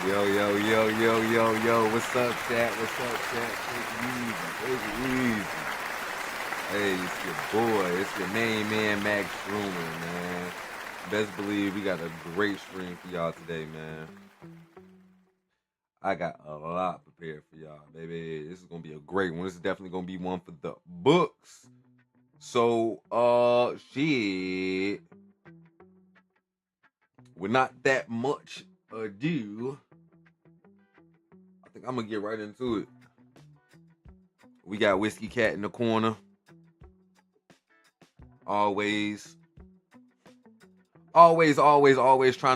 Yo, yo, yo, yo, yo, yo. What's up, chat? What's up, chat? Take it easy. Take it easy. Hey, it's your boy. It's your main man, Max Rumor, man. Best believe we got a great stream for y'all today, man. I got a lot prepared for y'all, baby. This is gonna be a great one. This is definitely gonna be one for the books. So, shit. With not that much ado, I think I'm gonna get right into it. We got Whiskey Cat in the corner. Always trying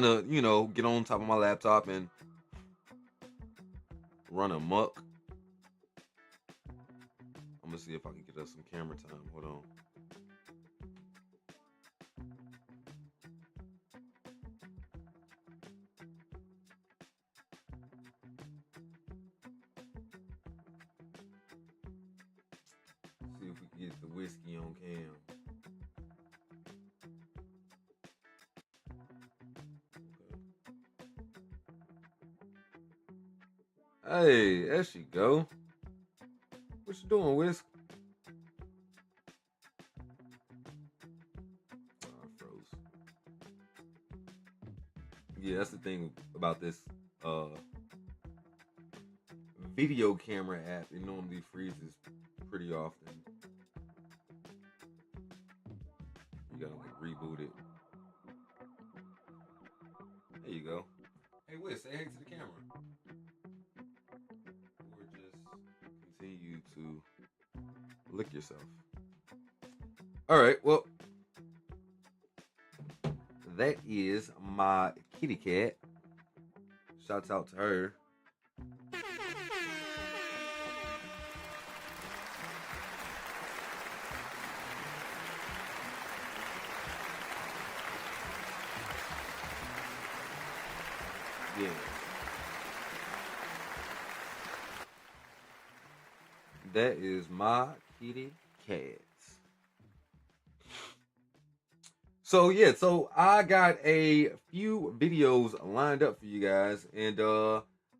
to, get on top of my laptop and run amok. I'm gonna see if I can get us some camera time. Hold on. See if we can get the whiskey on cam. Hey, there she go. What you doing, Whisk? Oh, I froze. Yeah, that's the thing about this video camera app. It normally freezes pretty often. You gotta reboot it. There you go. Hey, Whisk, say hey to the camera. Or just continue to lick yourself. All right, well, that is my kitty cat. Shouts out to her. Yeah. That is my kitty cat. So I got a few videos lined up for you guys, and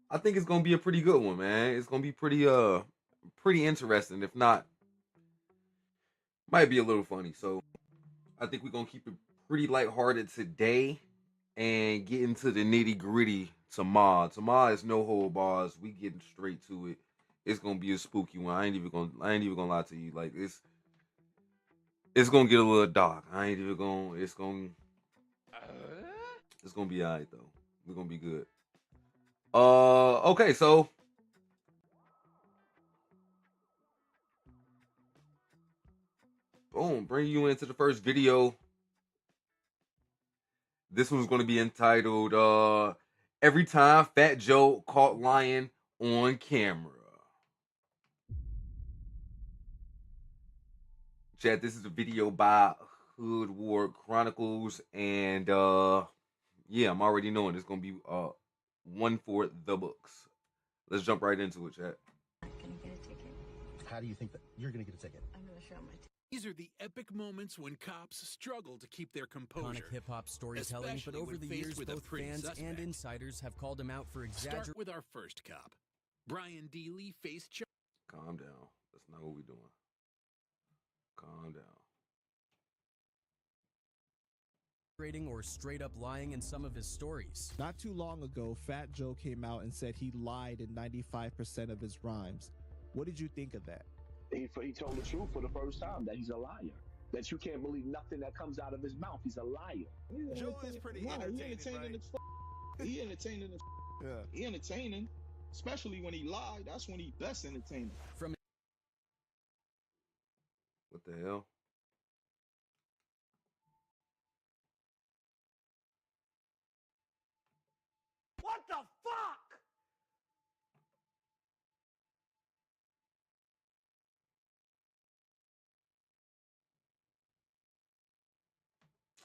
I think it's gonna be a pretty good one, man. It's gonna be pretty interesting. If not, might be a little funny. So I think we're gonna keep it pretty lighthearted today and get into the nitty gritty tomorrow. Tomorrow is no hold bars. We getting straight to it. It's gonna be a spooky one. I ain't even gonna lie to you. Like it's gonna get a little dark. I ain't even gonna. It's gonna be alright though. We're gonna be good. Okay, so boom, bring you into the first video. This one's gonna be entitled "Every Time Fat Joe Caught Lyin on Camera." Chat, this is a video by Hood War Chronicles, and yeah, I'm already knowing it's gonna be one for the books. Let's jump right into it, chat. Gonna get a ticket. How do you think that you're gonna get a ticket? I'm gonna show my ticket. These are the epic moments when cops struggle to keep their composure. Iconic hip-hop storytelling, especially but over when the faced years, with a both pretty fans suspect. and insiders have called him out for exaggerating. Start with our first cop. Brian Dealey faced Calm down. That's not what we're doing. Calm down. Or straight up lying in some of his stories. Not too long ago, Fat Joe came out and said he lied in 95% of his rhymes. What did you think of that? He told the truth for the first time, that he's a liar. That you can't believe nothing that comes out of his mouth. He's a liar. Joe is pretty entertaining, right? He entertaining. Yeah. He entertaining. Especially when he lied. That's when he best entertaining. From What the hell? What the fuck?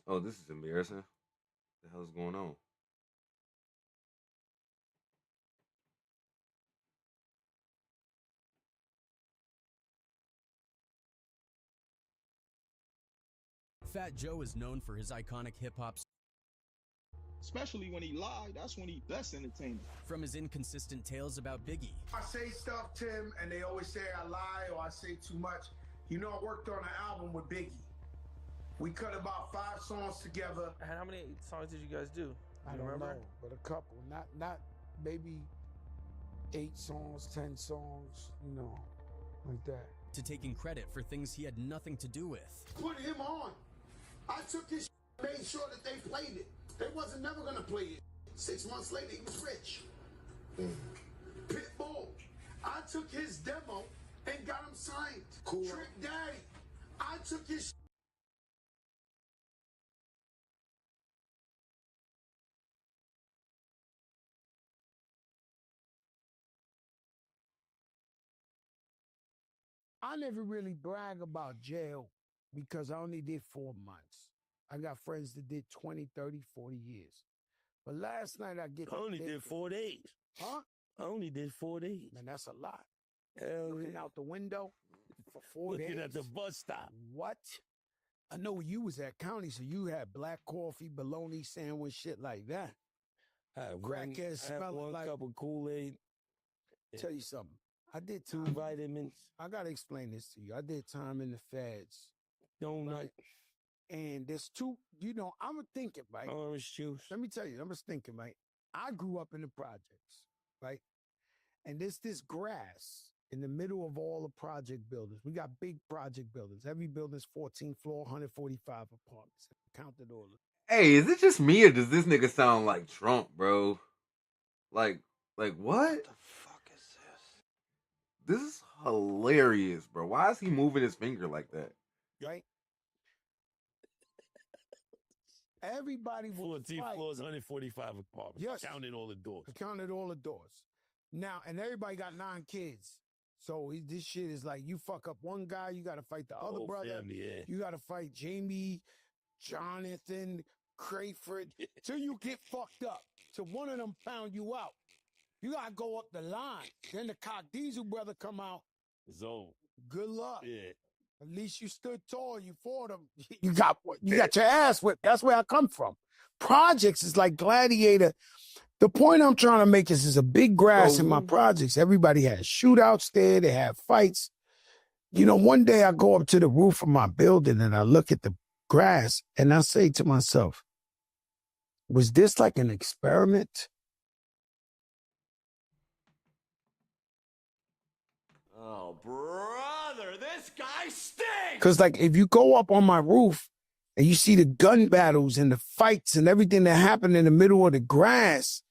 Oh, this is embarrassing. What the hell's going on? Fat Joe is known for his iconic hip-hop. Especially when he lied, that's when he best entertaining. From his inconsistent tales about Biggie. I say stuff, Tim, and they always say I lie or I say too much. You know, I worked on an album with Biggie. We cut about 5 songs together. And how many songs did you guys do? I don't remember? Know, but a couple. Not maybe 8 songs, 10 songs, you know, like that. To taking credit for things he had nothing to do with. Put him on. I took his made sure that they played it. They wasn't never gonna play it. 6 months later, he was rich. Pitbull. I took his demo and got him signed. Cool. Trick Daddy. I took his I never really brag about jail because I only did 4 months. I got friends that did 20, 30, 40 years. But last night I only did 4 days. Huh? I only did 4 days. Man, that's a lot. Hell Looking yeah. out the window for 4 days. Looking at the bus stop. What? I know you was at county, so you had black coffee, bologna sandwich, shit like that. Crackhead smelling like... cup of Kool-Aid. Tell you something. I did 2 vitamins. I got to explain this to you. I did time in the feds. Donut. And there's 2, you know, I'm thinking, right? Orange juice. Let me tell you, I'm just thinking, right? I grew up in the projects, right? And there's this grass in the middle of all the project buildings. We got big project buildings. Every building's 14 floor, 145 apartments. I counted all of them. Hey, is it just me or does this nigga sound like Trump, bro? Like what? What the fuck is this? This is hilarious, bro. Why is he moving his finger like that? Right? Everybody will 14 floors, 145 apartments. Yes. Counting all the doors. I counted all the doors. Now, and everybody got 9 kids. So this shit is like, you fuck up one guy, you got to fight the other brother. Family, yeah. You got to fight Jamie, Jonathan, Crayford, till you get fucked up. Till one of them found you out. You got to go up the line. Then the Cock Diesel brother come out. It's over. Good luck. Yeah. At least you stood tall. You fought him. You got your ass whipped. That's where I come from. Projects is like Gladiator. The point I'm trying to make is a big grass in my projects. Everybody has shootouts there. They have fights. You know, one day I go up to the roof of my building and I look at the grass and I say to myself, was this like an experiment? Oh, brother, this guy stinks! Because, like, if you go up on my roof and you see the gun battles and the fights and everything that happened in the middle of the grass,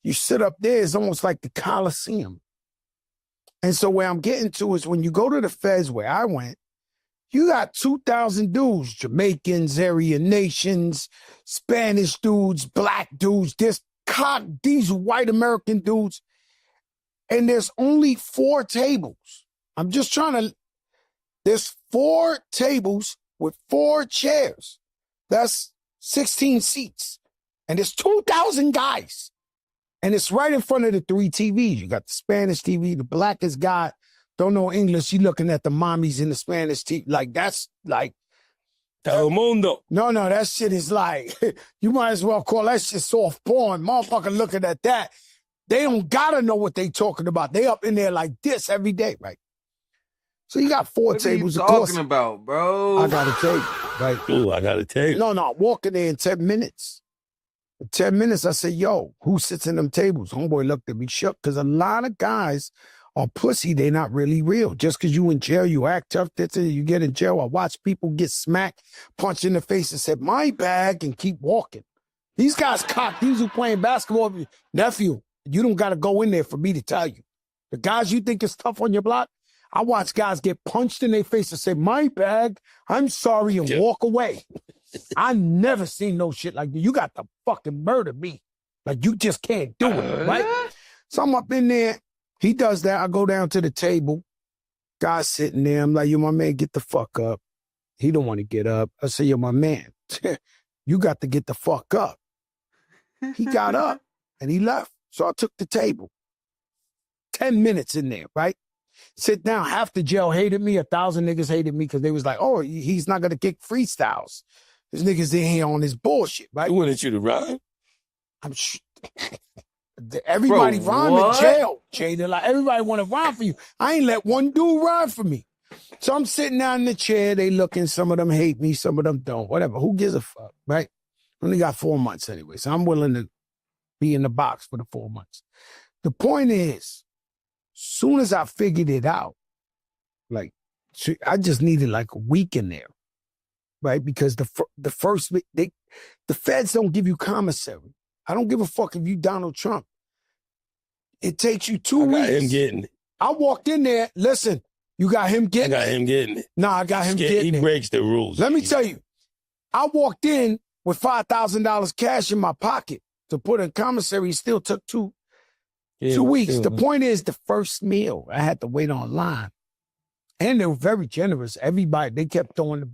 you sit up there, it's almost like the Coliseum. And so where I'm getting to is when you go to the feds where I went, you got 2,000 dudes, Jamaicans, Aryan nations, Spanish dudes, black dudes, these white American dudes. And there's only 4 tables. I'm just trying to, there's 4 tables with 4 chairs. That's 16 seats. And there's 2,000 guys. And it's right in front of the 3 TVs. You got the Spanish TV, the blackest guy, don't know English. You looking at the mommies in the Spanish TV. Like, that's like. El mundo. No, that shit is like, you might as well call that shit soft porn. Motherfucker looking at that. They don't gotta know what they talking about. They up in there like this every day, right? So you got 4 tables. What are you talking about, bro? I got a tape, right? Ooh, I got a tape. No, walking there in 10 minutes. In 10 minutes, I said, yo, who sits in them tables? Homeboy looked at me shook because a lot of guys are pussy. They're not really real. Just because you in jail, you act tough. That's it. You get in jail. I watch people get smacked, punched in the face and said, my bag, and keep walking. These guys cock. These who playing basketball, nephew, you don't got to go in there for me to tell you. The guys you think is tough on your block, I watch guys get punched in their face and say, my bag, I'm sorry, and walk away. I never seen no shit like that. You got to fucking murder me. Like, you just can't do it, right? So I'm up in there. He does that. I go down to the table. Guy's sitting there. I'm like, yo, my man, get the fuck up. He don't want to get up. I say, yo, my man, you got to get the fuck up. He got up and he left. So I took the table. 10 minutes in there, right? Sit down. Half the jail hated me. 1,000 niggas hated me because they was like, oh, he's not going to kick freestyles. This nigga's in here on his bullshit, right? He wanted you to ride? I'm everybody Bro, rhyme in what? jail, Jay. They're like, everybody want to rhyme for you. I ain't let one dude rhyme for me. So I'm sitting down in the chair. They looking. Some of them hate me. Some of them don't. Whatever. Who gives a fuck, right? Only got 4 months anyway. So I'm willing to be in the box for the 4 months. The point is, soon as I figured it out, like, I just needed like a week in there, right? Because the first week, the feds don't give you commissary. I don't give a fuck if you Donald Trump. It takes you 2 weeks. I got him getting it. I walked in there. Listen, you got him getting it. I got him getting it. Nah, I got him getting it. He breaks the rules. Let me tell you, I walked in with $5,000 cash in my pocket to put in commissary. It still took two weeks. The point is, the first meal, I had to wait online. And they were very generous. Everybody, they kept throwing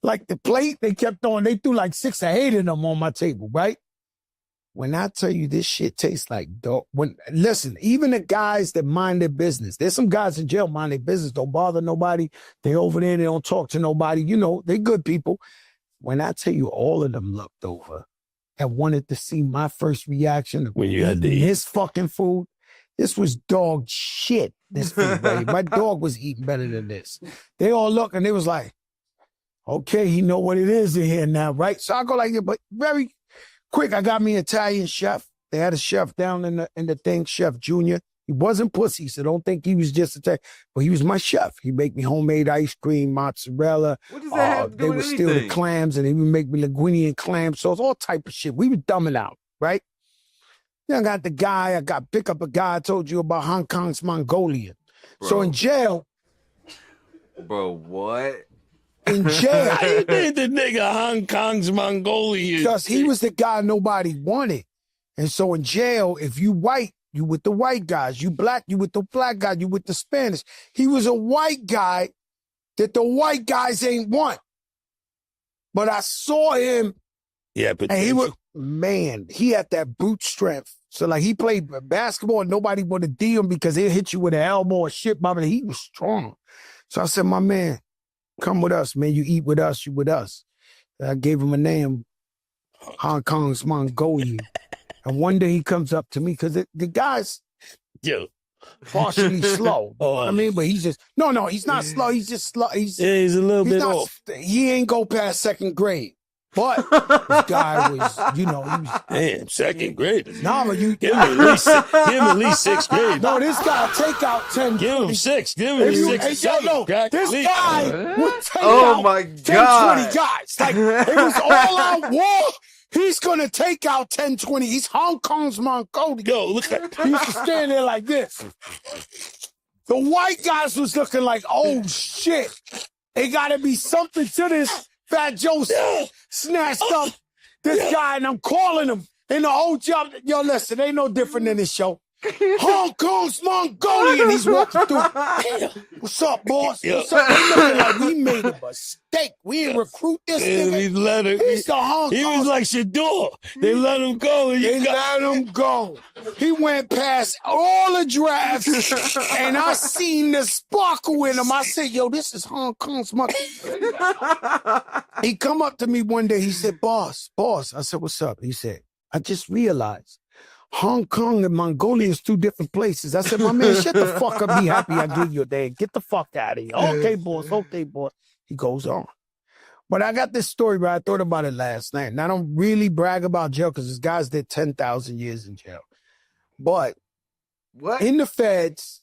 like the plate, they kept throwing, they threw like 6 or 8 of them on my table, right? When I tell you this shit tastes like dog, listen, even the guys that mind their business, there's some guys in jail mind their business, don't bother nobody. They over there, they don't talk to nobody. You know, they good people. When I tell you all of them looked over and wanted to see my first reaction to when you had to eat his fucking food, this was dog shit, this food, right? My dog was eating better than this. They all look and they was like, okay, he know what it is in here now, right? So I go like, but very quick, I got me an Italian chef. They had a chef down in the thing, Chef Junior. He wasn't pussy, so don't think he was just Italian. But he was my chef. He make me homemade ice cream, mozzarella. What does that have to do they with would steal the anything? clams, and he would make me linguine and clam sauce, all type of shit. We were dumbing out, right? Then I got the guy, pick up a guy I told you about, Hong Kong's Mongolian. Bro. So in jail. Bro, what? In jail. How you think the nigga Hong Kong's Mongolian? Because he was the guy nobody wanted. And so in jail, if you white, you with the white guys. You black, you with the black guys. You with the Spanish. He was a white guy that the white guys ain't want. But I saw him. Yeah, but and he was, man, he had that brute strength. So like he played basketball and nobody would have D him because he'll hit you with an elbow or shit, but he was strong. So I said, my man, come with us, man. You eat with us, you with us. I gave him a name, Hong Kong's Mongolian. And one day he comes up to me because the guy's partially slow. I mean, but he's just, no, he's not slow. He's just slow. He's a little bit off. He ain't go past second grade. But this guy was, he was. Damn, second grade. No, but you give him at least sixth grade. No, this guy take out 10. Give him 6. Give him 6. This guy would take oh out my 10, God. 20 guys. Like, it was all out war. He's going to take out 10, 20. He's Hong Kong's Mongolian. Yo, look at He used to stand there like this. The white guys was looking like, oh, shit. It got to be something to this. Fat Joe snatched up this guy, and I'm calling him in the whole job. Yo, listen, ain't no different than this show. Hong Kong's Mongolian. He's walking through. What's up, boss? What's up? They looking like we made a mistake. We didn't recruit this nigga. He's the Hong Kong. He was like Shador. They let him go. They let him go. He went past all the drafts, and I seen the sparkle in him. I said, yo, this is Hong Kong's Mongolian. He come up to me one day. He said, boss. I said, what's up? He said, I just realized Hong Kong and Mongolia is 2 different places. I said, my man, shut the fuck up. Be happy I gave you a day. Get the fuck out of here. Okay, boss. He goes on. But I got this story, but I thought about it last night. And I don't really brag about jail because this guy's did 10,000 years in jail. But in the feds,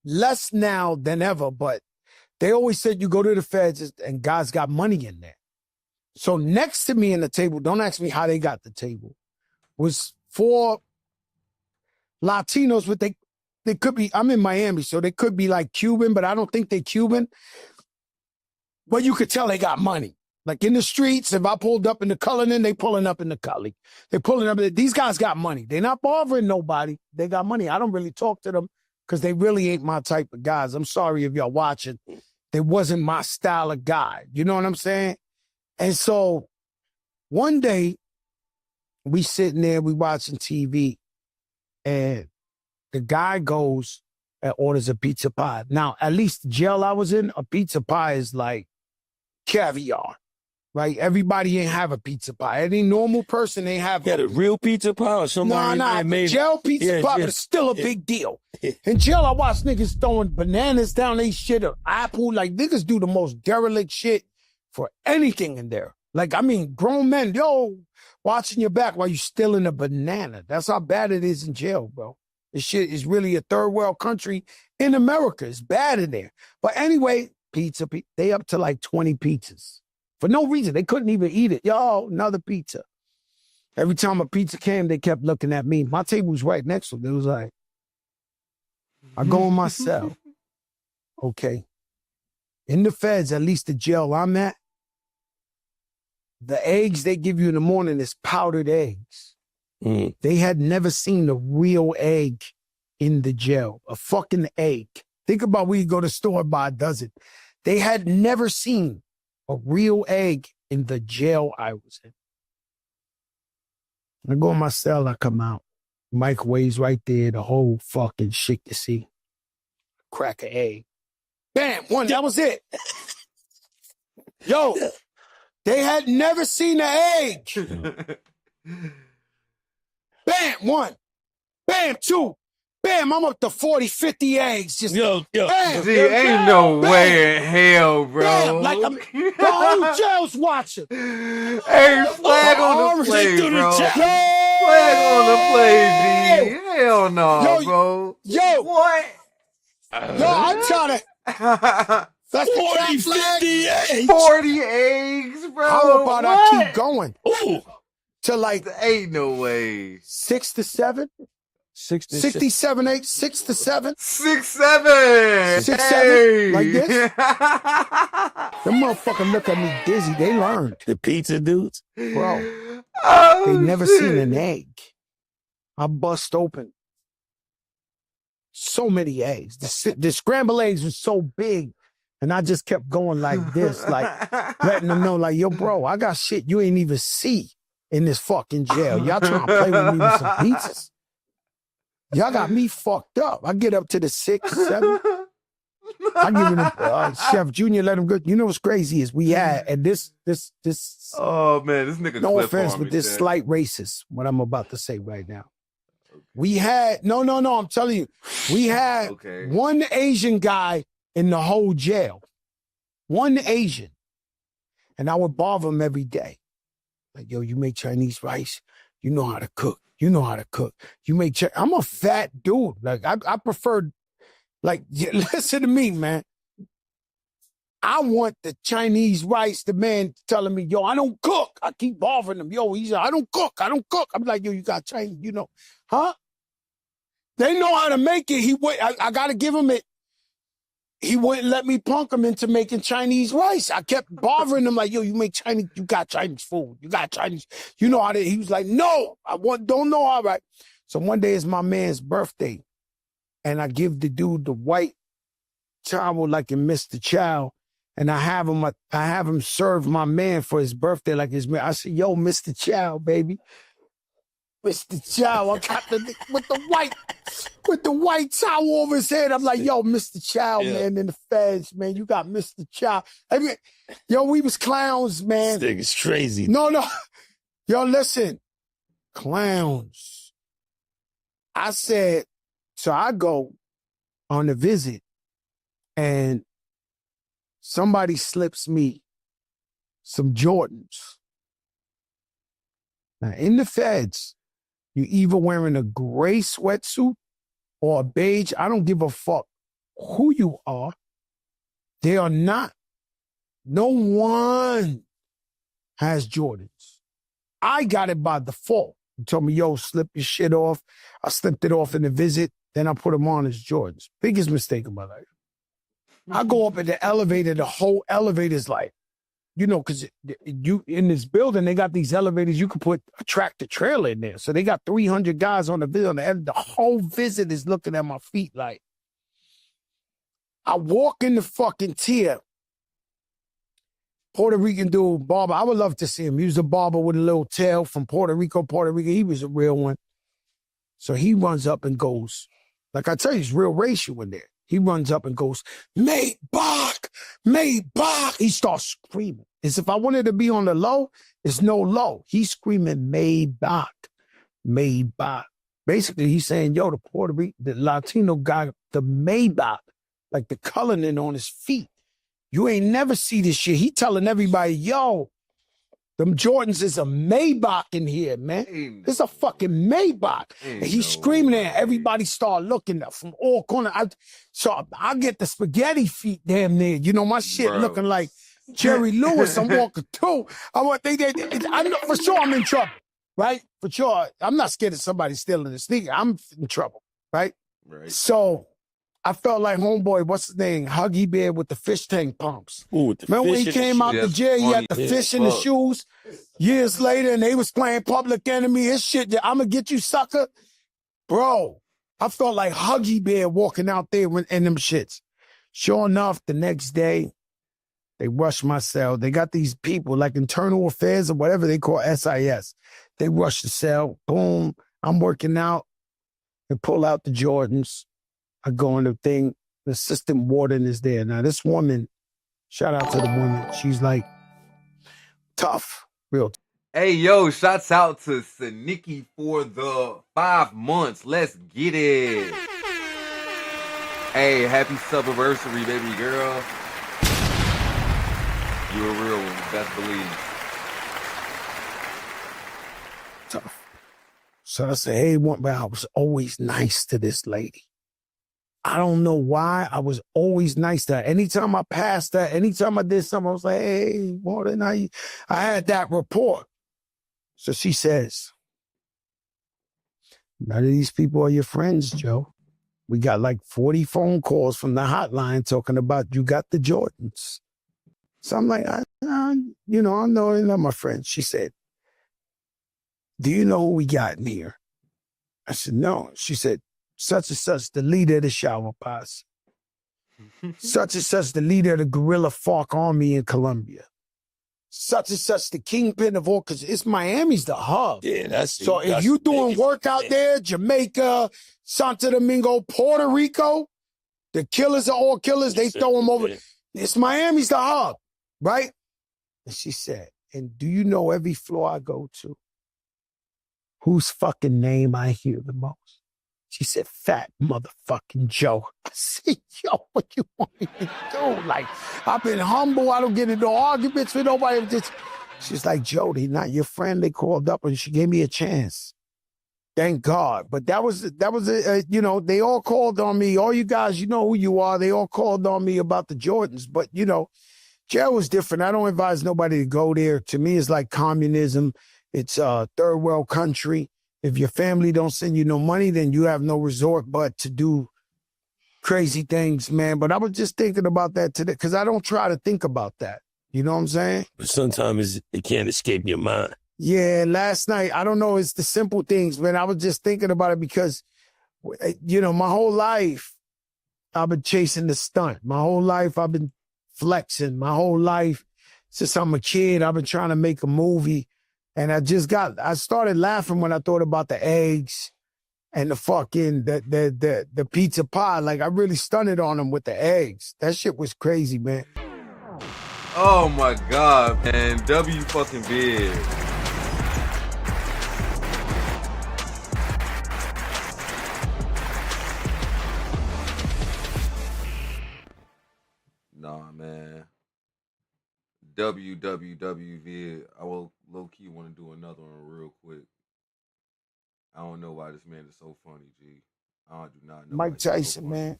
less now than ever, but they always said you go to the feds and guys got money in there. So next to me in the table, don't ask me how they got the table, was 4 Latinos with they could be, I'm in Miami, so they could be like Cuban, but I don't think they're Cuban. But you could tell they got money. Like in the streets, if I pulled up in the Cullinan, they pulling up in the Cully. They pulling up. These guys got money. They're not bothering nobody. They got money. I don't really talk to them because they really ain't my type of guys. I'm sorry if y'all watching. They wasn't my style of guy. You know what I'm saying? And so one day, we sitting there, we watching TV, and the guy goes and orders a pizza pie. Now, at least the jail I was in, a pizza pie is like caviar. Right? Everybody ain't have a pizza pie. Any normal person ain't have. Got a real pizza pie or somebody made jail pizza pie, but it's still a big deal. In jail, I watch niggas throwing bananas down they shit, or apple. Like, niggas do the most derelict shit for anything in there. Like, I mean, grown men, watching your back while you stealing a banana. That's how bad it is in jail, bro. This shit is really a third world country in America. It's bad in there. But anyway, pizza, they up to like 20 pizzas. For no reason. They couldn't even eat it. Yo, another pizza. Every time a pizza came, they kept looking at me. My table was right next to them. It was like, I go in my cell. Okay. In the feds, at least the jail I'm at, the eggs they give you in the morning is powdered eggs. They had never seen a real egg in the jail. A fucking egg. Think about where you go to the store, buy a dozen. They had never seen a real egg in the jail I was in. I go in my cell, I come out. Microwaves right there, the whole fucking shit you see. Crack an egg. Bam, one, that was it. Yo, they had never seen an egg. Bam, one. Bam, two. Bam, I'm up to 40, 50 eggs. Just bam, See, ain't no way in hell, bro. Bam, like the whole jail's watching. Hey, flag on the play, bro. Flag on the play, G. Hell no, bro. Yo. What? Yo, I'm trying to. That's 40, 50 eggs. 40 eggs, bro. How about I keep going? Ooh. To like, ain't no way. 6 to 7? 67, 8, 6 to 7? 6, 7. 6, 7? Like this? Them motherfuckers look at me dizzy. They learned. The pizza dudes? Bro. Oh, they never seen an egg. I bust open. So many eggs. The scrambled eggs was so big. And I just kept going like this, like letting them know, like, yo, bro, I got shit you ain't even see in this fucking jail. Y'all trying to play with me with some pizzas? Y'all got me fucked up. I get up to the 6, 7. I give him Chef Junior, let him go. You know what's crazy is we had, and this. Oh man, this nigga. No offense, but this slight racist. What I'm about to say right now. We had no. I'm telling you, we had one Asian guy in the whole jail. One Asian, and I would bother him every day. Like, yo, you make Chinese rice. You know how to cook. You know how to cook. You make. I'm a fat dude. Like I prefer. Like, listen to me, man. I want the Chinese rice. The man telling me, yo, I don't cook. I keep bothering him. Yo, he's like, I don't cook. I'm like, yo, you got Chinese, you know. Huh? They know how to make it. I got to give him it. He wouldn't let me punk him into making Chinese rice. I kept bothering him like, yo, you make Chinese, you got Chinese food. You got Chinese, you know how to, he was like, no, don't know how, right? So one day is my man's birthday. And I give the dude the white towel like in Mr. Chow. And I have him serve my man for his birthday like his man. I said, yo, Mr. Chow, baby. Mr. Chow, I got with the white towel over his head. I'm like, yo, Mr. Chow, man, in the feds, man. You got Mr. Chow. I mean, yo, we was clowns, man. This thing is crazy. No. Yo, listen. Clowns. I said, so I go on a visit and somebody slips me some Jordans. Now, in the feds, you either wearing a gray sweatsuit or a beige. I don't give a fuck who you are. They are not. No one has Jordans. I got it by default. You told me, yo, slip your shit off. I slipped it off in the visit. Then I put them on as Jordans. Biggest mistake of my life. I go up in the elevator. The whole elevator's like, you know, because you in this building, they got these elevators. You could put a tractor trailer in there. So they got 300 guys on the building. The whole visit is looking at my feet like. I walk in the fucking tier. Puerto Rican dude, barber. I would love to see him. He was a barber with a little tail from Puerto Rico. He was a real one. So he runs up and goes, like I tell you, it's real racial in there. He runs up and goes, Maybach. He starts screaming. It's if I wanted to be on the low, it's no low. He's screaming Maybach, Maybach. Basically, he's saying, yo, the Latino guy, the Maybach, like the coloring on his feet. You ain't never see this shit. He telling everybody, yo, them Jordans is a Maybach in here, man. It's a fucking Maybach. And he's screaming it. Everybody start looking up from all corners. So I get the spaghetti feet damn near. You know, my shit looking like Jerry Lewis. I'm walking through. I know for sure I'm in trouble, right? For sure. I'm not scared of somebody stealing the sneaker. I'm in trouble, right? So I felt like homeboy, what's his name? Huggy Bear with the fish tank pumps. Ooh, Remember when he came out the jail, he had the fish in the shoes? Years later, and they was playing Public Enemy. His shit, I'm going to get you, sucker. Bro, I felt like Huggy Bear walking out there in them shits. Sure enough, the next day, they rushed my cell. They got these people, like internal affairs or whatever they call SIS. They rushed the cell. Boom. I'm working out. They pull out the Jordans. I go in the thing, the assistant warden is there. Now, this woman, shout out to the woman, she's like, tough, real tough. Hey, yo, shouts out to Saniki for the 5 months. Let's get it. Hey, happy subiversary, baby girl. You a real one, best believe. Tough. So I said, hey, but I was always nice to this lady. I don't know why. I was always nice to her. Anytime I passed her, anytime I did something, I was like, hey, more than I had that rapport. So she says, none of these people are your friends, Joe. We got like 40 phone calls from the hotline talking about you got the Jordans. So I'm like, I know they're not my friends. She said, do you know who we got in here? I said, no. She said, such and such, the leader of the shower posse. Such and such, the leader of the guerrilla FARC army in Colombia. Such and such, the kingpin of all, because it's Miami's the hub. Yeah, that's so if you doing work out there, Jamaica, Santo Domingo, Puerto Rico, the killers are all killers. They throw them over. It's Miami's the hub, right? And she said, and do you know every floor I go to, whose fucking name I hear the most? She said, fat motherfucking Joe. I said, yo, what you want me to do? Like, I've been humble. I don't get into arguments with nobody. She's like, Joe, they not your friend. They called up and she gave me a chance. Thank God. But that was they all called on me. All you guys, you know who you are. They all called on me about the Jordans. But, jail was different. I don't advise nobody to go there. To me, it's like communism. It's a third world country. If your family don't send you no money, then you have no resort but to do crazy things, man. But I was just thinking about that today because I don't try to think about that. You know what I'm saying? But sometimes it can't escape your mind. Yeah, last night, I don't know, it's the simple things, man. I was just thinking about it because, my whole life, I've been chasing the stunt. My whole life, I've been flexing. My whole life, since I'm a kid, I've been trying to make a movie. And I started laughing when I thought about the eggs and the fucking, the pizza pie. Like, I really stunted on them with the eggs. That shit was crazy, man. Oh my God, man. W fucking big. Nah, man. WWWV. I will low-key want to do another one real quick. I don't know why this man is so funny, G. I do not know. Mike Tyson, man.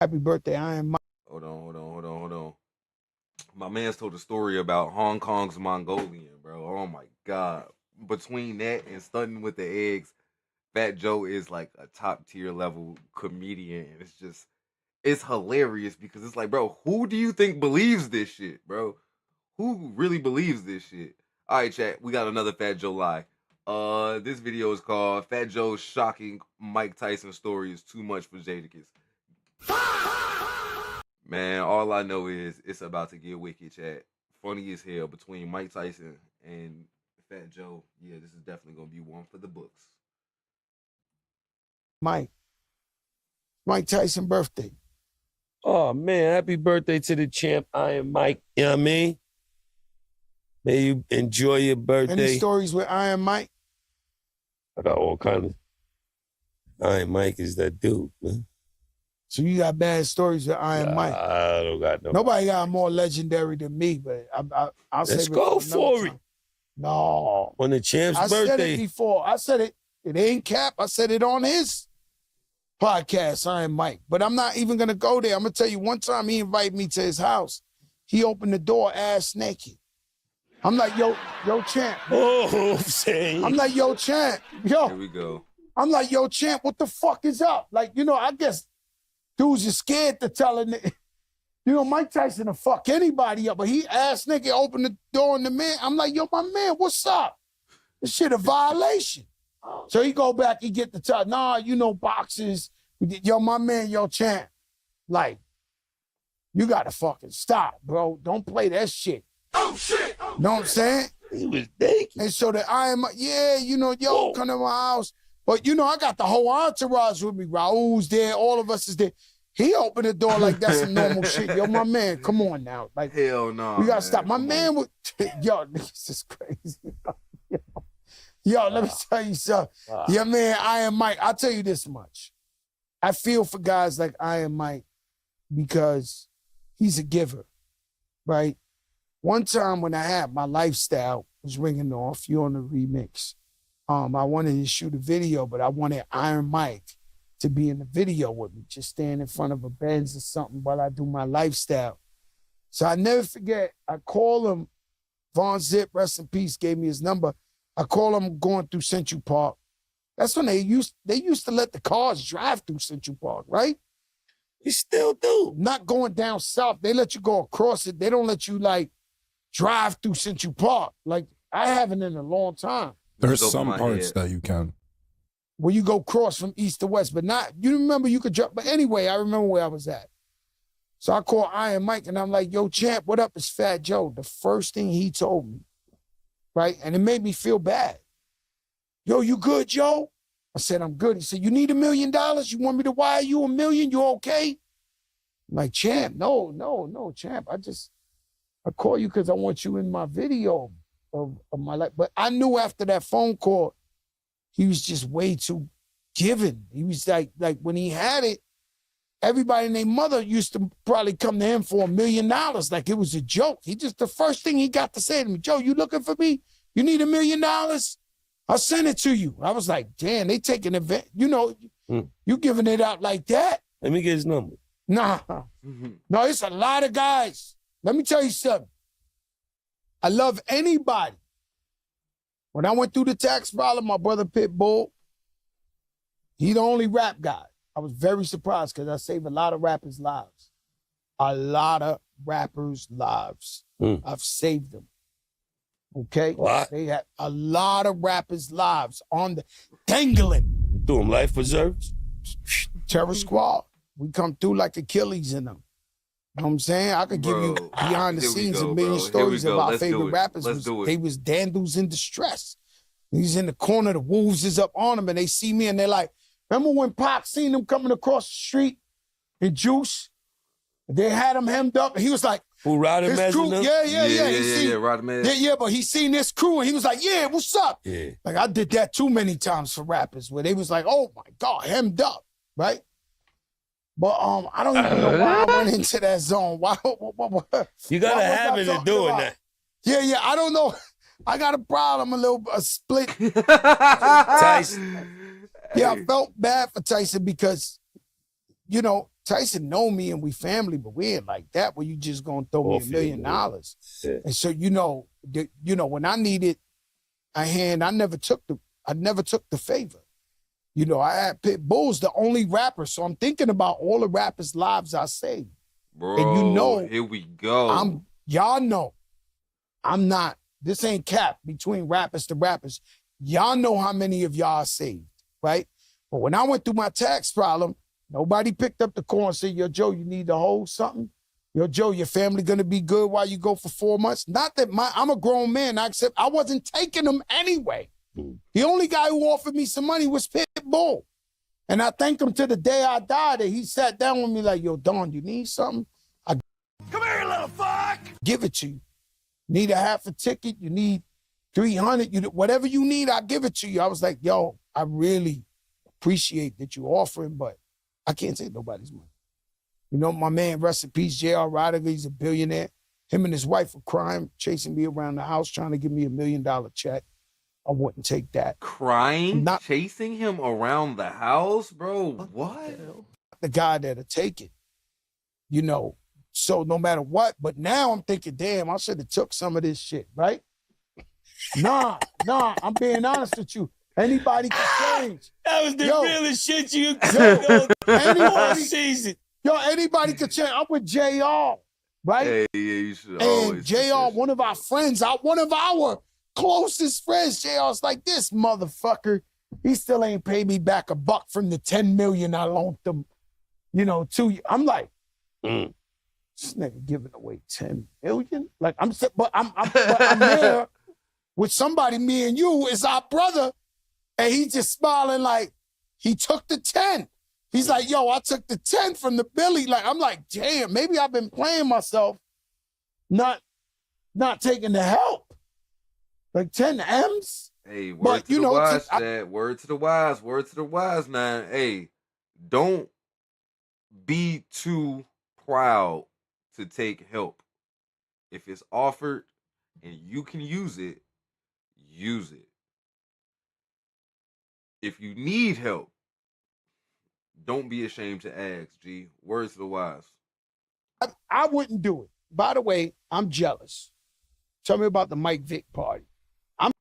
Happy birthday, Iron Mike. Hold on. My man's told a story about Hong Kong's Mongolian, bro. Oh my God. Between that and stunting with the eggs, Fat Joe is like a top tier level comedian. And it's hilarious because it's like, bro, who do you think believes this shit, bro? Who really believes this shit? All right, chat, we got another Fat Joe lie. This video is called Fat Joe's Shocking Mike Tyson Story is Too Much for Jadakiss. Man, all I know is it's about to get wicked, chat. Funny as hell between Mike Tyson and Fat Joe. Yeah, this is definitely going to be one for the books. Mike Tyson birthday. Oh, man, happy birthday to the champ, Iron Mike. You know what I mean? May you enjoy your birthday. Any stories with Iron Mike? I got all kinds of. Iron Mike is that dude, man. So you got bad stories with Iron Mike? I don't got no. Nobody got more legendary than me, but I'll Let's save it go for for it. it. No. On the champ's I birthday. said it before. I said it. It ain't Cap. I said it on his podcast, Iron Mike. But I'm not even going to go there. I'm going to tell you, one time he invited me to his house. He opened the door ass naked. I'm like, yo, champ. Oh, I'm saying. I'm like, yo, champ. Yo. Here we go. I'm like, yo, champ, what the fuck is up? Like, I guess dudes are scared to tell a nigga. Mike Tyson will fuck anybody up, but he ass nigga opened the door and the man. I'm like, yo, my man, what's up? This shit a violation. So he go back, he get the tell, boxes. Yo, my man, yo, champ. Like, you gotta fucking stop, bro. Don't play that shit. Oh, shit. Oh, know what I'm saying? He was naked. And so that come to my house. But, I got the whole entourage with me. Raul's there. All of us is there. He opened the door like that's some normal shit. Yo, my man, come on now. Like, hell no. We got to stop. My man would, yo, this is crazy. Yo, let me tell you something. Yeah, man, Iron Mike, I'll tell you this much. I feel for guys like Iron Mike because he's a giver, right? One time when I had my lifestyle was ringing off, you on the remix. I wanted to shoot a video, but I wanted Iron Mike to be in the video with me, just stand in front of a Benz or something while I do my lifestyle. So I never forget, I call him, Von Zip, rest in peace, gave me his number. I call him going through Central Park. That's when they used to let the cars drive through Central Park, right? You still do. Not going down south. They let you go across it. They don't let you, drive through Central Park. Like, I haven't in a long time. There's some parts that you can. Where you go cross from east to west, but not, you remember you could jump. But anyway, I remember where I was at. So I call Iron Mike and I'm like, yo, champ, what up? It's Fat Joe. The first thing he told me, right? And it made me feel bad. Yo, you good, Joe? I said, I'm good. He said, you need $1 million? You want me to wire you $1 million? You okay? I'm like, champ, no, champ. I call you because I want you in my video of my life. But I knew after that phone call, he was just way too giving. He was like when he had it, everybody and their mother used to probably come to him for $1 million. Like it was a joke. The first thing he got to say to me, Joe, you looking for me? You need $1 million? I'll send it to you. I was like, damn, they taking advantage. You giving it out like that? Let me get his number. Nah. No, it's a lot of guys. Let me tell you something. I love anybody. When I went through the tax problem, my brother Pitbull, he the only rap guy. I was very surprised because I saved a lot of rappers' lives. A lot of rappers' lives. I've saved them. Okay? What? They had a lot of rappers' lives on the dangling. Do them life preserves? Terror Squad. We come through like Achilles in them. You know what I'm saying? I could give you behind the scenes a million stories of our favorite rappers. They was dandles in distress. He's in the corner, the wolves is up on him, and they see me and they're like, remember when Pac seen them coming across the street in Juice? They had him hemmed up, and he was like, who Rodham this crew, yeah, Rodham. Yeah, but he seen this crew, and he was like, yeah, what's up? Yeah. Like, I did that too many times for rappers, where they was like, oh my God, hemmed up, right? But I don't even know why I went into that zone. Why? You got a habit of doing that. Yeah, I don't know. I got a problem, a split. Tyson. Yeah, I felt bad for Tyson because, Tyson know me and we family, but we ain't like that where you just gonna throw me $1 million. Yeah. And so, when I needed a hand, I never took the favor. I had Pitbull's the only rapper, so I'm thinking about all the rappers' lives I saved. Bro, and here we go. Y'all know, I'm not, this ain't cap between rappers to rappers. Y'all know how many of y'all saved, right? But when I went through my tax problem, nobody picked up the call and said, yo, Joe, you need to hold something? Yo, Joe, your family gonna be good while you go for 4 months? Not that I'm a grown man, I wasn't taking them anyway. The only guy who offered me some money was Pitbull. And I thank him to the day I died that he sat down with me like, yo, Don, you need something? Come here, you little fuck! Give it to you. Need a half a ticket? You need 300? Whatever you need, I'll give it to you. I was like, yo, I really appreciate that you're offering, but I can't take nobody's money. You know, my man, rest in peace, J.R. Roddiger, he's a billionaire. Him and his wife are crying, chasing me around the house, trying to give me $1 million check. I wouldn't take that. Crying, chasing him around the house, bro. What? The guy that'll take it, you know. So no matter what, but now I'm thinking, damn, I should have took some of this shit, right? Nah, I'm being honest with you. Anybody can change. That was the realest shit you could anybody season. Yo, anybody can change. I'm with JR, right? Hey, yeah, you should and always. JR, one of our friends, one of our closest friends, JR's like, this motherfucker, he still ain't paid me back $1 from the $10 million I loaned him, you know, I'm like, this nigga giving away $10 million? Like, but I'm there with somebody, me and you, is our brother, and he just smiling like he took the 10. He's like, yo, I took the 10 from the Billy. Like, I'm like, damn, maybe I've been playing myself, not taking the help. Like 10 M's. Hey, word to the wise, Dad. Word to the wise, man. Hey, don't be too proud to take help. If it's offered and you can use it, use it. If you need help, don't be ashamed to ask, G. Words to the wise. I wouldn't do it. By the way, I'm jealous. Tell me about the Mike Vick party. I'm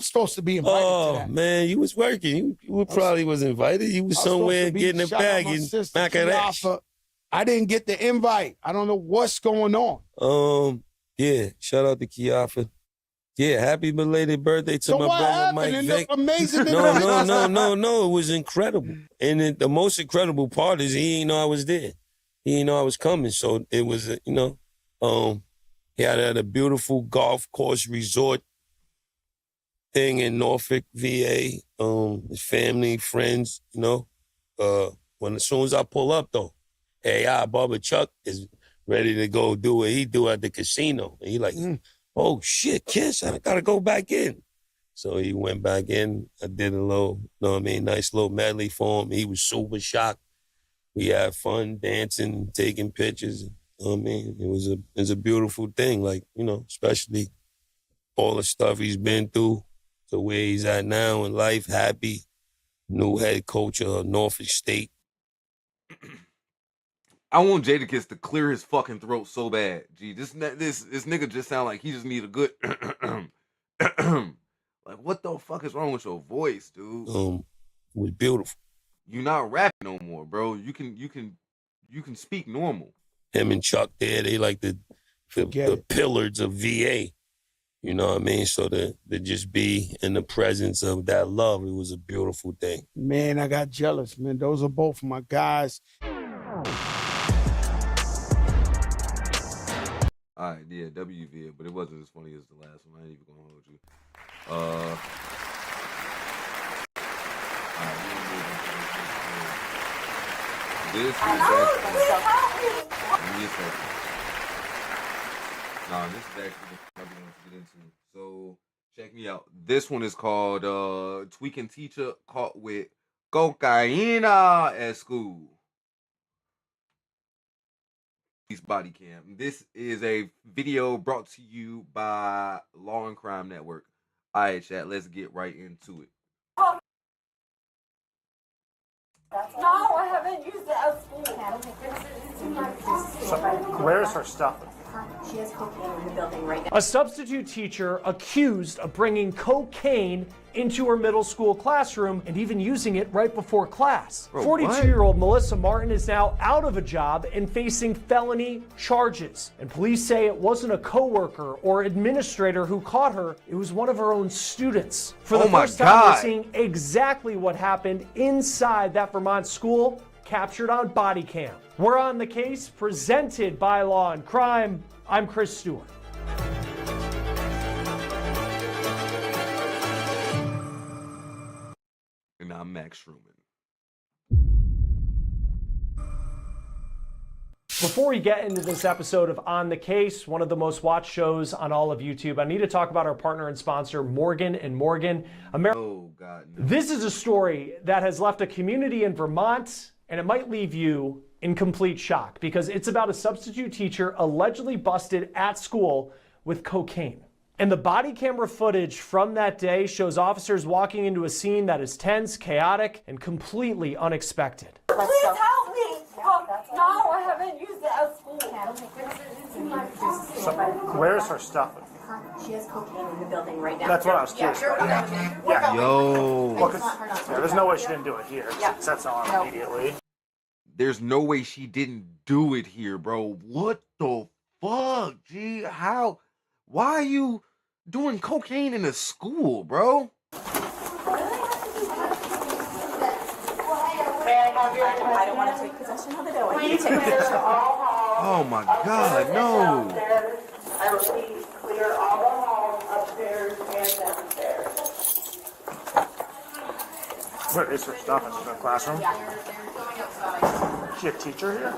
supposed to be invited to that. Oh, man, you was working. You probably was invited. You was somewhere getting a bag in Bangladesh. I didn't get the invite. I don't know what's going on. Yeah, shout out to Kiafa. Yeah, happy belated birthday to my brother Mike Vick. Amazing. No, it was incredible. And the most incredible part is he didn't know I was there. He didn't know I was coming. So it was, he had a beautiful golf course resort thing in Norfolk, VA. His family, friends, as soon as I pull up though, hey, Bubba Chuck is ready to go do what he do at the casino. And he like, oh shit, Kiss, I gotta go back in. So he went back in. I did a little, nice little medley for him. He was super shocked. We had fun dancing, taking pictures. It was a beautiful thing. Like, especially all the stuff he's been through to where he's at now in life, happy, new head coach of Norfolk State. I want Jadakiss to clear his fucking throat so bad. Gee, this nigga just sound like he just need a good like, what the fuck is wrong with your voice, dude? It was beautiful. You not rapping no more, bro. You can speak normal. Him and Chuck there, they like the pillars of VA. You know what I mean? So to just be in the presence of that love, it was a beautiful thing. Man, I got jealous, man. Those are both my guys. All right, yeah, WV, but it wasn't as funny as the last one. I ain't even gonna hold you. All right, this is actually, give me a second. Nah, this is actually what I want to get into. So check me out. This one is called Tweaking Teacher Caught with Cocaina at School. Body cam. This is a video brought to you by Law and Crime Network. All right, chat, let's get right into it. No, I haven't used it at school. So, where's her stuff? She has cocaine in the building right now. A substitute teacher accused of bringing cocaine into her middle school classroom and even using it right before class. 42-year-old Melissa Martin is now out of a job and facing felony charges. And police say it wasn't a coworker or administrator who caught her, it was one of her own students. For the first time, we're seeing exactly what happened inside that Vermont school, captured on body cam. We're on the case, presented by Law and Crime. I'm Chris Stewart. And I'm Max Truman. Before we get into this episode of On the Case, one of the most watched shows on all of YouTube, I need to talk about our partner and sponsor, Morgan & Morgan. Oh, God. No. This is a story that has left a community in Vermont, and it might leave you in complete shock because it's about a substitute teacher allegedly busted at school with cocaine. And the body camera footage from that day shows officers walking into a scene that is tense, chaotic, and completely unexpected. Please help me! No, I haven't used it at school. So, where's her stuff? She has cocaine in the building right now. That's what I was curious about. Yeah. Yo. Well, there's no way she didn't do it here. Yeah. That's on immediately. There's no way she didn't do it here, bro. What the fuck, G? How? Why are you doing cocaine in a school, bro? I don't want to take possession of it. I want you to take possession. Oh my God, no. I will please clear all the halls upstairs and downstairs. Where is her stuff? Is she in the classroom? Yeah, they're going outside. Is she a teacher here?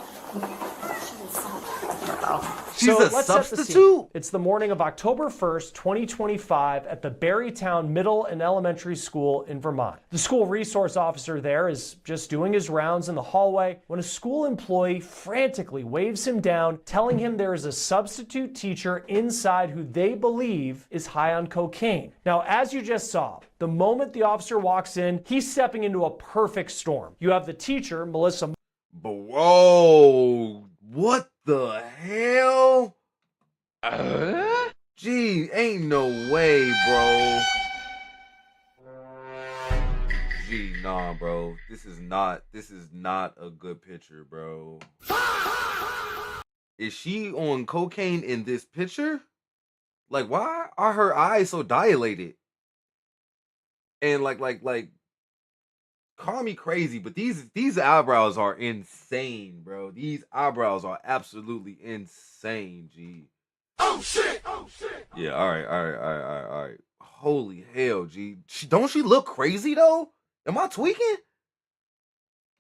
She's So a let's set the scene. substitute? It's the morning of October 1st, 2025 at the Berrytown Middle and Elementary School in Vermont. The school resource officer there is just doing his rounds in the hallway when a school employee frantically waves him down, telling him there is a substitute teacher inside who they believe is high on cocaine. Now, as you just saw, the moment the officer walks in, he's stepping into a perfect storm. You have the teacher, Melissa. But whoa, what the hell? Gee, ain't no way, bro. Gee, nah, bro. This is not a good picture, bro. Is she on cocaine in this picture? Like, why are her eyes so dilated? And like, call me crazy, but these eyebrows are insane, bro. These eyebrows are absolutely insane, G. Oh shit! Oh shit! Yeah, all right. Holy hell, G. Don't she look crazy though? Am I tweaking?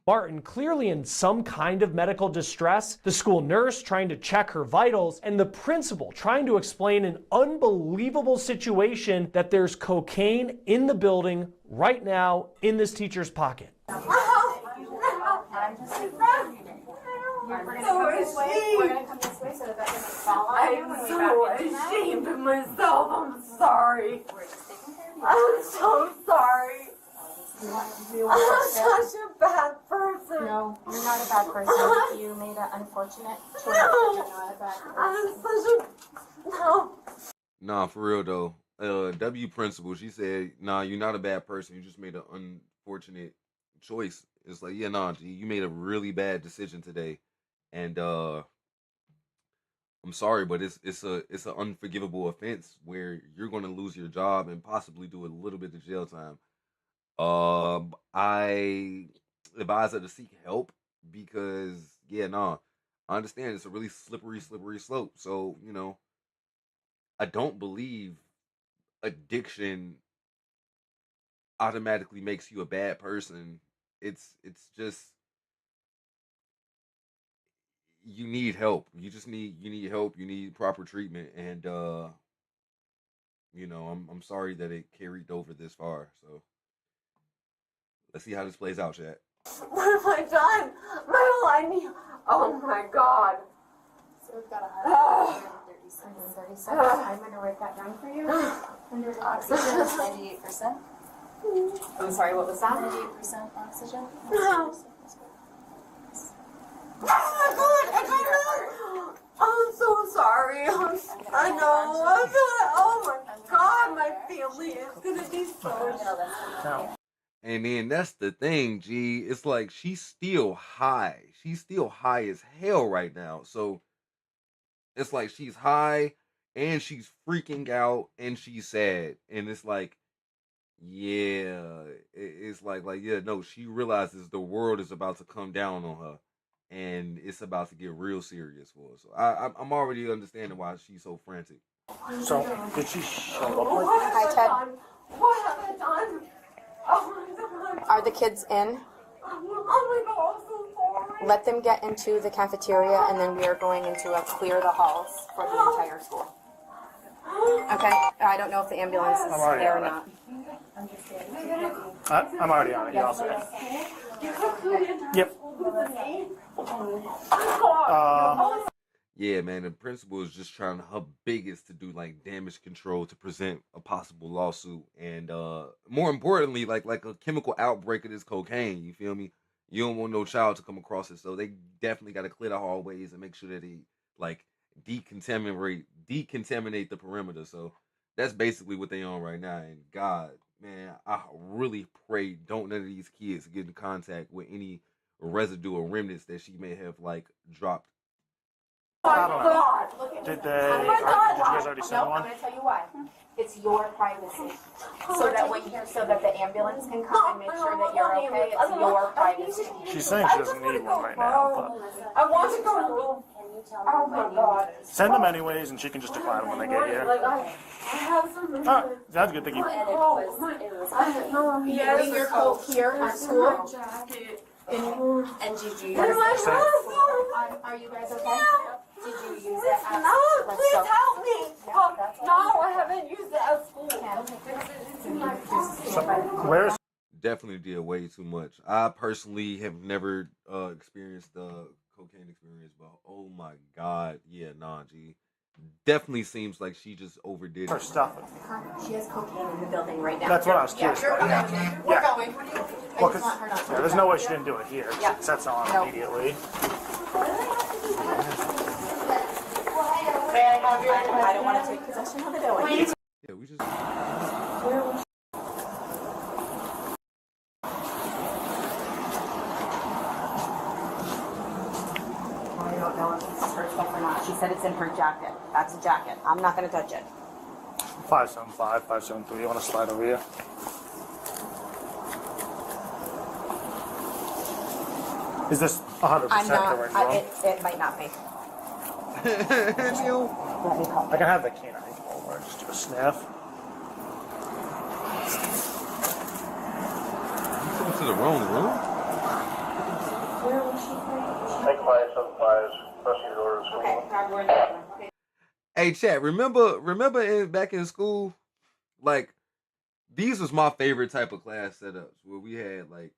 Martin clearly in some kind of medical distress, the school nurse trying to check her vitals, and the principal trying to explain an unbelievable situation that there's cocaine in the building right now in this teacher's pocket. We're gonna come this way so that doesn't fall on you. I'm so ashamed of myself. I'm sorry. I'm so sorry. I'm such a bad person. No, you're not a bad person. You made an unfortunate choice. You're not a bad person. I'm such a... No. Nah, for real though. W principal, she said, nah, you're not a bad person. You just made an unfortunate choice. It's like, yeah, nah, G, you made a really bad decision today. And I'm sorry, but it's an unforgivable offense where you're gonna lose your job and possibly do a little bit of jail time. I advise her to seek help because, yeah, nah, I understand it's a really slippery slope. So, you know, I don't believe addiction automatically makes you a bad person. It's just you need help. You need help. You need proper treatment, and you know, I'm sorry that it carried over this far. So let's see how this plays out, chat. What have I done? My whole idea. Oh my God. So we've got 130 seconds. I'm going to write that down for you. Oxygen is 98%. I'm sorry, what was that? 98% oxygen. No. Oh my God, I don't know. I'm so sorry. I know. I'm so, oh my God, my family is going to be so... And then that's the thing, G. It's like she's still high. She's still high as hell right now. So it's like she's high and she's freaking out and she's sad. And it's like, yeah, it's like, yeah, no, she realizes the world is about to come down on her and it's about to get real serious for her. So I'm already understanding why she's so frantic. So, did she show up? Hi, Ted. What have I done? Oh my God. Are the kids in? Oh my God, I'm so sorry. let them get into the cafeteria, and then we are going into a clear the halls for the entire school. Okay? I don't know if the ambulance is there or not. I'm already on it. You also. Yep. Yeah, man, the principal is just trying her biggest to do like damage control to present a possible lawsuit, and more importantly, like a chemical outbreak of this cocaine. You feel me? You don't want no child to come across it, so they definitely got to clear the hallways and make sure that they like decontaminate the perimeter. So that's basically what they on right now. And God, man, I really pray don't none of these kids get in contact with any residue or remnants that she may have like dropped. I don't know. Did they? Oh my Did you God. guys already send No, one? I'm gonna tell you why. It's your privacy. So that the ambulance can come and make sure that you're okay. It's your privacy. She's saying she doesn't need one right now, I want to go home. Oh my God. but send them anyways, and she can just decline them when they get here. I have some. Oh, that's good. Thank you. You leave your coat here at school. And did you use Are it? you guys okay? Did you use it at No, let's please go. help me. No, I haven't used it at school. Where's? Definitely did way too much. I personally have never experienced the cocaine experience, but oh my God, yeah, nah, G. Definitely seems like she just overdid Her it. stuff. She has cocaine in the building right now. That's what I was curious Yeah, about. we're going. Well, 'cause, yeah, there's no way she didn't do it here. Yeah. It sets on No. immediately. I don't want to take possession of the building. Yeah, we just. I don't know if this is her stuff or not. She said it's in her jacket. That's a jacket. I'm not going to touch it. 575, 573. You want to slide over here? Is this 100% I'm the not. right room? It might not be. Let me call. I can have the canine over. Just do a sniff. Come to the wrong room. Take 575, press your door to school. Okay, grab where the okay. Hey, chat. Remember back in school, like these was my favorite type of class setups where we had like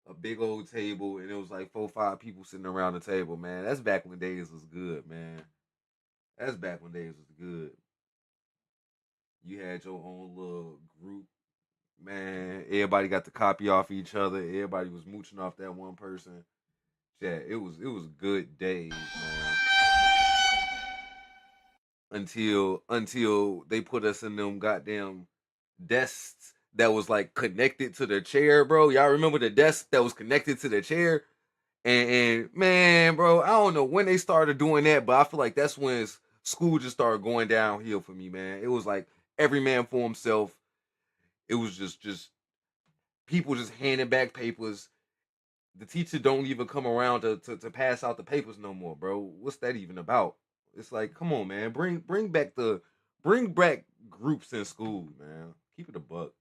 a big old table and it was like 4 or 5 people sitting around the table. Man, that's back when days was good, man. That's back when days was good. You had your own little group, man. Everybody got to copy off each other. Everybody was mooching off that one person. Yeah, it was good days, man. Until they put us in them goddamn desks that was like connected to the chair, bro. Y'all remember the desk that was connected to the chair? And man, bro, I don't know when they started doing that, but I feel like that's when school just started going downhill for me, man. It was like every man for himself. It was just people just handing back papers. The teacher don't even come around to pass out the papers no more, bro. What's that even about? It's like, come on, man. Bring back groups in school, man. Keep it a buck.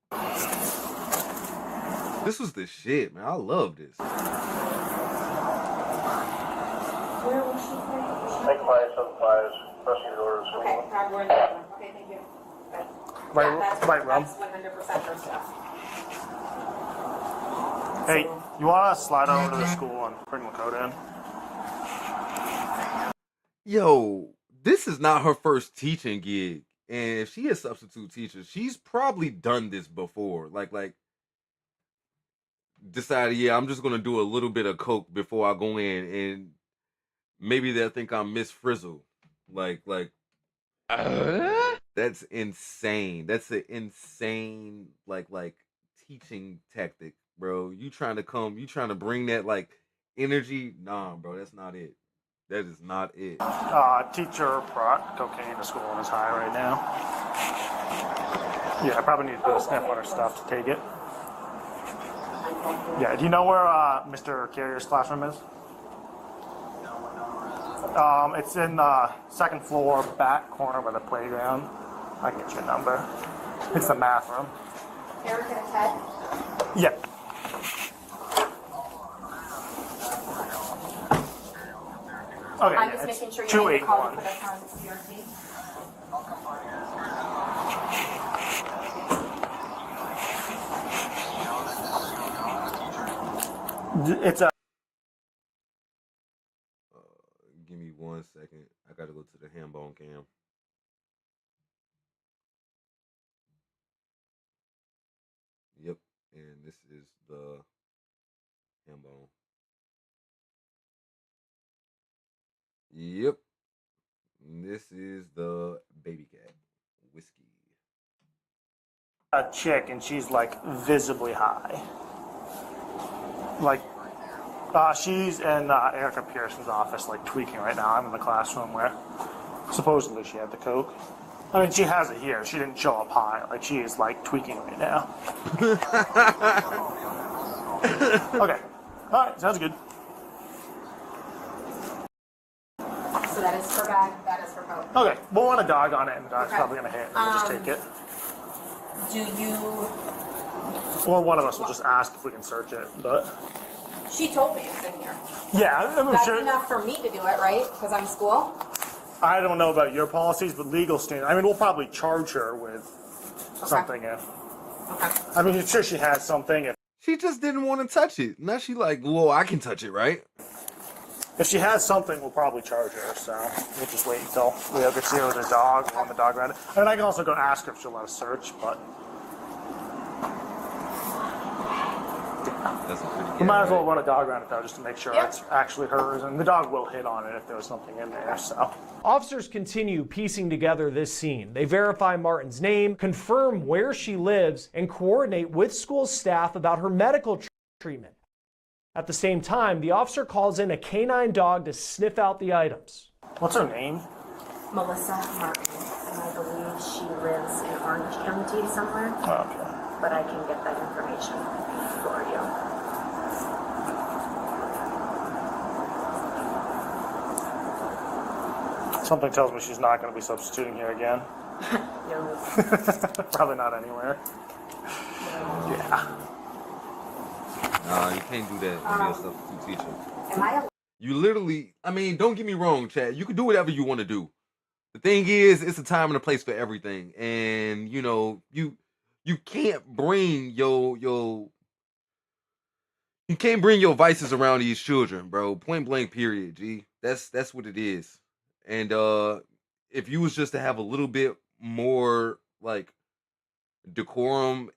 This was the shit, man. I love this. Where was she? Take 575, press your door to school. Okay, grab where the okay, thank you. Good. Right room. That's 100% her stuff. Hey, you want to slide over to the school and bring the code in? Yo, this is not her first teaching gig. And if she is substitute teacher, she's probably done this before. Like decided, yeah, I'm just gonna do a little bit of coke before I go in, and maybe they'll think I'm Miss Frizzle. That's insane. That's an insane like teaching tactic, bro. You trying to bring that like energy? Nah, bro, that's not it. That is not it. Teacher brought cocaine to school and is high right now. Yeah, I probably need to do a sniff on her stuff to take it. Yeah, do you know where Mr. Carrier's classroom is? It's in the second floor, back corner by the playground. I can get you a number. It's the math room. Eric and Ted? Yeah. Okay, I'm yeah, just it's making sure you made the call to 281. put us on CRT. It's a. Give me 1 second. I gotta go to the ham bone cam. Yep, and this is the ham bone. Yep, and this is the baby cat whiskey. A chick, and she's like visibly high. Like, she's in Erica Pearson's office, like tweaking right now. I'm in the classroom where supposedly she had the coke. I mean, she has it here. She didn't show up high. Like, she is like tweaking right now. Okay. All right. Sounds good. So that is for bag, that is for coke. Okay. We'll want a dog on it, and the dog's Okay. probably gonna hit. We'll just take it. Do you? Or one of us will just ask if we can search it. But She told me it's in here. yeah, I'm That's sure. enough for me to do it, right? Because I'm school. I don't know about your policies, but legal standard. I mean, we'll probably charge her with something if. Okay. I mean, I'm sure she has something. She just didn't want to touch it. Now she like, well, I can touch it, right? If she has something, we'll probably charge her. So we'll just wait until we have to see her with the dog. We want the dog around it. I mean, I can also go ask her if she'll let us search, but That's a pretty. we might as well run a dog around it though, just to make sure it's actually hers. And the dog will hit on it if there was something in there. So. Officers continue piecing together this scene. They verify Martin's name, confirm where she lives, and coordinate with school staff about her medical treatment. At the same time, the officer calls in a canine dog to sniff out the items. What's her name? Melissa Martin, and I believe she lives in Orange County somewhere. Okay. But I can get that information for you. Something tells me she's not going to be substituting here again. No. Probably not anywhere. Yeah. Nah, you can't do that when you're a substitute teacher. Am I? You literally, I mean, don't get me wrong, Chad. You can do whatever you want to do. The thing is, it's a time and a place for everything, and you know, you can't bring your vices around these children, bro. Point blank, period. G. That's what it is. And if you was just to have a little bit more like decorum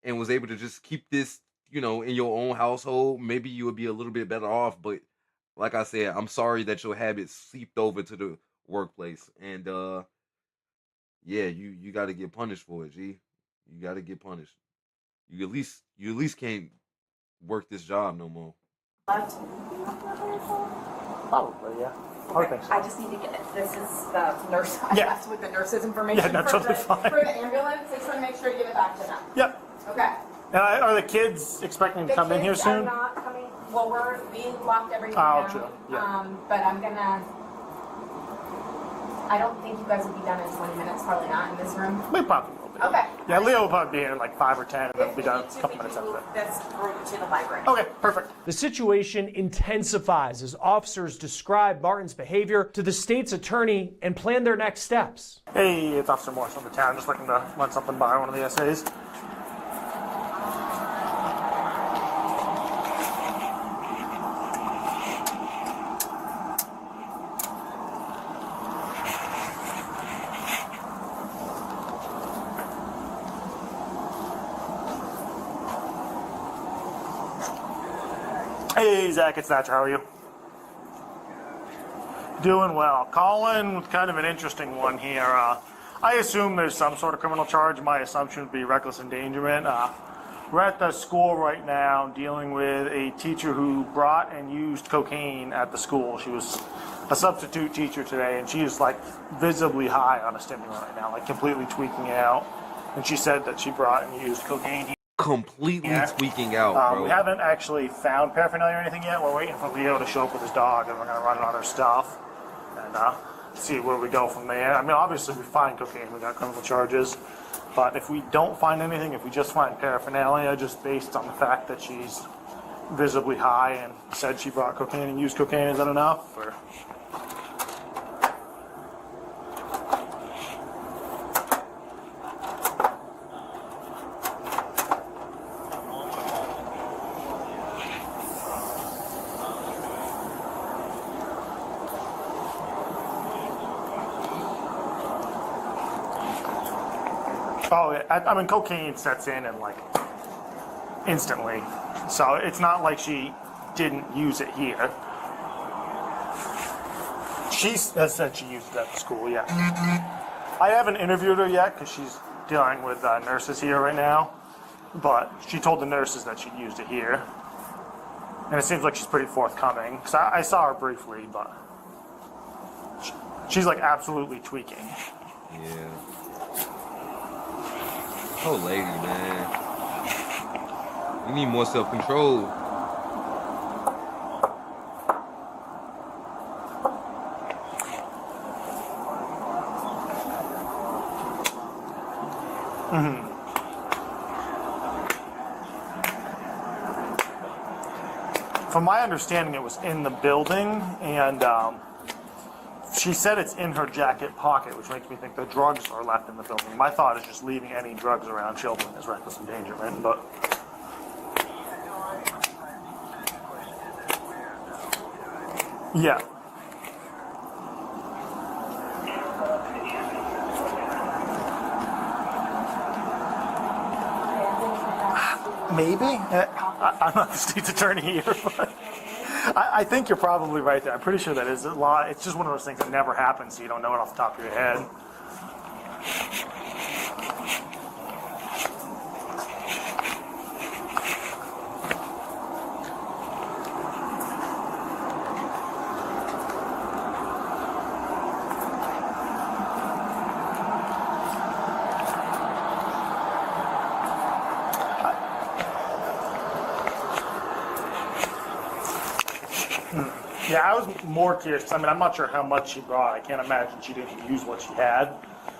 and was able to just keep this, you know, in your own household, maybe you would be a little bit better off. But like I said, I'm sorry that your habits seeped over to the workplace, and yeah, you got to get punished for it, G. You got to get punished. You at least can't work this job no more. Probably, yeah. I think so. I just need to get it. This is the nurse. I left with the nurse's information. Yeah, that's totally fine. For the ambulance. I just want to make sure to give it back to them. Yep. Okay. And are the kids expecting to come in here kids are soon? not coming. Well, we locked everything Oh, down. true. Yeah. But I'm gonna. I don't think you guys will be done in 20 minutes. Probably not in this room. We probably will be. Okay. Yeah, Leo will probably be here in like 5 or 10, and then we'll be done a couple minutes after that. This room to the library. Okay, perfect. The situation intensifies as officers describe Martin's behavior to the state's attorney and plan their next steps. Hey, it's Officer Morse from the town, just looking to run something by one of the essays. Hey, Zach, it's Thatcher. How are you? Doing well. Calling with kind of an interesting one here. I assume there's some sort of criminal charge. My assumption would be reckless endangerment. We're at the school right now dealing with a teacher who brought and used cocaine at the school. She was a substitute teacher today, and she is like visibly high on a stimulant right now, like completely tweaking out. And she said that she brought and used cocaine. Completely tweaking out, bro. We haven't actually found paraphernalia or anything yet. We're waiting for Leo to show up with his dog, and we're going to run other stuff and see where we go from there. I mean, obviously, if we find cocaine, we got criminal charges. But if we don't find anything, if we just find paraphernalia, just based on the fact that she's visibly high and said she brought cocaine and used cocaine, is that enough? Or? Oh, I mean, cocaine sets in and like instantly, so it's not like she didn't use it here. She has said she used it at the school, yeah. I haven't interviewed her yet because she's dealing with nurses here right now, but she told the nurses that she used it here. And it seems like she's pretty forthcoming, because I saw her briefly, but she's like absolutely tweaking. Yeah. Oh, lady, man. You need more self-control. From my understanding, it was in the building, and she said it's in her jacket pocket, which makes me think the drugs are left in the building. My thought is just leaving any drugs around children is reckless endangerment, but... Yeah. Maybe? I'm not the state's attorney here, but I think you're probably right there. I'm pretty sure that is a law. It's just one of those things that never happens, so you don't know it off the top of your head. Yeah, I was more curious, 'cause, I mean, I'm not sure how much she brought. I can't imagine she didn't use what she had.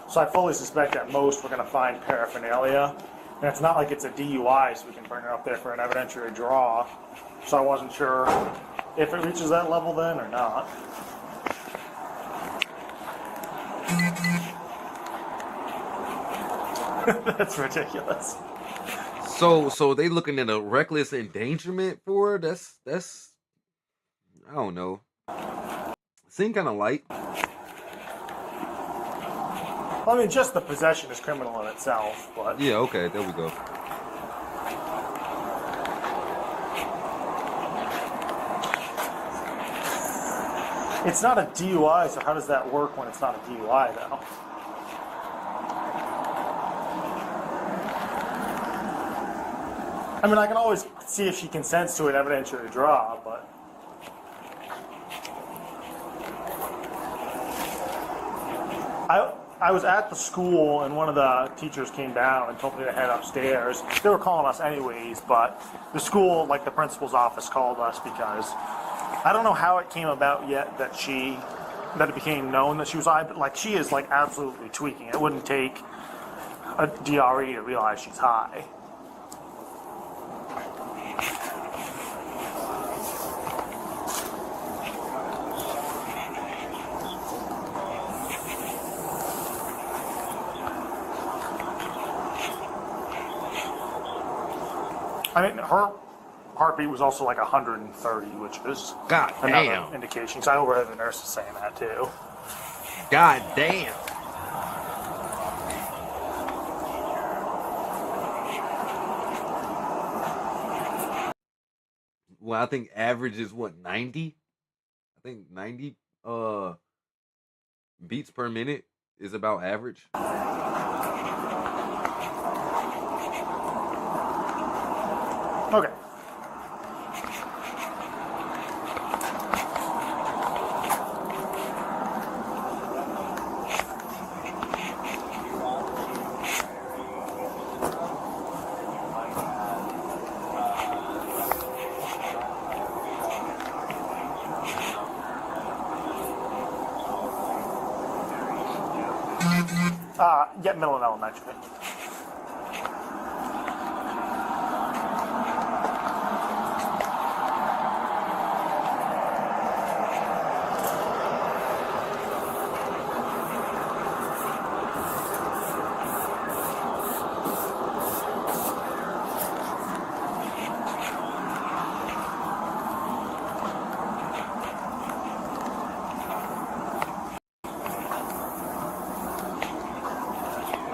So I fully suspect at most we're going to find paraphernalia. And it's not like it's a DUI, so we can bring her up there for an evidentiary draw. So I wasn't sure if it reaches that level then or not. That's ridiculous. So they looking at a reckless endangerment for her? That's I don't know. Seemed kind of light. Well, I mean, just the possession is criminal in itself, but... Yeah, okay, there we go. It's not a DUI, so how does that work when it's not a DUI, though? I mean, I can always see if she consents to an evidentiary draw, but... I was at the school, and one of the teachers came down and told me to head upstairs. They were calling us anyways, but the school, like the principal's office, called us because I don't know how it came about yet that it became known that she was high, but like she is like absolutely tweaking. It wouldn't take a DRE to realize she's high. I mean, her heartbeat was also like 130, which is another indication. Because I overheard the nurses saying that too. God damn. Well, I think average is what, 90? I think 90 beats per minute is about average. Okay. Get middle and elementary.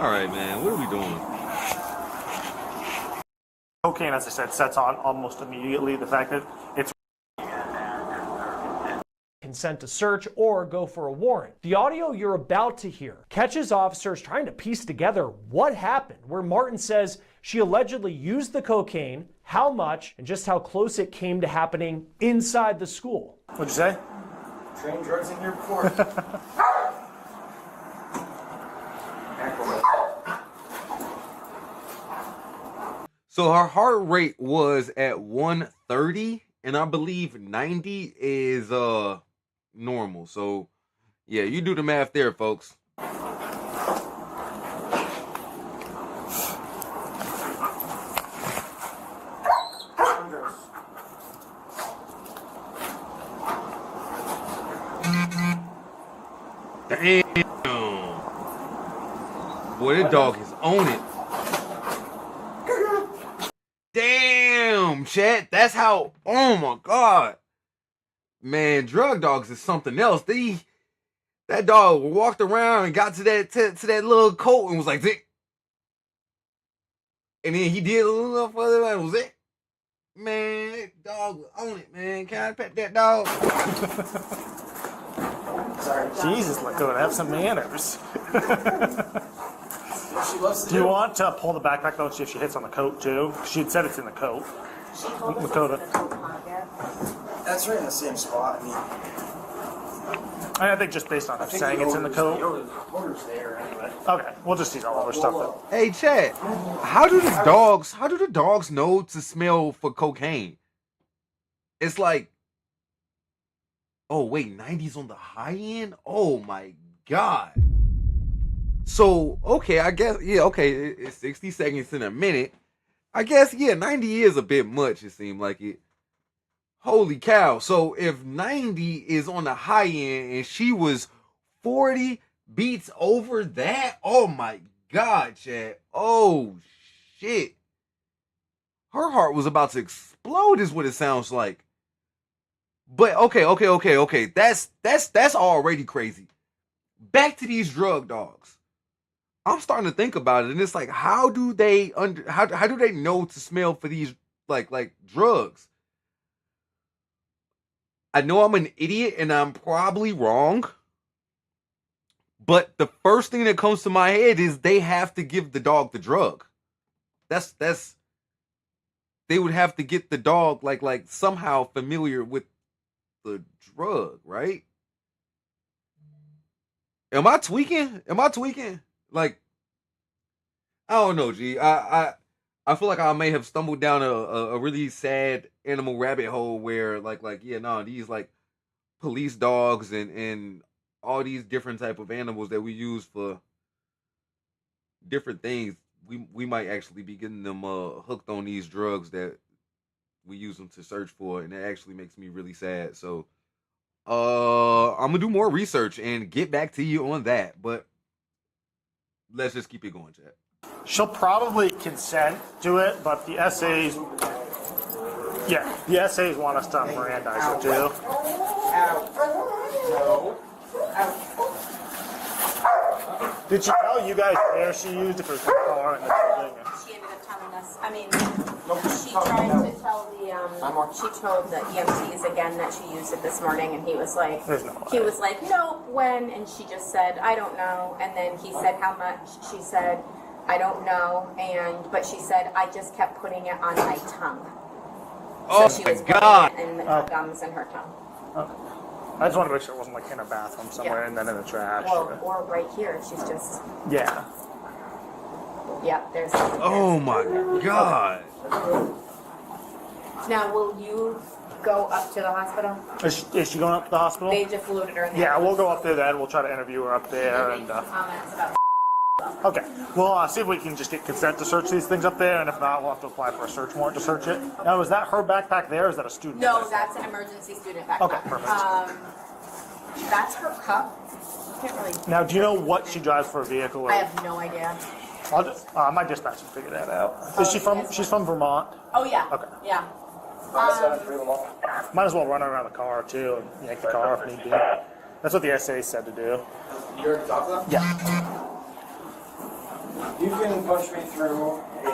All right, man. What are we doing? Cocaine, as I said, sets on almost immediately. The fact that it's consent to search or go for a warrant. The audio you're about to hear catches officers trying to piece together what happened, where Martin says she allegedly used the cocaine, how much, and just how close it came to happening inside the school. What'd you say? Train drugs in here before. So her heart rate was at 130, and I believe 90 is normal. So yeah, you do the math there, folks. Damn. Boy, that dog is on it. Damn, chat. That's how. Oh my god, man. Drug dogs is something else. That dog walked around and got to that little coat and was like, "Zick," and then he did a little further and was it. Man, that dog was on it, man. Can I pet that dog? Sorry, Jesus, let go. Have some manners. She loves to Do you want to pull the backpack though and see if she hits on the coat too? She had said it's in the coat. She told us Lakota. it's in the coat pocket. That's right in the same spot. I think just based on her saying it's in the coat. The odor's there anyway. Okay, we'll just use all of her stuff then. Hey, chat. How do the dogs know to smell for cocaine? It's like, oh wait, 90's on the high end? Oh my god. So, okay, I guess, yeah, okay, it's 60 seconds in a minute. I guess, yeah, 90 is a bit much, it seemed like it. Holy cow. So, if 90 is on the high end and she was 40 beats over that, oh my god, Chad. Oh, shit. Her heart was about to explode is what it sounds like. But, okay. That's already crazy. Back to these drug dogs. I'm starting to think about it, and it's like, how do they know to smell for these like drugs? I know I'm an idiot, and I'm probably wrong, but the first thing that comes to my head is they have to give the dog the drug. That's they would have to get the dog like somehow familiar with the drug, right? Am I tweaking? Like, I don't know, G. I feel like I may have stumbled down a really sad animal rabbit hole where these like police dogs and all these different type of animals that we use for different things, we might actually be getting them hooked on these drugs that we use them to search for, and it actually makes me really sad. So I'm gonna do more research and get back to you on that, but let's just keep it going, Chad. She'll probably consent to it, but the essays, the essays want us to Mirandize her too. Did she tell you guys where she used it for the car and the building? She ended up telling us. I mean, she tried to tell she told the EMTs again that she used it this morning, and he was like, no, when? And she just said, I don't know. And then he said how much. She said, I don't know. But she said, I just kept putting it on my tongue. Oh so she my was god! And the gums in her tongue. Okay. I just want to make sure it wasn't like in a bathroom somewhere and then in the trash. Or right here. She's just. Yeah. Yeah, there's. Oh my god! Now, will you go up to the hospital? Is she going up to the hospital? They just loaded her in there. Yeah, we'll go up there then. We'll try to interview her up there. And comments about. Okay, we'll see if we can just get consent to search these things up there, and if not, we'll have to apply for a search warrant to search it. Now, is that her backpack there, or is that a student? No, that's an emergency student backpack. Okay, perfect. That's her cup. I can't really. Now, do you know what she drives for a vehicle? I have no idea. I'll just, my dispatcher can figure that out. Is she from? She's from Vermont. Oh yeah. Okay. Yeah. Might as well run around the car too and yank the car if need be. That's what the SA said to do. You already talked to them? Yeah. You can punch me through a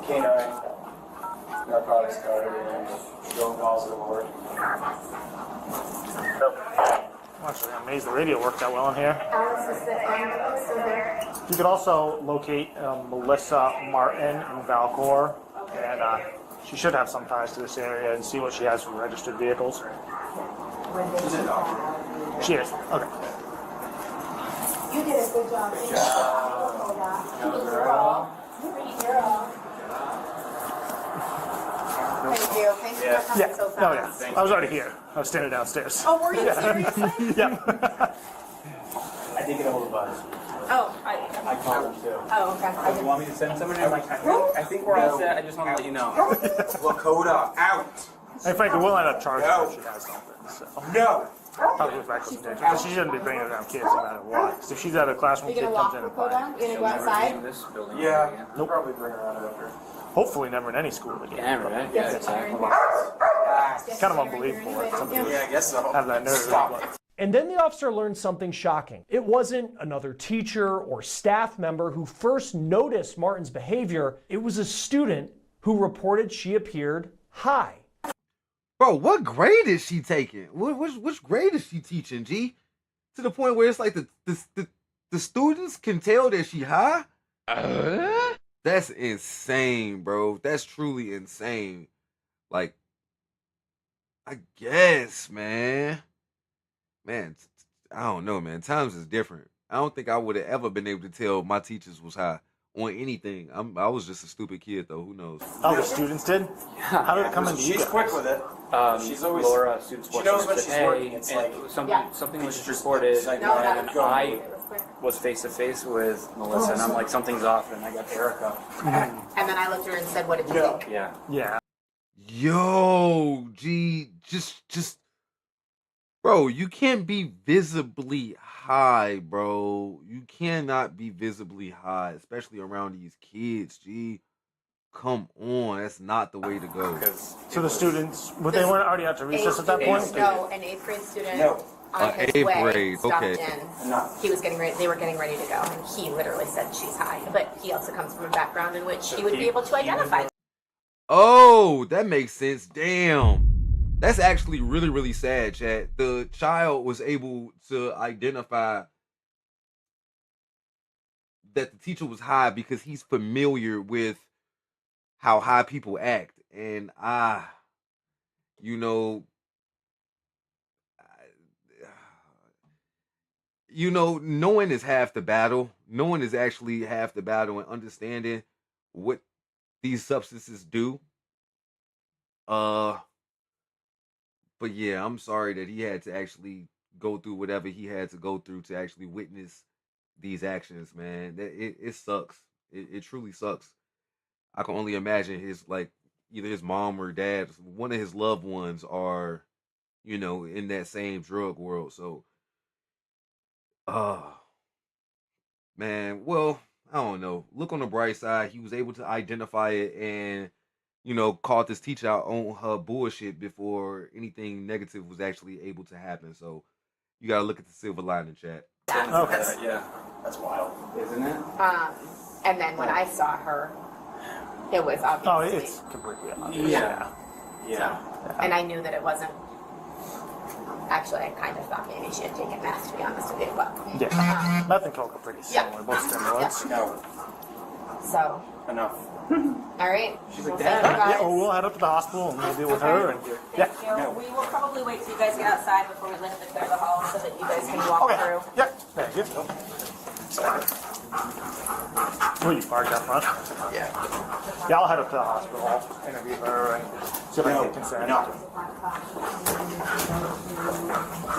canine narcotics card and show positive alert. Actually, I'm amazed the radio worked out well in here. You could also locate Melissa Martin in Valcor, and she should have some ties to this area, and see what she has for registered vehicles. She is. Okay. You did a good job. Good girl. Pretty girl. Thank you. Thank you for coming so fast. Oh, yeah. I was already here. I was standing downstairs. Oh, were you seriously? Yeah. I did get a hold of Buzz. Oh, I called him too. Oh, okay. Do you want me to send someone in? I think we're all set. I just want to let you know. Lakota, out. Hey, frankly, we'll end up charging her if she has something. So. No. Probably with reckless endangerment, because she shouldn't be bringing around kids no matter what. 'Cause if she's at a classroom, You kid gonna comes walk in and Lakota? You gonna go outside? Yeah. Nope. Probably bring her out after. hopefully never in any school again. Yeah, right. Yeah, exactly. It's kind of unbelievable that some people I guess so. have that nerve. Stop. And then the officer learned something shocking. It wasn't another teacher or staff member who first noticed Martin's behavior. It was a student who reported she appeared high. Bro, what grade is she taking? Which grade is she teaching, G? To the point where it's like the students can tell that she high? That's insane, bro. That's truly insane. Like, I guess, man. Man, I don't know, man. Times is different. I don't think I would have ever been able to tell my teachers was high on anything. I was just a stupid kid, though. Who knows? Oh, the students did? How did it come into you? She's quick with it. She's always Laura, student she sports knows when she's hey, working. It's like something was just reported, and I was face to face with Melissa, and I'm like, something's off, and I got Erica. And then I looked at her and said, "What did you do?" Yeah. Yeah. Yo, G, just, bro, you can't be visibly high, bro. You cannot be visibly high, especially around these kids, G. Come on, that's not the way to go. So the students, but they weren't already out to recess at that point? No, an 8th grade student on his 8th way grade, stopped okay. in. He was getting ready. They were getting ready to go, and he literally said she's high. But he also comes from a background in which he would be able to identify. Oh, that makes sense. Damn. That's actually really, really sad, Chad. The child was able to identify that the teacher was high because he's familiar with how high people act. And knowing is half the battle. Knowing is actually half the battle, and understanding what these substances do. But yeah, I'm sorry that he had to actually go through whatever he had to go through to actually witness these actions, man. It sucks. It truly sucks. I can only imagine either his mom or dad, one of his loved ones are, in that same drug world. So, man, well, I don't know. Look on the bright side. He was able to identify it and, caught this teacher out on her bullshit before anything negative was actually able to happen. So you got to look at the silver lining, chat. Okay. Yeah, that's wild, isn't it? And then when I saw her, it was obviously. Oh, it's completely obvious. Yeah. And I knew that it wasn't. Actually, I kind of thought maybe she had taken meth, to be honest with you. But Yeah. Meth and coke are pretty similar, both stimulants. No. So. Enough. All right. She's like, Well, thank you Dad. guys. Yeah, well, we'll head up to the hospital and we'll deal with her. And Thank you. We will probably wait till you guys get outside before we lift to clear the hall so that you guys can walk through. Yeah, thank you. Will you park out front? Yeah. Yeah, I'll head up to the hospital, interview her, and see if I can get consent.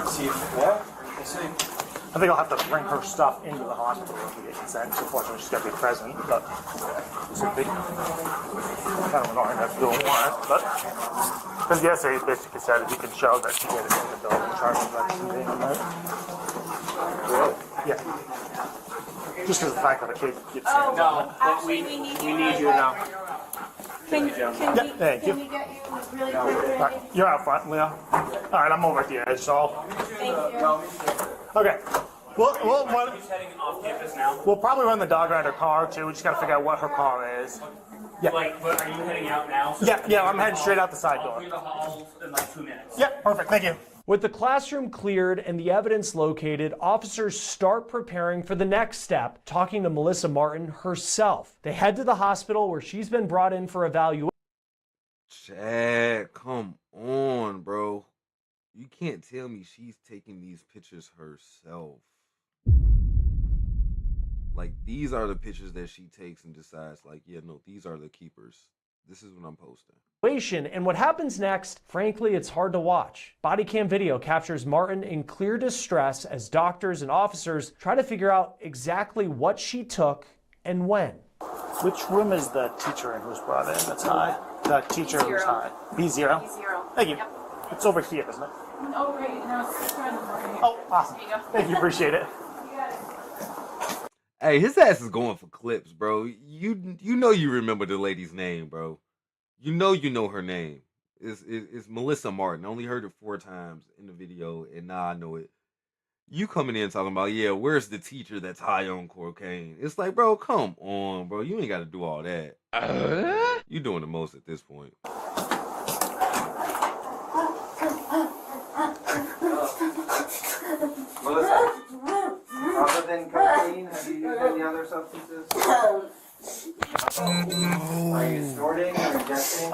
See if, we'll see. I think I'll have to bring her stuff into the hospital if we get consent. So unfortunately, she's got to be present, but it's a big, kind of annoying to have to do a warrant, but because the essay basically said if you can show that she did it in the building, charge of being on that. Really? Yeah. Just because of the fact that a kid gets Oh, no, actually, we need you now. Can Thank we you. get you really quick? Right, you're out front, Leo. All right, I'm over at the edge, so. Thank you. Okay, He's heading off campus now. We'll probably run the dog around her car too. We just gotta figure out what her car is. Yeah. But are you heading out now? Yeah, I'm heading straight out the side I'll door. clear the halls in like 2 minutes. Yeah, perfect. Thank you. With the classroom cleared and the evidence located, officers start preparing for the next step, talking to Melissa Martin herself. They head to the hospital where she's been brought in for evaluation. Chad, come on, bro. You can't tell me she's taking these pictures herself. Like, these are the pictures that she takes and decides, like, yeah, no, these are the keepers. This is what I'm posting. And what happens next, frankly, it's hard to watch. Body cam video captures Martin in clear distress as doctors and officers try to figure out exactly what she took and when. Which room is the teacher in who's brought in that's high? The teacher who's high. B0? B0. Thank you. Yep. It's over here, isn't it? Oh, great. No, it's right here. Oh, awesome. There you go. Thank you. Appreciate it. You got it. Hey, his ass is going for clips, bro. You know you remember the lady's name, bro. You know her name. It's Melissa Martin. I only heard it 4 times in the video, and now I know it. You coming in talking about, yeah, where's the teacher that's high on cocaine? It's like, bro, come on, bro. You ain't got to do all that. You doing the most at this point. Melissa, other than cocaine, have you used any other substances? Are you snorting or injecting?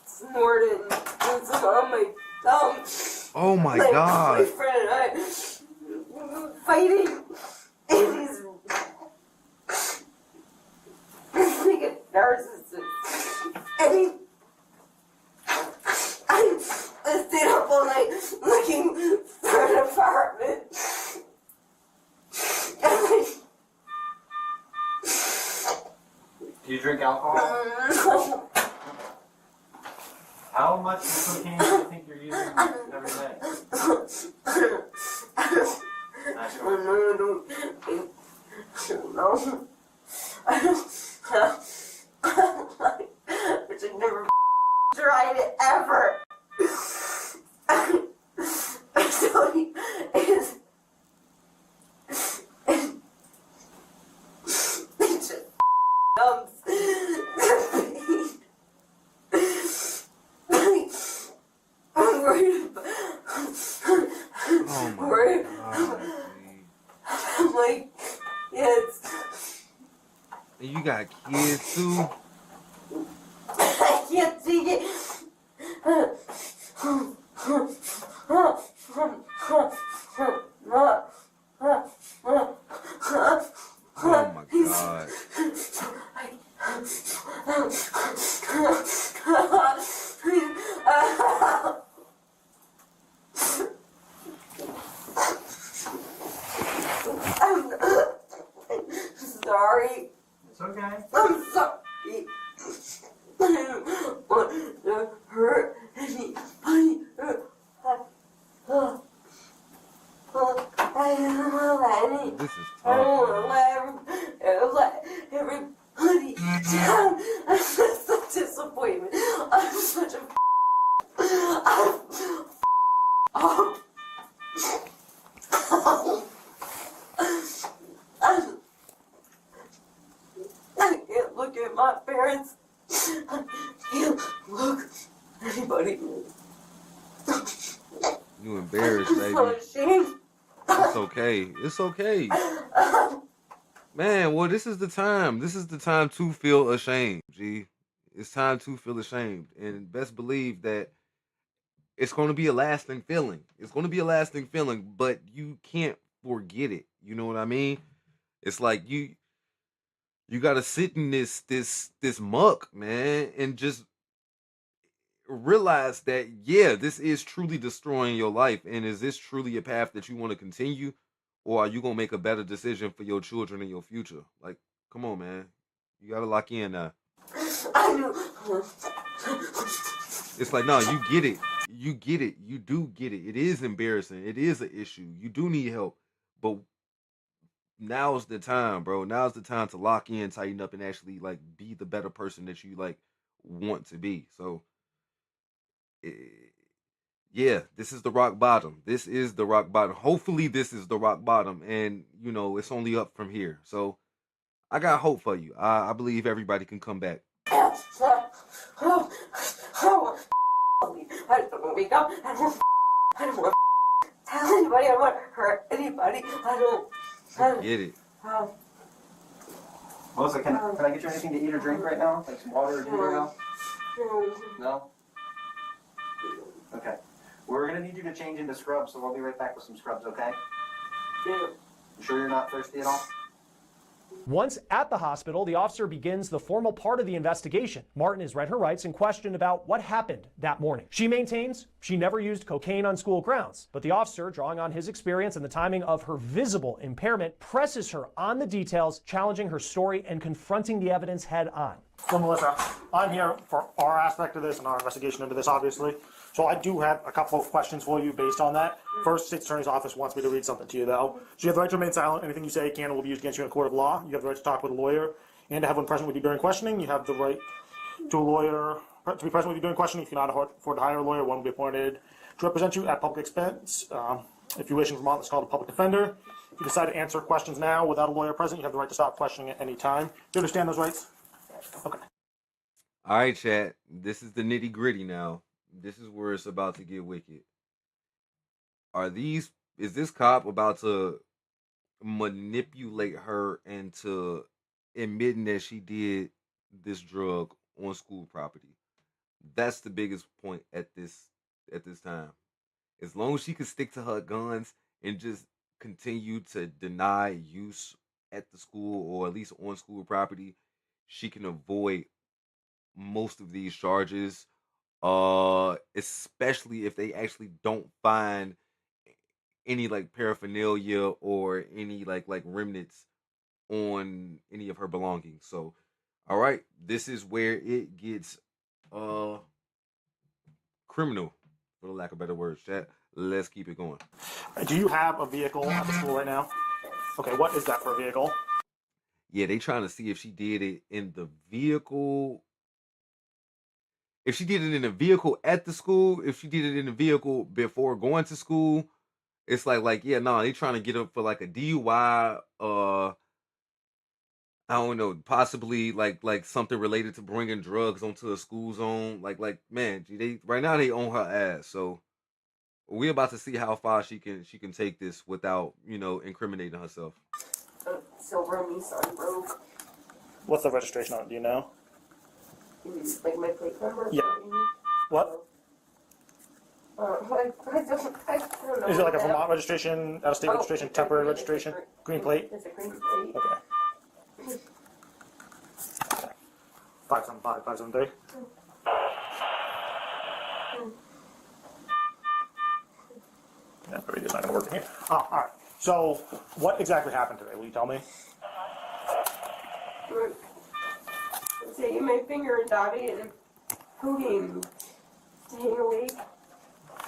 Snorting. It's on my thumb. Oh my God. My boyfriend and I fighting. And he's like a narcissist. And I stayed up all night looking for an apartment. Do you drink alcohol? How much cocaine do you think you're using every day? Which I've never tried it ever. So it just dumps. I'm worried about. Oh my God. I'm like, it's. And you got kids too? I can't take it. Oh my God. I'm sorry. It's okay. I'm sorry. I don't want to hurt anybody. I don't want to let any. This is I don't tough. want to let everybody down. I'm just a disappointment. I'm such a. I'm. Oh. I can't look at my parents. I can't look at anybody. You embarrassed, I'm baby. so ashamed. It's okay. It's okay. Man, well, this is the time. This is the time to feel ashamed, G. It's time to feel ashamed. And best believe that it's going to be a lasting feeling. It's going to be a lasting feeling, but you can't forget it. You know what I mean? It's like you got to sit in this muck, man, and just realize that, yeah, this is truly destroying your life. And is this truly a path that you want to continue? Or are you going to make a better decision for your children and your future? Like, come on, man. You got to lock in now. I knew. It's like, no, you get it. You get it. You do get it. It is embarrassing. It is an issue. You do need help. But now's the time, bro. Now's the time to lock in, tighten up, and actually, like, be the better person that you, like, want to be. So, yeah, this is the rock bottom. This is the rock bottom. Hopefully, this is the rock bottom, and it's only up from here. So I got hope for you. I believe everybody can come back. I just want to wake up. I don't want to tell anybody. I don't want to hurt anybody. I get it. Melissa, can I get you anything to eat or drink right now? Like some water or tea right now? No? Okay. We're going to need you to change into scrubs, so we'll be right back with some scrubs, okay? Yeah. You sure you're not thirsty at all? Once at the hospital, the officer begins the formal part of the investigation. Martin is read her rights and questioned about what happened that morning. She maintains she never used cocaine on school grounds, but the officer, drawing on his experience and the timing of her visible impairment, presses her on the details, challenging her story and confronting the evidence head on. So Melissa, I'm here for our aspect of this and our investigation into this, obviously. So I do have a couple of questions for you based on that. First, State's Attorney's Office wants me to read something to you, though. So you have the right to remain silent. Anything you say can and will be used against you in a court of law. You have the right to talk with a lawyer and to have one present with you during questioning. You have the right to be present with you during questioning. If you're not afford to hire a lawyer, one will be appointed to represent you at public expense. If you wish in Vermont, it's called a public defender. If you decide to answer questions now without a lawyer present, you have the right to stop questioning at any time. Do you understand those rights? Okay. All right, chat. This is the nitty gritty now. This is where it's about to get wicked. Is this cop about to manipulate her into admitting that she did this drug on school property? That's the biggest point at this time. As long as she can stick to her guns and just continue to deny use at the school or at least on school property, she can avoid most of these charges. Especially if they actually don't find any like paraphernalia or any like remnants on any of her belongings. So, all right, this is where it gets criminal, for the lack of better words. Chat. Let's keep it going. Do you have a vehicle at the school right now? Okay, what is that for a vehicle? Yeah, they trying to see if she did it in the vehicle. If she did it in a vehicle at the school, if she did it in a vehicle before going to school, it's yeah, no, they trying to get up for like a DUI, I don't know, possibly like something related to bringing drugs onto a school zone. Man, they right now they own her ass. So we're about to see how far she can take this without incriminating herself. Silver Nissan Rogue. What's the registration on it? Do you know? Like my plate number? Yeah. What? I don't know. Is it like a Vermont registration, out-of-state registration, temporary registration, green plate? It's a green plate. Okay. 575, 573. Yeah, maybe it's not going to work in here. All right. So, what exactly happened today? Will you tell me? Taking my finger and dabbing it and poking to hang awake.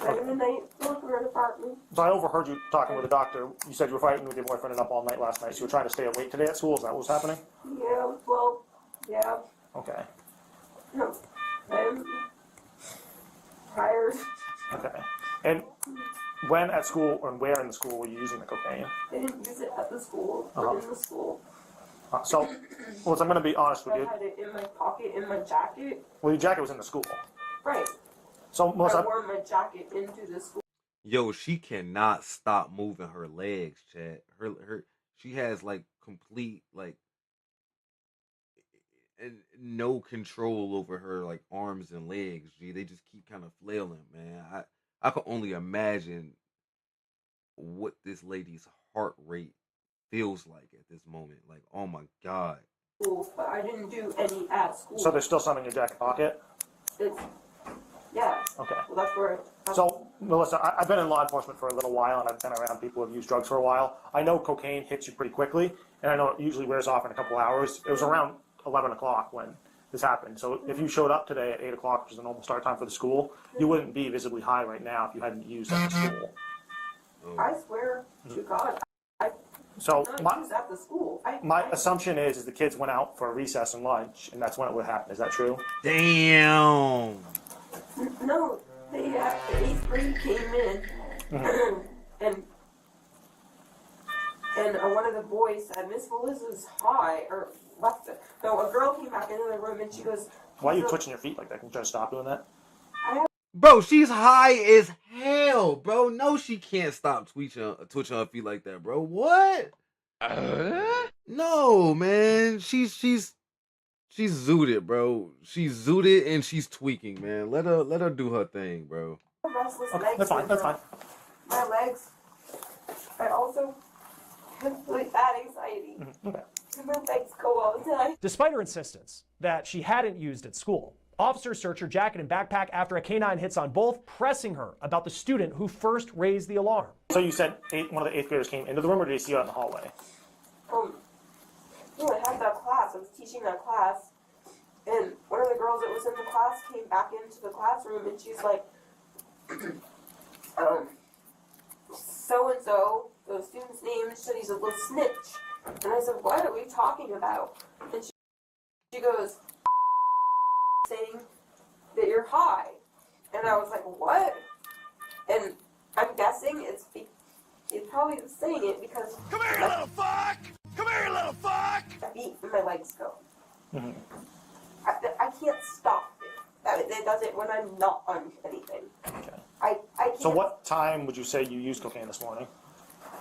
Right in the night, look around the apartment. So I overheard you talking with a doctor. You said you were fighting with your boyfriend and up all night last night. So you were trying to stay awake today at school. Is that what was happening? Yeah, well, yeah. Okay. No, I'm tired. Okay. And when at school or where in the school were you using the cocaine? I didn't use it at the school, but in the school. So, I'm going to be honest with I you. had it in my pocket, in my jacket. Well, your jacket was in the school. Right. So, Melissa, I wore my jacket into the school. Yo, she cannot stop moving her legs, Chad. She has complete and no control over her arms and legs. Gee, they just keep kind of flailing, man. I can only imagine what this lady's heart rate feels like at this moment. Oh my God. But I didn't do any at school. So there's still some in your jacket pocket? Yeah. Okay. Well, that's where. So, Melissa, I've been in law enforcement for a little while, and I've been around people who have used drugs for a while. I know cocaine hits you pretty quickly, and I know it usually wears off in a couple hours. It was around 11 o'clock when this happened. So if you showed up today at 8 o'clock, which is the normal start time for the school, you wouldn't be visibly high right now if you hadn't used at the school. I swear to God. So at the school. My assumption is the kids went out for recess and lunch, and that's when it would happen. Is that true? Damn. No, the 8th grade came in, and one of the boys said, Miss Melissa's high, or left it. No, a girl came back into the room and she goes, Why are you twitching your feet like that? Can you try to stop doing that? Bro, she's high as hell, bro. No, she can't stop twitching her feet like that, bro. What? No, man. She's zooted, bro. She's zooted and she's tweaking, man. Let her do her thing, bro. restless Okay, legs. that's fine. That's fine. My legs. I also have really bad anxiety. Okay. And my legs go all the time. Despite her insistence that she hadn't used at school, officers search her jacket and backpack after a canine hits on both, pressing her about the student who first raised the alarm. So you said one of the 8th graders came into the room, or did you see you out in the hallway? No, I had that class. I was teaching that class. And one of the girls that was in the class came back into the classroom and she's like, so-and-so, the student's name, said he's a little snitch. And I said, what are we talking about? And she goes, saying that you're high. And I was like, what? And I'm guessing it's probably saying it because... Come here, you little fuck! Come here, you little fuck! My feet and my legs go. I can't stop it. It does it when I'm not on anything. Okay. I can't. So what time would you say you used cocaine this morning?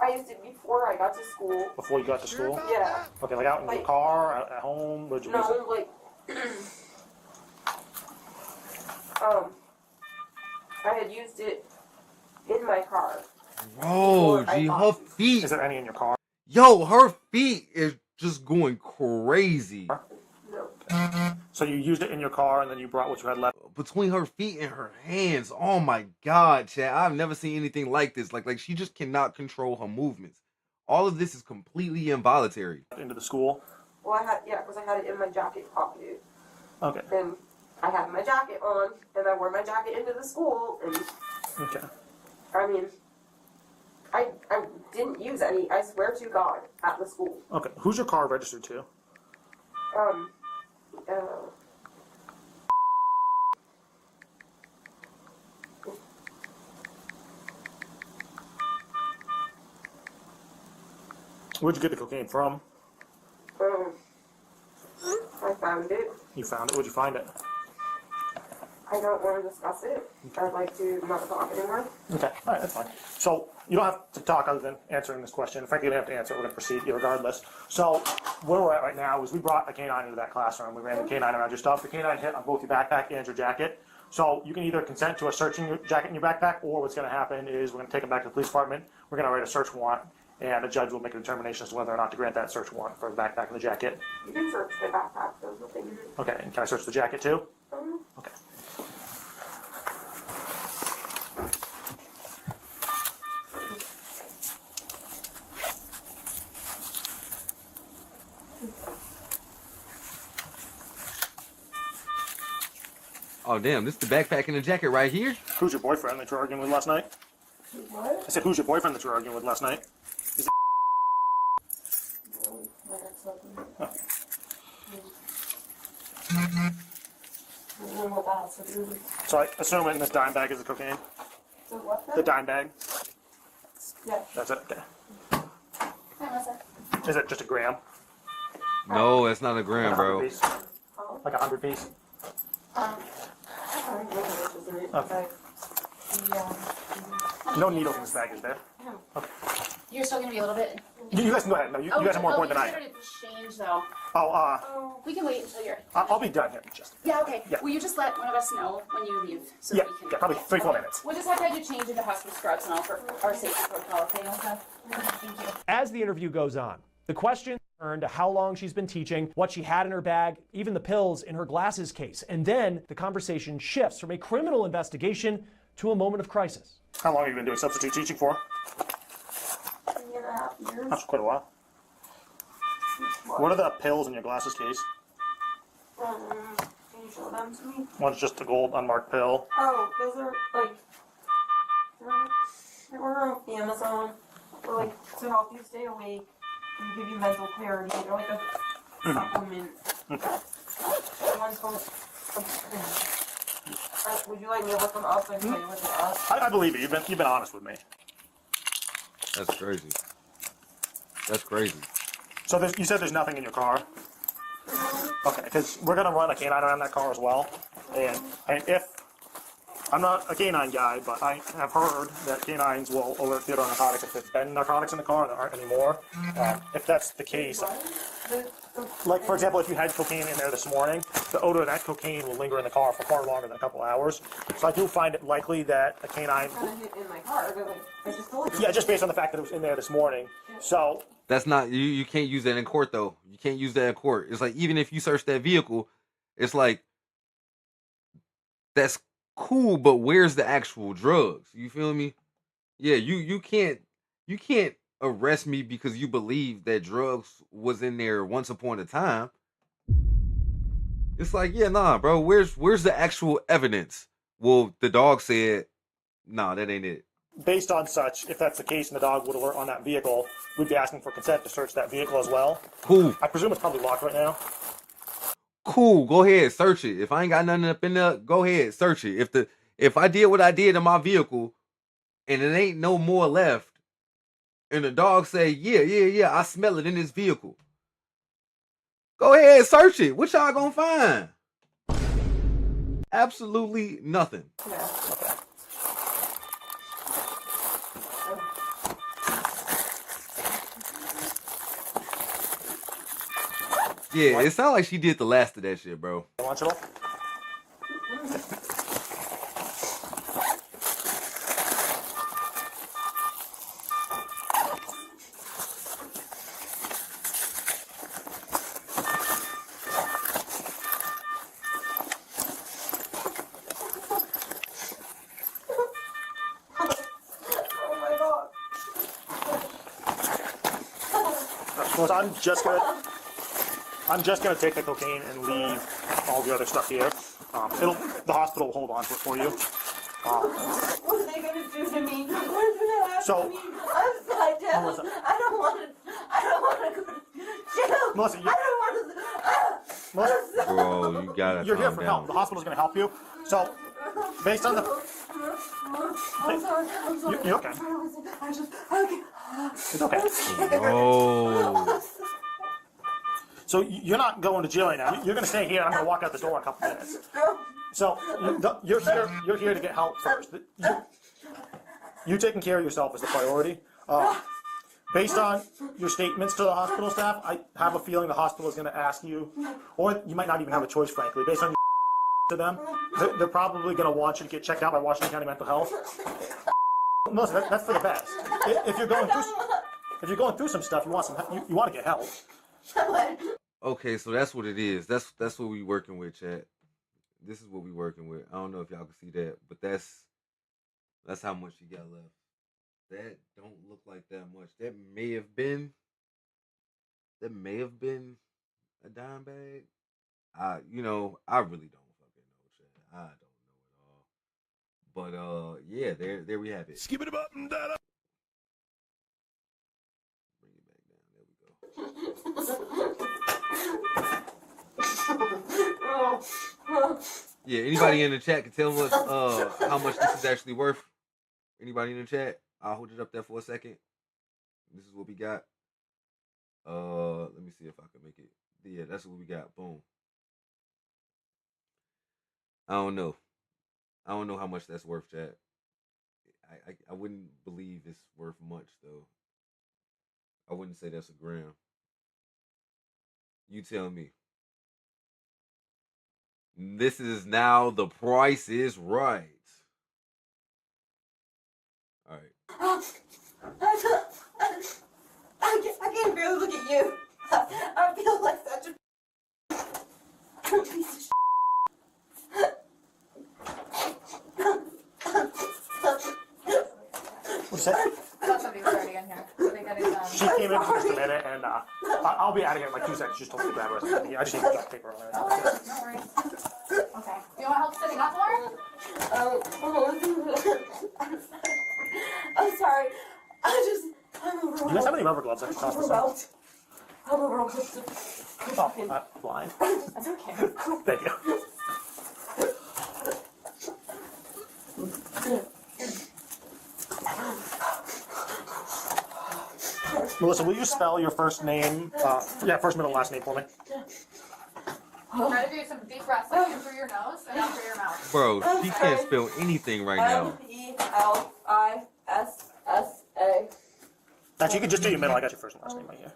I used it before I got to school. Before you got to school? Yeah. Okay, like out in the car, at home? Where'd you use it? No, like... I had used it in my car. Bro, G, her feet. Is there any in your car? Yo, her feet is just going crazy. So you used it in your car and then you brought what you had left? Between her feet and her hands. Oh my God, Chad. I've never seen anything like this. Like she just cannot control her movements. All of this is completely involuntary. Into the school? Well, because I had it in my jacket pocket. Okay. And I had my jacket on, and I wore my jacket into the school, and... Okay. I mean... I didn't use any, I swear to God, at the school. Okay. Who's your car registered to? Where'd you get the cocaine from? I found it. You found it? Where'd you find it? I don't want to discuss it. I'd like to not talk anymore. Okay, all right, that's fine. So you don't have to talk other than answering this question. Frankly, you don't have to answer it. We're going to proceed regardless. So where we're at right now is we brought a canine into that classroom. We ran the canine around your stuff. The canine hit on both your backpack and your jacket. So you can either consent to us searching your jacket and your backpack, or what's going to happen is we're going to take them back to the police department. We're going to write a search warrant, and the judge will make a determination as to whether or not to grant that search warrant for the backpack and the jacket. You can search the backpack. There's nothing in it. Okay, and can I search the jacket too? Okay. Oh, damn. This is the backpack and the jacket right here? Who's your boyfriend that you were arguing with last night? What? I said, who's your boyfriend that you were arguing with last night? Is it... Oh. So I assume in this dime bag is the cocaine? So what then? The dime bag? Yeah. That's it? Okay. Is it just a gram? No, it's not a gram, bro. Piece? Like 100 piece? Okay. No needles in this bag, is there? Okay. You're still gonna be a little bit. You guys can go ahead. No, you guys are more important than I am. Change though. Oh, We can wait until you're. I'll be done here, just. Yeah. Okay. Yeah. Will you just let one of us know when you leave? So Yeah, we can. yeah, probably 3-4 minutes. We'll just have to have you change into hospital scrubs and all for our safety protocol. Okay, Elsa? Thank you. As the interview goes on, the questions turn to how long she's been teaching, what she had in her bag, even the pills in her glasses case. And then the conversation shifts from a criminal investigation to a moment of crisis. How long have you been doing substitute teaching for? 3.5 years. That's quite a while. What are the pills in your glasses case? Can you show them to me? One's just a gold unmarked pill. Oh, those are like they order off the Amazon for like to help you stay awake and give you mental clarity. They're like a supplement. One's called Would you like me to look them up and tell you what they are? I believe you. You've been honest with me. That's crazy. That's crazy. So you said there's nothing in your car? Okay, because we're going to run a canine around that car as well. And if, I'm not a canine guy, but I have heard that canines will alert fetal narcotics if there's been narcotics in the car and there aren't anymore. If that's the case, like for example, if you had cocaine in there this morning, the odor of that cocaine will linger in the car for far longer than a couple hours. So I do find it likely that a canine... in my car, but I just told you. Yeah, just based on the fact that it was in there this morning. So... That's not, you can't use that in court though. You can't use that in court. It's like, even if you search that vehicle, it's like, that's cool, but where's the actual drugs? You feel me? Yeah, you can't arrest me because you believe that drugs was in there once upon a time. It's like, yeah, nah, bro. Where's the actual evidence? Well, the dog said, nah, that ain't it. Based on such, if that's the case and the dog would alert on that vehicle, we'd be asking for consent to search that vehicle as well. Cool. I presume it's probably locked right now. Cool. Go ahead, search it. If I ain't got nothing up in there, go ahead, search it. If I did what I did in my vehicle and it ain't no more left, and the dog say, yeah, I smell it in this vehicle. Go ahead, search it. What y'all gonna find? Absolutely nothing. Yeah. Okay. Yeah, what? It sounds like she did the last of that shit, bro. Want it all? Well, I'm just gonna take the cocaine and leave all the other stuff here. The hospital will hold on to it for you. What are they gonna do to me? What are they gonna happen to me? I'm upside down. Melissa. I don't want to go to jail. Melissa, I don't want to. Bro, you gotta. You're here for help. The hospital's gonna help you. So, based on the. I'm sorry. You're okay. It's okay. Oh. So you're not going to jail right now. You're going to stay here. I'm going to walk out the door in a couple minutes. So you're here. You're here to get help first. You taking care of yourself is the priority. Based on your statements to the hospital staff, I have a feeling the hospital is going to ask you, or you might not even have a choice, frankly. Based on your to them, they're probably going to want you to get checked out by Washington County Mental Health. Melissa, that's for the best. If you're going through some stuff, you want to get help. Okay, so that's what it is. That's what we working with, chat. This is what we working with. I don't know if y'all can see that, but that's how much you got left. That don't look like that much. That may have been a dime bag. I really don't fucking know, chat. I don't know at all. But yeah, there we have it. Skip it up and down. Bring it back down. There we go. Yeah, anybody in the chat can tell us how much this is actually worth? Anybody in the chat? I'll hold it up there for a second. This is what we got. Let me see if I can make it. Yeah, that's what we got. Boom. I don't know how much that's worth, chat. I wouldn't believe it's worth much though. I wouldn't say that's a gram. You tell me. This is now The Price is Right. All right. I can't barely look at you. I feel like such a piece of shit. What's that? I thought somebody was already in here. So they got it done. She came in for just a minute, and I'll be out of here in like 2 seconds. Just told me to grab her. I just need to duct paper on her. No worries. Okay. Do you want help sitting up more? I'm sorry. I'm overwhelmed. You guys have any rubber gloves I can toss this out? I'm overwhelmed. Oh, blind. That's okay. Thank you. Melissa, will you spell your first name? First, middle, last name for me. Try to do some deep breaths like in through your nose and out through your mouth. Bro, she can't spell anything right now. Melissa. Actually, you can just do your middle. I got your first and last name right here.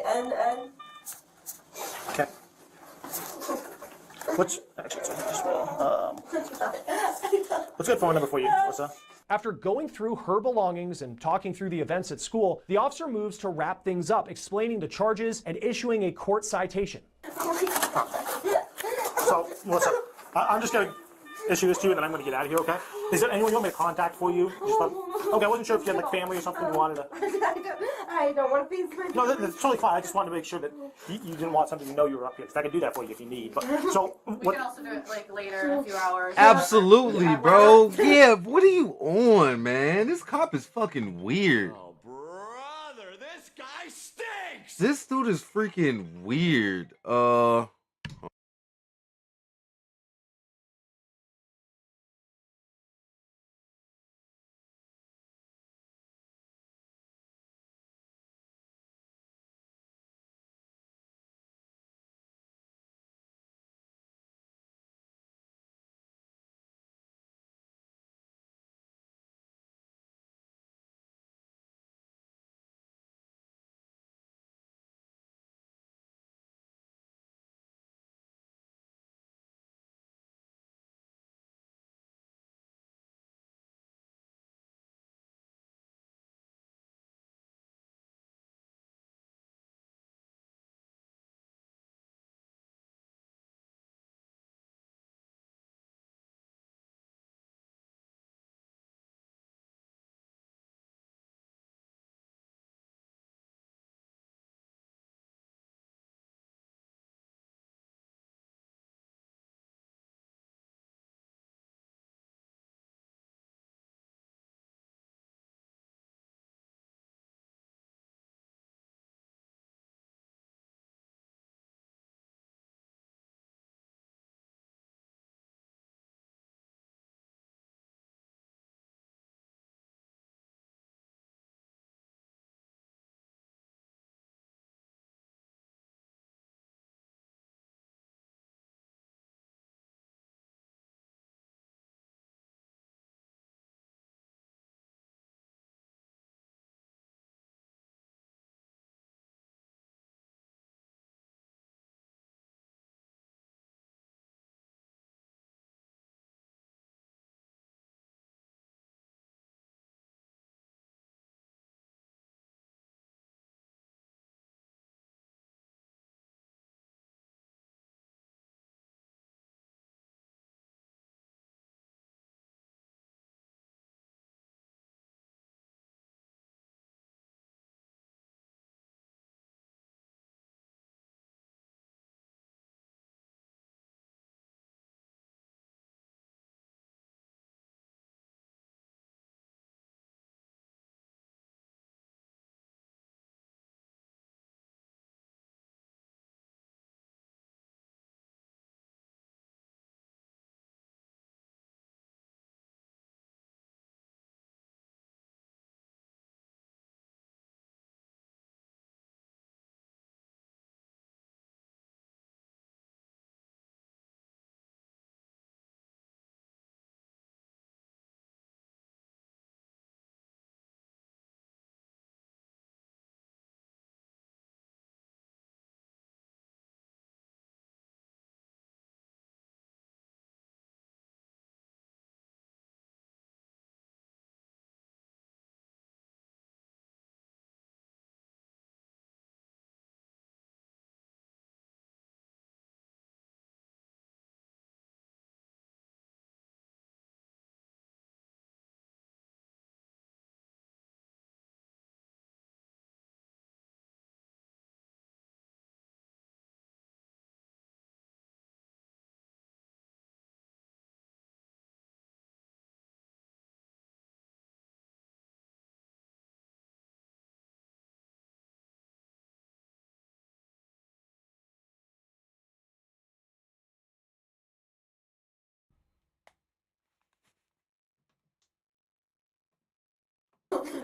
Ann. Okay. What's a good phone number for you, Melissa? After going through her belongings and talking through the events at school, the officer moves to wrap things up, explaining the charges and issuing a court citation. So, Melissa, I'm just going to issue this to you, and then I'm going to get out of here, okay? Is there anyone you want me to contact for you? Okay, I wasn't sure if you had, like, family or something you wanted to... I don't want to be my No, that's totally fine. I just wanted to make sure that you didn't want somebody to know you were up here, because I can do that for you if you need. But so, We can also do it like later in a few hours. Absolutely, bro. Yeah, what are you on, man? This cop is fucking weird. Oh, brother, this guy stinks! This dude is freaking weird.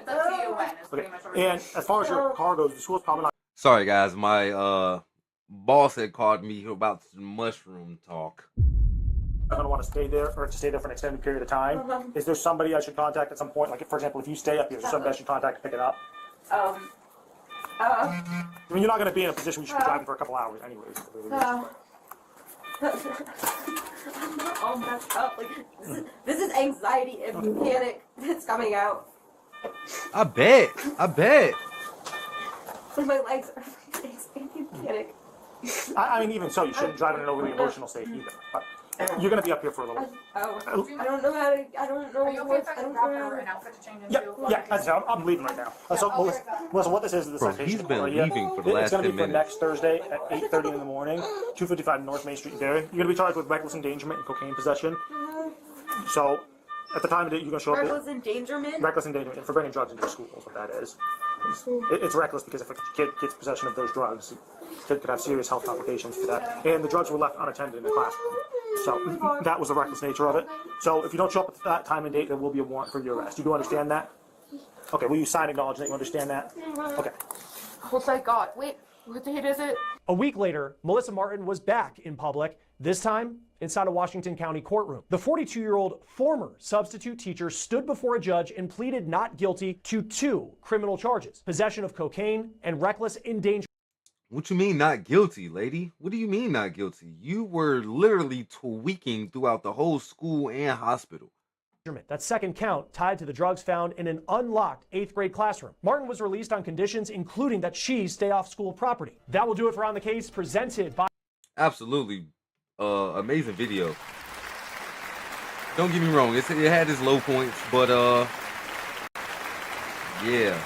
It's up to you when. It's pretty much And as far as your car goes, the school's probably not. Sorry, guys. My boss had called me about some mushroom talk. I'm going to want to stay there or to stay there for an extended period of time. Is there somebody I should contact at some point? Like, for example, if you stay up here, is there somebody I should contact to pick it up? I mean, you're not going to be in a position where you should be driving for a couple hours anyways. I'm all messed up. Like, this is anxiety and panic that's coming out. I bet. My legs are anxiety and panic. I mean, even so, you shouldn't drive in an overly emotional state either. But you're going to be up here for a little bit. I don't know how to. I don't know. Are you okay if I can grab her an outfit to change into? Yeah, that's it. I'm leaving right now. So, Melissa, what this is the Bro, citation. he's been right here. leaving for the last It's going to 10 be for minutes. next Thursday at 8:30 in the morning, 255 North Main Street, Derry. You're going to be charged with reckless endangerment and cocaine possession. So, at the time of the day, you're going to show up. Reckless endangerment? Reckless endangerment for bringing drugs into your school is what that is. It's reckless because if a kid gets possession of those drugs, the kid could have serious health complications for that. And the drugs were left unattended in the classroom. So that was the reckless nature of it. So if you don't show up at that time and date, there will be a warrant for your arrest. You do understand that? Okay, will you sign acknowledging that you understand that? Okay. Oh, thank God. Wait, what date is it? A week later, Melissa Martin was back in public, this time inside a Washington County courtroom. The 42-year-old former substitute teacher stood before a judge and pleaded not guilty to 2 criminal charges: possession of cocaine and reckless endangerment. What you mean not guilty, lady? What do you mean not guilty? You were literally tweaking throughout the whole school and hospital. That second count tied to the drugs found in an unlocked 8th grade classroom. Martin was released on conditions including that she stay off school property. That will do it for On the Case, presented by... Absolutely amazing video. Don't get me wrong, it had its low points, but yeah.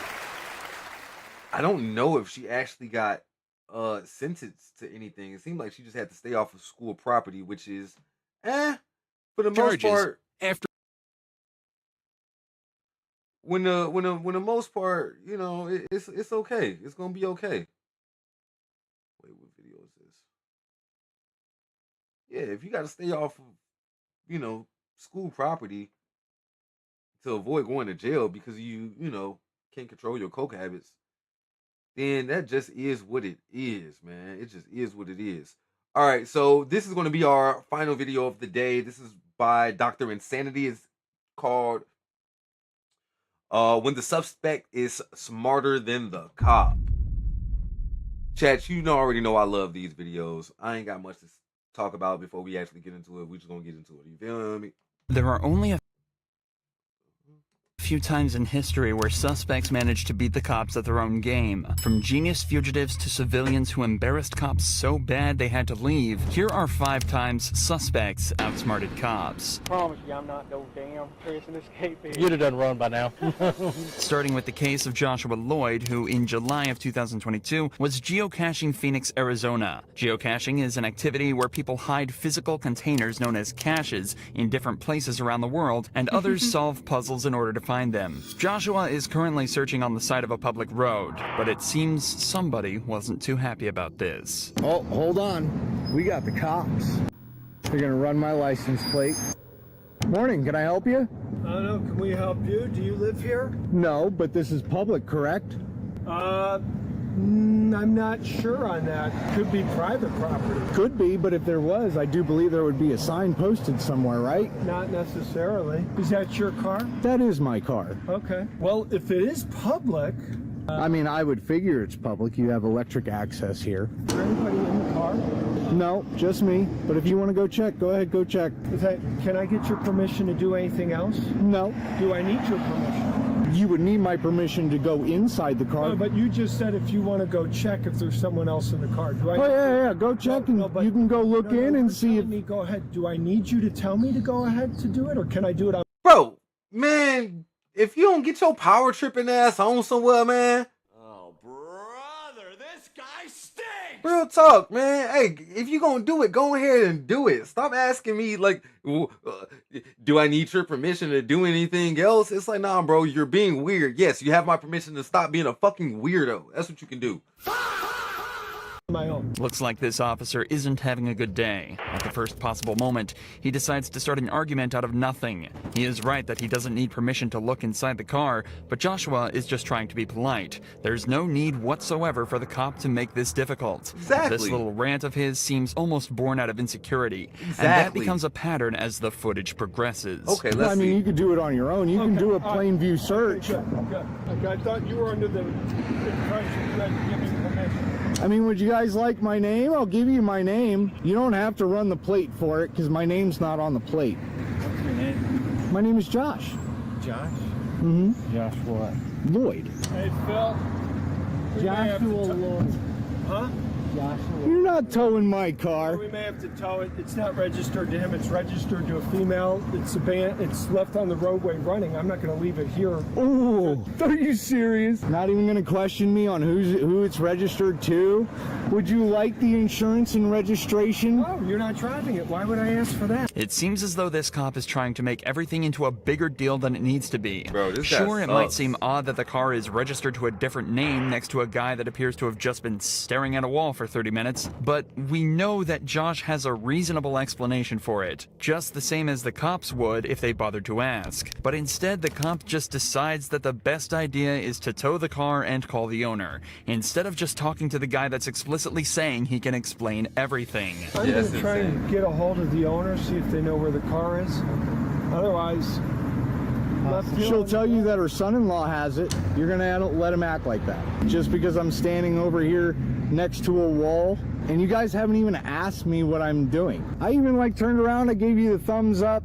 I don't know if she actually got sentenced to anything. It seemed like she just had to stay off of school property, which is for the most part. After when the most part, you know, it's okay. It's gonna be okay. Wait, what video is this? Yeah, if you got to stay off of, you know, school property to avoid going to jail because you know, can't control your coke habits, then that just is what it is, man. It just is what it is. All right, so this is going to be our final video of the day. This is by Dr. Insanity. It's called When the Suspect is Smarter Than the Cop. Chat, you already know I love these videos. I ain't got much to talk about before we actually get into it. We're just going to get into it. You feel me? There are only a few times in history where suspects managed to beat the cops at their own game. From genius fugitives to civilians who embarrassed cops so bad they had to leave, here are 5 times suspects outsmarted cops. Promise you I'm not no damn prison escape. You'd have done run by now. Starting with the case of Joshua Lloyd, who in July of 2022 was geocaching Phoenix, Arizona. Geocaching is an activity where people hide physical containers known as caches in different places around the world, and others solve puzzles in order to find them. Joshua is currently searching on the side of a public road, but it seems somebody wasn't too happy about this. Oh, hold on. We got the cops. They're gonna run my license plate. Morning, can I help you? I don't know, can we help you? Do you live here? No, but this is public, correct? I'm not sure on that. Could be private property. Could be, but if there was, I do believe there would be a sign posted somewhere, right? Not necessarily. Is that your car? That is my car. Okay. Well, if it is public... I mean, I would figure it's public. You have electric access here. Is there anybody in the car? No, just me. But if you want to go check, go ahead, go check. Can I get your permission to do anything else? No. Do I need your permission? You would need my permission to go inside the car. No, but you just said if you want to go check if there's someone else in the car. Do I? Oh, yeah, go check and you can go look in and see if... Go ahead. Do I need you to tell me to go ahead to do it, or can I do it on... Bro, man, if you don't get your power tripping ass on somewhere, man. Oh, brother, this guy stinks! Real talk, man. Hey, if you gonna do it, go ahead and do it. Stop asking me, like, do I need your permission to do anything else? It's like, nah, bro, you're being weird. Yes, you have my permission to stop being a fucking weirdo. That's what you can do. my own. Looks like this officer isn't having a good day. At the first possible moment, he decides to start an argument out of nothing. He is right that he doesn't need permission to look inside the car, but Joshua is just trying to be polite. There's no need whatsoever for the cop to make this difficult. Exactly. This little rant of his seems almost born out of insecurity, and that Exactly. becomes a pattern as the footage progresses. Okay, Well, let's I mean, see. you could do it on your own. You can do a plain view search. Good. Okay, I thought you were under the impression you had to give me permission. I mean, would you guys like my name? I'll give you my name. You don't have to run the plate for it because my name's not on the plate. What's your name? My name is Josh. Josh? Mm-hmm. Josh what? Lloyd. Hey, Phil. We may have to Joshua Lloyd. Huh? Joshua. You're not towing my car. We may have to tow it. It's not registered to him. It's registered to a female. It's it's left on the roadway running. I'm not going to leave it here. Oh, are you serious? Not even going to question me on who it's registered to? Would you like the insurance and registration? No, you're not driving it. Why would I ask for that? It seems as though this cop is trying to make everything into a bigger deal than it needs to be. Bro, this guy Sure, it might sucks. seem odd that the car is registered to a different name next to a guy that appears to have just been staring at a wall for 30 minutes, but we know that Josh has a reasonable explanation for it, just the same as the cops would if they bothered to ask. But instead, the cop just decides that the best idea is to tow the car and call the owner, instead of just talking to the guy that's explicitly saying he can explain everything. I'm going to try and get a hold of the owner, see if they know where the car is. Otherwise, She'll tell you that her son-in-law has it. You're gonna let him act like that. Just because I'm standing over here next to a wall, and you guys haven't even asked me what I'm doing. I even turned around, I gave you the thumbs up.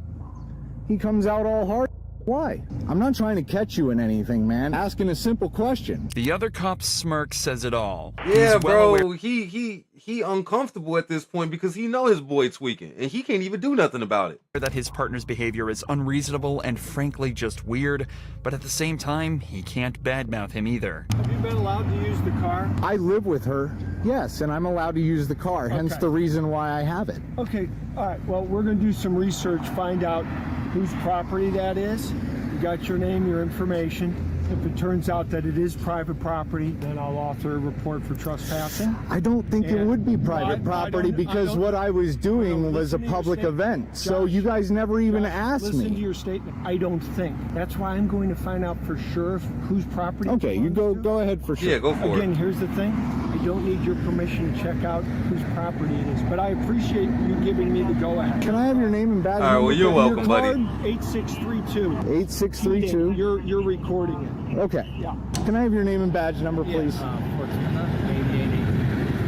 He comes out all hard. Why? I'm not trying to catch you in anything, man. Asking a simple question. The other cop's smirk says it all. Yeah, He's well aware bro, he uncomfortable at this point because he know his boy tweaking and he can't even do nothing about it. that his partner's behavior is unreasonable and frankly just weird, but at the same time, he can't badmouth him either. Have you been allowed to use the car? I live with her, yes, and I'm allowed to use the car, hence Okay. the reason why I have it. Okay, all right. Well, we're going to do some research, find out whose property that is. You got your name, your information. If it turns out that it is private property, then I'll author a report for trespassing. I don't think it And- would be private Well, I property don't- because what I was doing was a listen to your public statement. event. So Josh, you guys never even Josh, asked listen to me. your statement. I don't think. That's why I'm going to find out for sure whose property. Okay, you go ahead for sure. Yeah, go for Again, it. here's the thing. I don't need your permission to check out whose property it is, but I appreciate you giving me the go-ahead. Can I have your name and badge? All right, well, you're welcome, buddy. 8632. 8632. You're recording it. Okay. Yeah. Can I have your name and badge number, please?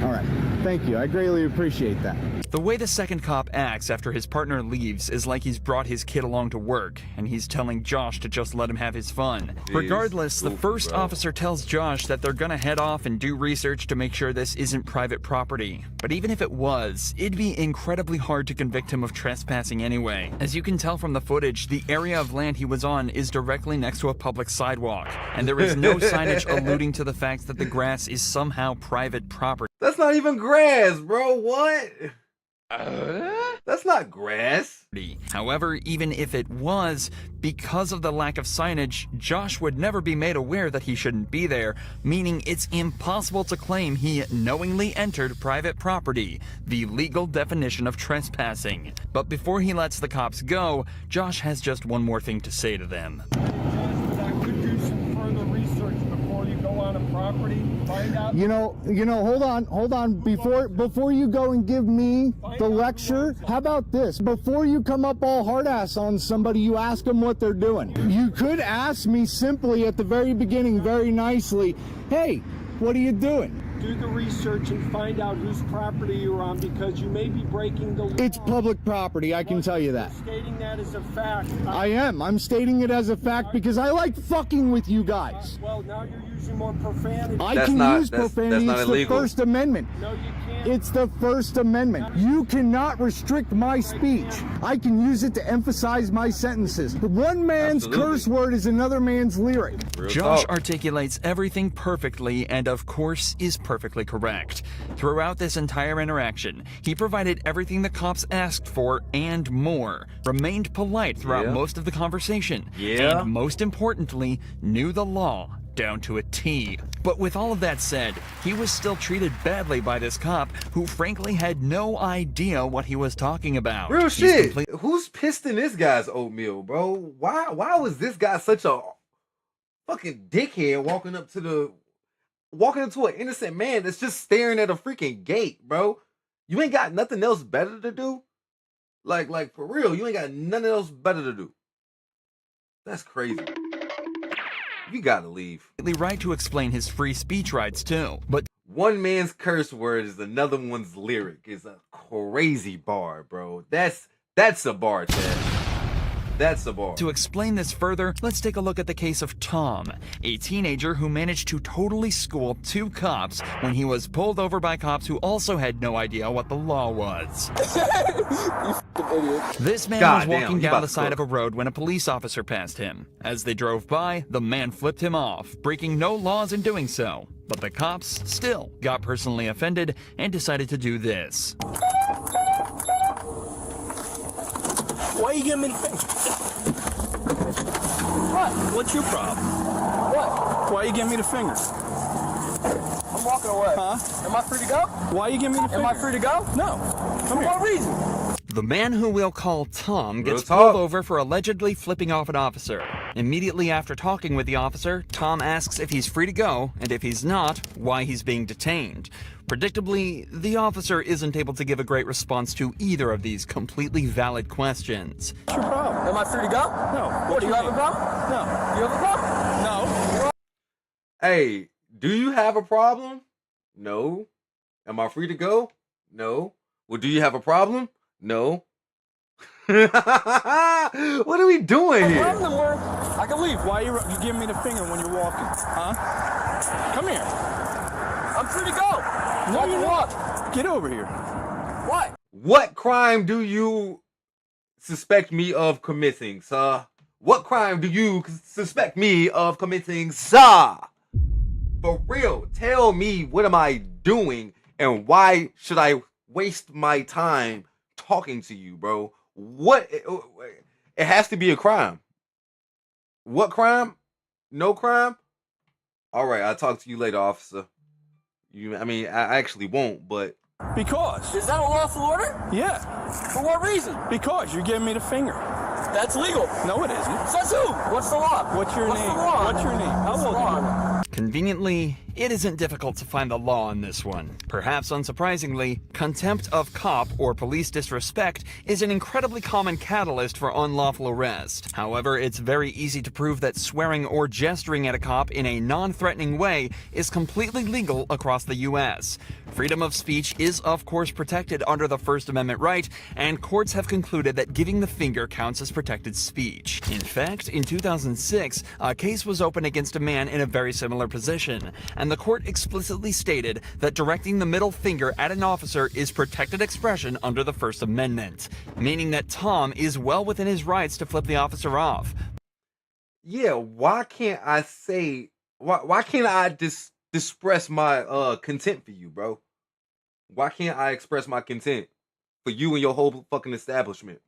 All right. Thank you. I greatly appreciate that. The way the second cop acts after his partner leaves is like he's brought his kid along to work, and he's telling Josh to just let him have his fun. Regardless, the first officer tells Josh that they're gonna head off and do research to make sure this isn't private property. But even if it was, it'd be incredibly hard to convict him of trespassing anyway. As you can tell from the footage, the area of land he was on is directly next to a public sidewalk, and there is no signage alluding to the fact that the grass is somehow private property. That's not even grass, bro. What? That's not grass. However, even if it was, because of the lack of signage, Josh would never be made aware that he shouldn't be there, meaning it's impossible to claim he knowingly entered private property, the legal definition of trespassing. But before he lets the cops go, Josh has just one more thing to say to them. I could do some further research before you go on a property. Find out. You know, hold on. Before you go and give me the lecture, how about this? Before you come up all hard ass on somebody, you ask them what they're doing. You could ask me simply at the very beginning, very nicely, hey, what are you doing? Do the research and find out whose property you're on because you may be breaking the law. It's public property, I can tell you that. Stating that as a fact. I am. I'm stating it as a fact because I like fucking with you guys. Well, now you're using more profanity. I can use profanity. It's the First Amendment. No, you can't. It's the First Amendment. You cannot restrict my speech. I can use it to emphasize my sentences. One man's curse word is another man's lyric. Josh articulates everything perfectly and, of course, is perfectly correct. Throughout this entire interaction, he provided everything the cops asked for and more, remained polite throughout most of the conversation, and most importantly, knew the law down to a T. But with all of that said, he was still treated badly by this cop who frankly had no idea what he was talking about. Real shit. Who's pissed in this guy's oatmeal, bro? Why was this guy such a fucking dickhead walking into an innocent man that's just staring at a freaking gate, bro? You ain't got nothing else better to do? Like for real, you ain't got nothing else better to do. That's crazy. You gotta leave. Right to explain his free speech rights too, but one man's curse word is another one's lyric is a crazy bar, bro. That's a bar, Chad. That's a bar. To explain this further, let's take a look at the case of Tom, a teenager who managed to totally school 2 cops when he was pulled over by cops who also had no idea what the law was. This man was walking down the side of a road when a police officer passed him. As they drove by, the man flipped him off, breaking no laws in doing so. But the cops still got personally offended and decided to do this. Why you giving me the finger? What? What's your problem? What? Why you giving me the finger? I'm walking away. Huh? Am I free to go? Why you giving me the finger? Am I free to go? No. For what reason? The man who we'll call Tom gets pulled over for allegedly flipping off an officer. Immediately after talking with the officer, Tom asks if he's free to go, and if he's not, why he's being detained. Predictably, the officer isn't able to give a great response to either of these completely valid questions. What's your problem? Am I free to go? No. What, do you have a problem? No. You have a problem? No. Hey, do you have a problem? No. Am I free to go? No. Well, do you have a problem? No. What are we doing here? I can leave. Why are you giving me the finger when you're walking? Huh? Come here. I'm free to go. No, you walk. Get over here. What? What crime do you suspect me of committing, sir? What crime do you suspect me of committing, sir? For real, tell me, what am I doing and why should I waste my time talking to you, bro? What? It has to be a crime. What crime? No crime? All right, I'll talk to you later, officer. I mean, I actually won't, but... Because. Is that a lawful order? Yeah. For what reason? Because you're giving me the finger. That's legal. No, it isn't. Says who? What's the law? What's your name? The law? What's your name? How old are you? Conveniently, it isn't difficult to find the law on this one. Perhaps unsurprisingly, contempt of cop or police disrespect is an incredibly common catalyst for unlawful arrest. However, it's very easy to prove that swearing or gesturing at a cop in a non-threatening way is completely legal across the U.S. Freedom of speech is, of course, protected under the First Amendment right, and courts have concluded that giving the finger counts as protected speech. In fact, in 2006, a case was opened against a man in a very similar position, and the court explicitly stated that directing the middle finger at an officer is protected expression under the First Amendment, meaning that Tom is well within his rights to flip the officer off. Yeah, why can't I say... Why can't I express my contempt for you, bro? Why can't I express my contempt for you and your whole fucking establishment?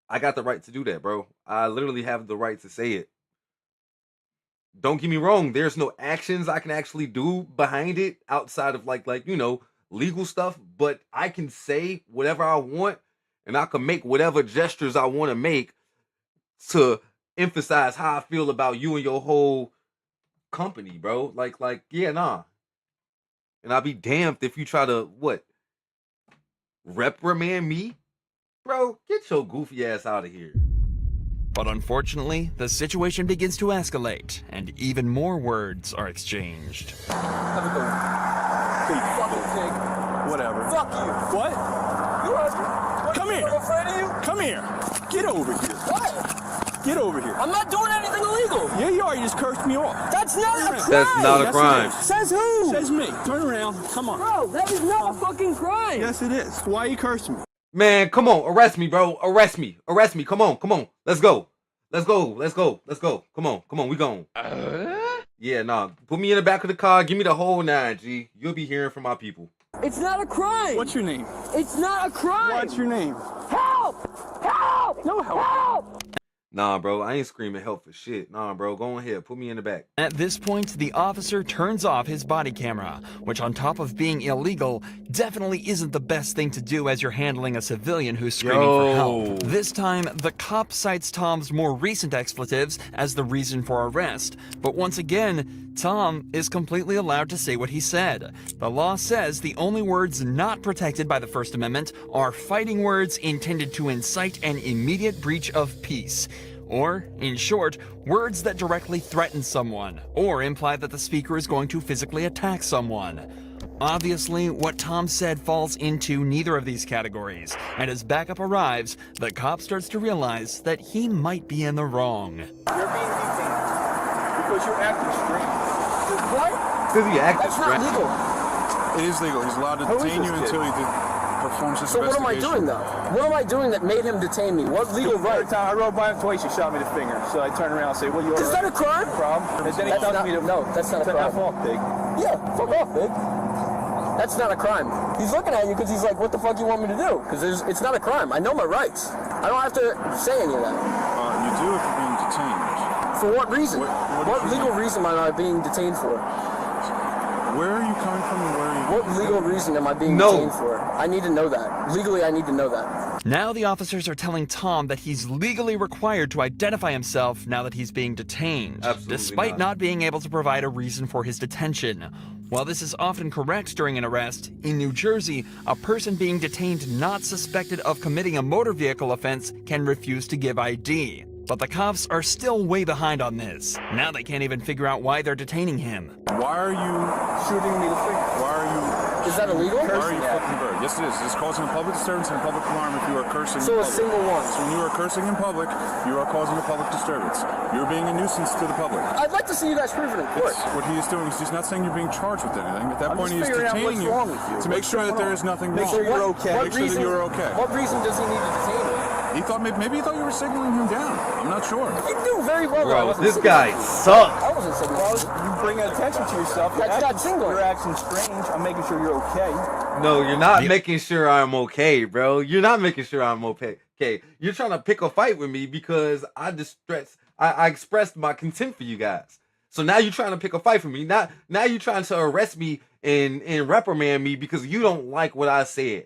I got the right to do that, bro. I literally have the right to say it. Don't get me wrong, there's no actions I can actually do behind it outside of like you know, legal stuff, but I can say whatever I want and I can make whatever gestures I want to make to emphasize how I feel about you and your whole company, bro. Like yeah, nah. And I'll be damned if you try to what? Reprimand me? Bro, get your goofy ass out of here. But unfortunately, the situation begins to escalate, and even more words are exchanged. Have a good one. You fucking pig. Whatever. Fuck you. What? You heard me. Come here. I'm afraid of you. Come here. Get over here. What? Get over here. I'm not doing anything illegal. Yeah, you are. You just cursed me off. That's not a crime. That's not a crime. Says who? Says me. Turn around. Come on. Bro, that is not a fucking crime. Yes, it is. Why are you cursing me? Man, come on, arrest me, bro. Arrest me. Arrest me. Come on. Let's go. Let's go. Come on, we going. Yeah, nah. Put me in the back of the car. Give me the whole 9, G. You'll be hearing from my people. It's not a crime. What's your name? It's not a crime. What's your name? Help! Help! No help. Help! Nah, bro, I ain't screaming help for shit. Nah, bro, go ahead, put me in the back. At this point, the officer turns off his body camera, which on top of being illegal, definitely isn't the best thing to do as you're handling a civilian who's screaming for help. This time, the cop cites Tom's more recent expletives as the reason for arrest, but once again, Tom is completely allowed to say what he said. The law says the only words not protected by the First Amendment are fighting words intended to incite an immediate breach of peace. Or, in short, words that directly threaten someone, or imply that the speaker is going to physically attack someone. Obviously, what Tom said falls into neither of these categories, and as backup arrives, the cop starts to realize that he might be in the wrong. You're being detained because you're acting strange. What? Because he acted That's not legal. It is legal. He's allowed to Who is detain this you kid? until he performs his So what am I doing though? What am I doing that made him detain me? What legal right? Every time I rode by him twice, you shot me the finger. So I turned around and say, "Well, you're Is that a crime? problem?" And then he That's tells not- me to no, that's not a crime. F off, pig. Yeah, fuck off, big. That's not a crime. He's looking at you because he's like, what the fuck you want me to do? Because it's not a crime. I know my rights. I don't have to say any of that. You do if you're being detained. For what reason? What What legal reason am I being detained for? Where are you coming from and where are you? What legal reason am I being detained for? I need to know that. Legally, I need to know that. Now the officers are telling Tom that he's legally required to identify himself now that he's being detained, despite not being able to provide a reason for his detention. While this is often correct during an arrest, in New Jersey, a person being detained not suspected of committing a motor vehicle offense can refuse to give ID. But the cops are still way behind on this. Now they can't even figure out why they're detaining him. Why are you shooting me the finger? Why are you? Is that illegal? Why are you flipping bird? Yes, it is. It's causing a public disturbance and a public alarm if you are cursing. So in a public. single one. So when you are cursing in public, you are causing a public disturbance. You're being a nuisance to the public. I'd like to see you guys prove it in court. What he is doing is he's not saying you're being charged with anything. At that point, he is detaining you to make sure that there is nothing wrong. Make sure you're okay. Make sure that you're okay. What reason does he need to detain me? He thought maybe he thought you were signaling him down. I'm not sure. You do very well. Bro, I wasn't this signaling guy you. sucks. I wasn't signaling. You bring attention to yourself. That's not signaling. You're acting strange. I'm making sure you're okay. No, you're not making sure I'm okay, bro. You're not making sure I'm okay. You're trying to pick a fight with me because I expressed my contempt for you guys. So now you're trying to pick a fight for me. Now you're trying to arrest me and reprimand me because you don't like what I said.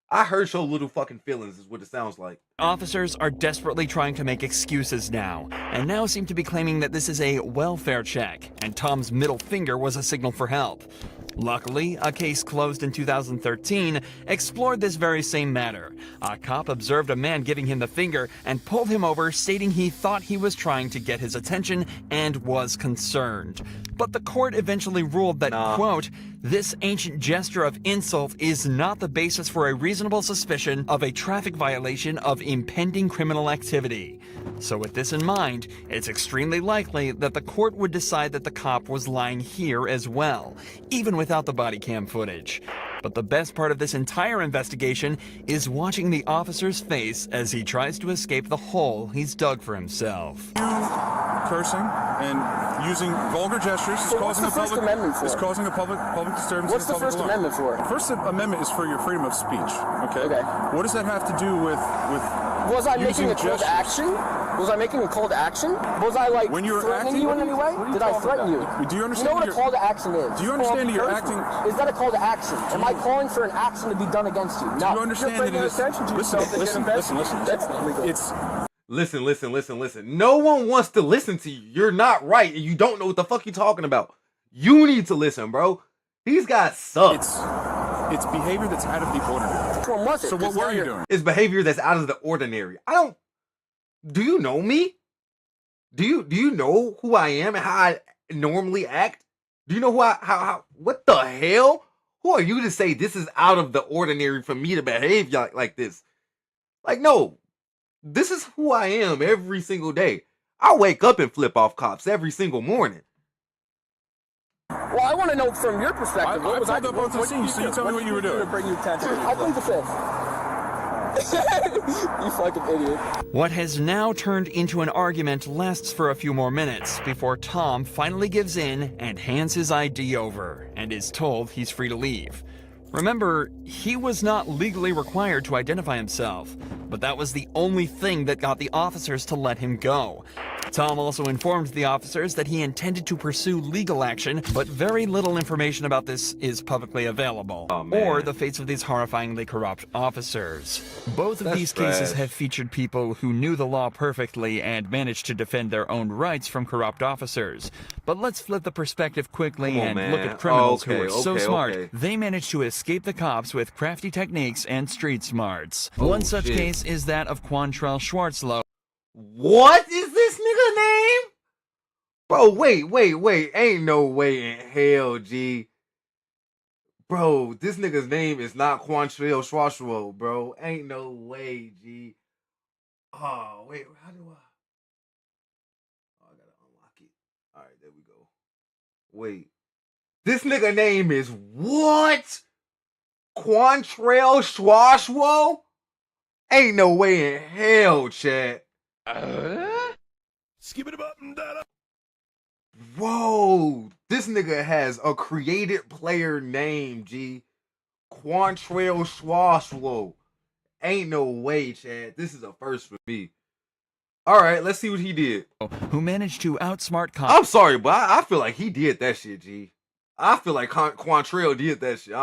I hurt your little fucking feelings is what it sounds like. Officers are desperately trying to make excuses now, and now seem to be claiming that this is a welfare check, and Tom's middle finger was a signal for help. Luckily, a case closed in 2013 explored this very same matter. A cop observed a man giving him the finger and pulled him over, stating he thought he was trying to get his attention and was concerned. But the court eventually ruled that, quote, this ancient gesture of insult is not the basis for a reasonable suspicion of a traffic violation of impending criminal activity. So with this in mind, it's extremely likely that the court would decide that the cop was lying here as well, even without the body cam footage. But the best part of this entire investigation is watching the officer's face as he tries to escape the hole he's dug for himself. Cursing and using vulgar gestures is causing a public disturbance. What's the First Amendment for? The First Amendment is for your freedom of speech. Okay. What does that have to do with Was I using making a call to action? Was I making a call to action? Was I like when you were threatening acting, you in any way? Did I threaten you? Do you understand? You know what a call to action is? Do you understand that you're First, acting? Is that a call to action? Am I calling for an action to be done against you? No. Do you understand that it is? Listen. No one wants to listen to you. You're not right, and you don't know what the fuck you're talking about. You need to listen, bro. These guys suck. It's behavior that's out of the ordinary. So what were you doing? It's behavior that's out of the ordinary. Do you know me? Do you know who I am and how I normally act? Do you know what the hell? Who are you to say this is out of the ordinary for me to behave like this? Like, no. This is who I am every single day. I wake up and flip off cops every single morning. Well, I want to know from your perspective. What was I pulled up onto the scene, so you tell me what you were doing. To bring you attention. I plead the fifth. You fucking idiot. What has now turned into an argument lasts for a few more minutes before Tom finally gives in and hands his ID over and is told he's free to leave. Remember, he was not legally required to identify himself, but that was the only thing that got the officers to let him go. Tom also informed the officers that he intended to pursue legal action, but very little information about this is publicly available, or the fates of these horrifyingly corrupt officers. Both of these cases have featured people who knew the law perfectly and managed to defend their own rights from corrupt officers. But let's flip the perspective quickly and look at criminals who are so smart, they managed to escape the cops with crafty techniques and street smarts. One such case is that of Quantrell Schwarzlow. What is this nigga name? Bro, wait. Ain't no way in hell, G. Bro, this nigga's name is not Quantrell Schwarzlow, bro. Ain't no way, G. Oh, wait, how do I? Oh, I gotta unlock it. All right, there we go. Wait. This nigga name is what? Quantrell Schwarzlow? Ain't no way in hell, chat. Skip it up and down. Whoa, this nigga has a created player name, G. Quantrell Schwarzlow. Ain't no way, Chad. This is a first for me. All right, let's see what he did. Who managed to outsmart cops. I'm sorry, but I feel like he did that shit, G. I feel like Quantrell did that shit.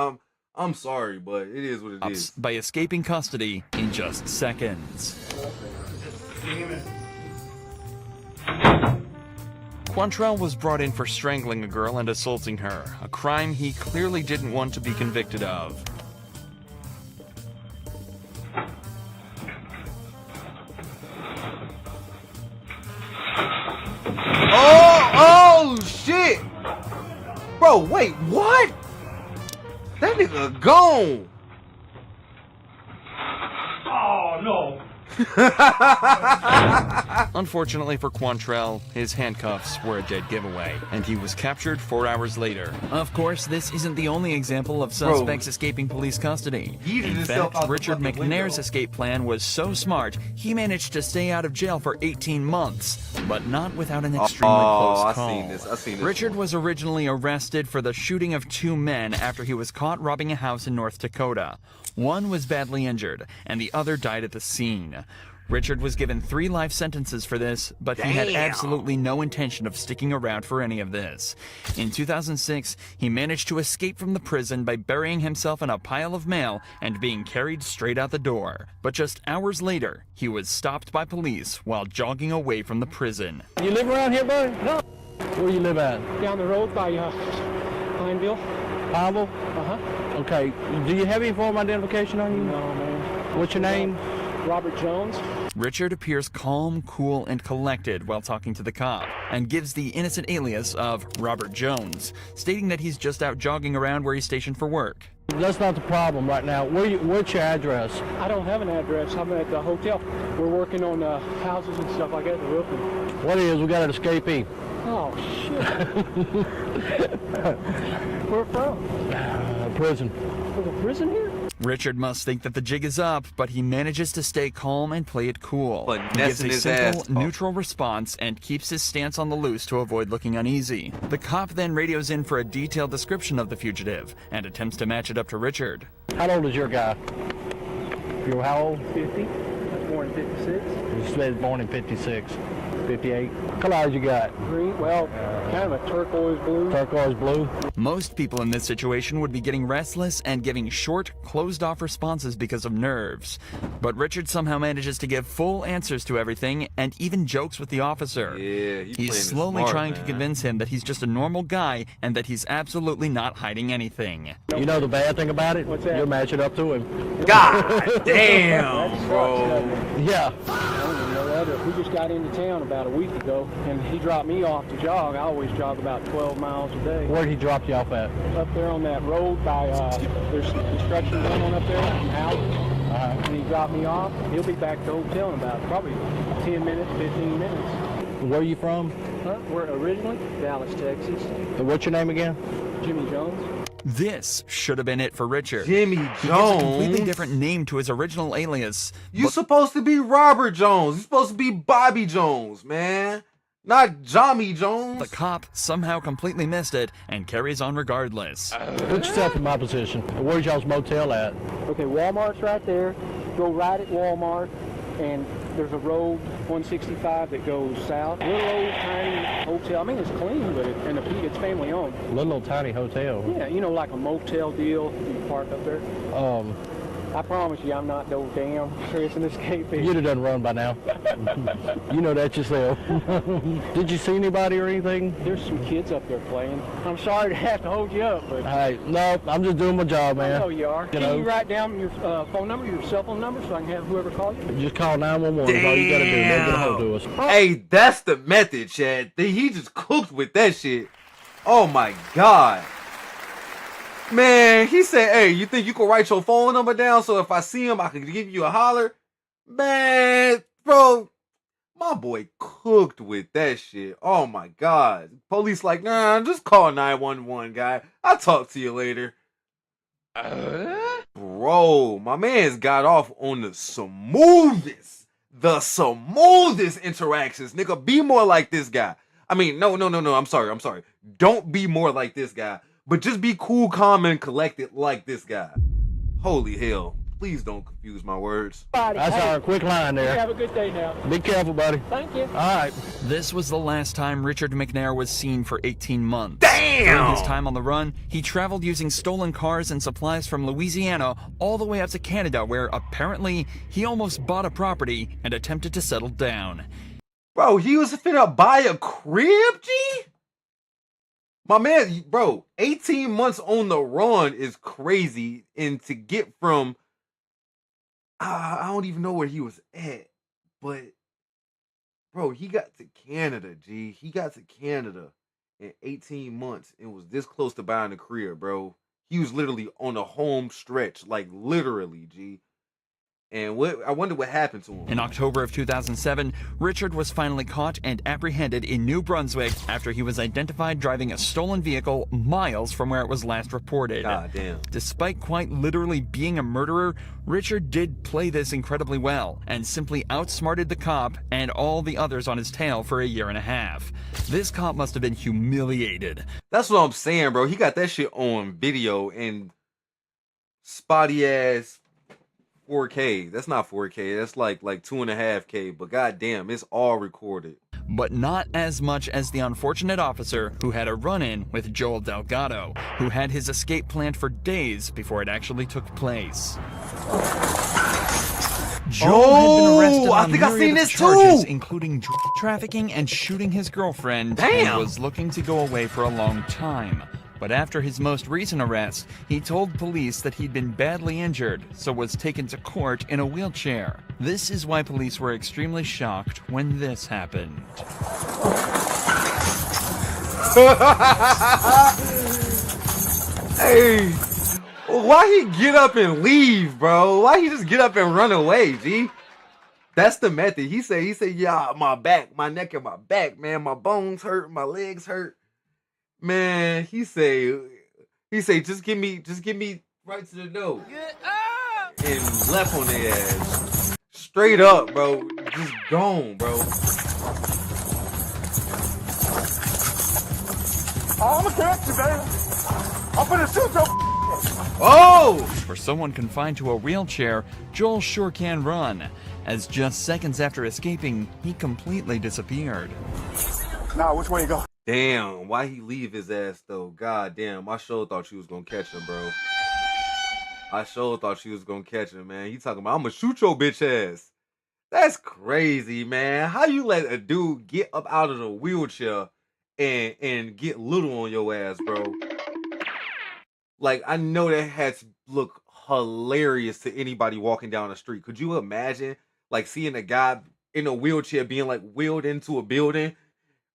I'm sorry, but it is what it is. By escaping custody in just seconds. Quantrell was brought in for strangling a girl and assaulting her, a crime he clearly didn't want to be convicted of. Oh, shit! Bro, wait, what? That nigga gone. Oh, no. Unfortunately for Quantrell, his handcuffs were a dead giveaway, and he was captured 4 hours later. Of course, this isn't the only example of suspects escaping police custody. In fact, Richard McNair's escape plan was so smart, he managed to stay out of jail for 18 months, but not without an extremely close call. I seen this Richard was originally arrested for the shooting of 2 men after he was caught robbing a house in North Dakota. One was badly injured, and the other died at the scene. Richard was given 3 life sentences for this, but he had absolutely no intention of sticking around for any of this. In 2006, he managed to escape from the prison by burying himself in a pile of mail and being carried straight out the door. But just hours later, he was stopped by police while jogging away from the prison. You live around here, buddy? No. Where you live at? Down the road by Pineville. Pineville? Uh-huh. Okay. Do you have any form of identification on you? No, man. What's your name? Robert Jones. Richard appears calm, cool, and collected while talking to the cop, and gives the innocent alias of Robert Jones, stating that he's just out jogging around where he's stationed for work. That's not the problem right now. What's your address? I don't have an address. I'm at the hotel. We're working on houses and stuff like that, the roofing. What is? We got an escapee. Oh, shit. Where from? Prison. There's a prison here? Richard must think that the jig is up, but he manages to stay calm and play it cool. He gives a simple, neutral response and keeps his stance on the loose to avoid looking uneasy. The cop then radios in for a detailed description of the fugitive and attempts to match it up to Richard. How old is your guy? You're how old? 50. I was born in 56. You said born in 56. 58. What color you got? Green. Well, kind of a turquoise blue. Turquoise blue. Most people in this situation would be getting restless and giving short, closed-off responses because of nerves. But Richard somehow manages to give full answers to everything and even jokes with the officer. Yeah, he's slowly trying to convince him that he's just a normal guy and that he's absolutely not hiding anything. You know the bad thing about it? What's that? You're matching up to him. God damn, bro. Yeah. I don't even know that. We just got into town about a week ago, and he dropped me off to jog. I always jog about 12 miles a day. Where did he drop you off at? Up there on that road by, there's some construction going on up there, some houses. And he dropped me off. He'll be back to the hotel in about probably 10 minutes, 15 minutes. Where are you from? We're originally Dallas, Texas. What's your name again? Jimmy Jones. This should have been it for Richard. Jimmy Jones? He gives a completely different name to his original alias. You're supposed to be Robert Jones. You're supposed to be Bobby Jones, man. Not Johnny Jones. The cop somehow completely missed it and carries on regardless. Put yourself in my position. Where's y'all's motel at? Okay, Walmart's right there. go right at Walmart, and there's a road 165 that goes south. Little old tiny hotel. I mean, it's clean, but it's family owned. Little old tiny hotel. Yeah, you know, like a motel deal. You park up there. I promise you, I'm not no damn Chris and Escape. You'd have done run by now. You know that yourself. Did you see anybody or anything? There's some kids up there playing. I'm sorry to have to hold you up, but... Hey, no, I'm just doing my job, man. I know you are. Can you write down your phone number, your cell phone number, so I can have whoever call you? Just call 911. That's all you gotta do. Don't get a hold of us. Hey, that's the method, Chad. He just cooked with that shit. Oh my God. Man, he said, hey, you think you can write your phone number down so if I see him, I can give you a holler? Man, bro, my boy cooked with that shit. Oh my God. Police like, nah, just call 911, guy. I'll talk to you later. Bro, my man's got off on the smoothest interactions. Nigga, be more like this guy. I mean, no, I'm sorry. Don't be more like this guy. But just be cool, calm, and collected like this guy. Holy hell. Please don't confuse my words. That's our quick line there. You have a good day now. Be careful, buddy. Thank you. All right. This was the last time Richard McNair was seen for 18 months. Damn! During his time on the run, he traveled using stolen cars and supplies from Louisiana all the way up to Canada, where apparently he almost bought a property and attempted to settle down. Bro, he was finna buy a crib, G? My man, bro, 18 months on the run is crazy. And to get from, I don't even know where he was at. But, bro, he got to Canada, G. He got to Canada in 18 months and was this close to buying a crib, bro. He was literally on a home stretch, like literally, G. And I wonder what happened to him. In October of 2007, Richard was finally caught and apprehended in New Brunswick after he was identified driving a stolen vehicle miles from where it was last reported. God damn. Despite quite literally being a murderer, Richard did play this incredibly well and simply outsmarted the cop and all the others on his tail for a year and a half. This cop must have been humiliated. That's what I'm saying, bro. He got that shit on video and spotty ass 4K. That's not 4K. That's like 2.5K. But goddamn, it's all recorded. But not as much as the unfortunate officer who had a run-in with Joel Delgado, who had his escape planned for days before it actually took place. Joel had been arrested on myriad of charges, including drug trafficking and shooting his girlfriend, and was looking to go away for a long time. But after his most recent arrest, he told police that he'd been badly injured, so was taken to court in a wheelchair. This is why police were extremely shocked when this happened. Hey, why he get up and leave, bro? Why he just get up and run away, G? That's the method. He said, yeah, my back, my neck and my back, man, my bones hurt, my legs hurt. Man, he say, just give me right to the door. And left on their ass. Straight up, bro. Just gone, bro. I'm gonna catch you, baby. I'm gonna shoot your. Oh! For someone confined to a wheelchair, Joel sure can run, as just seconds after escaping, he completely disappeared. Now, which way you go? Damn, why he leave his ass though? God damn, I sure thought you was gonna catch him, bro. I sure thought she was gonna catch him, man. He talking about, I'm gonna shoot your bitch ass. That's crazy, man. How you let a dude get up out of the wheelchair and get little on your ass, bro? Like, I know that had to look hilarious to anybody walking down the street. Could you imagine, like, seeing a guy in a wheelchair being, like, wheeled into a building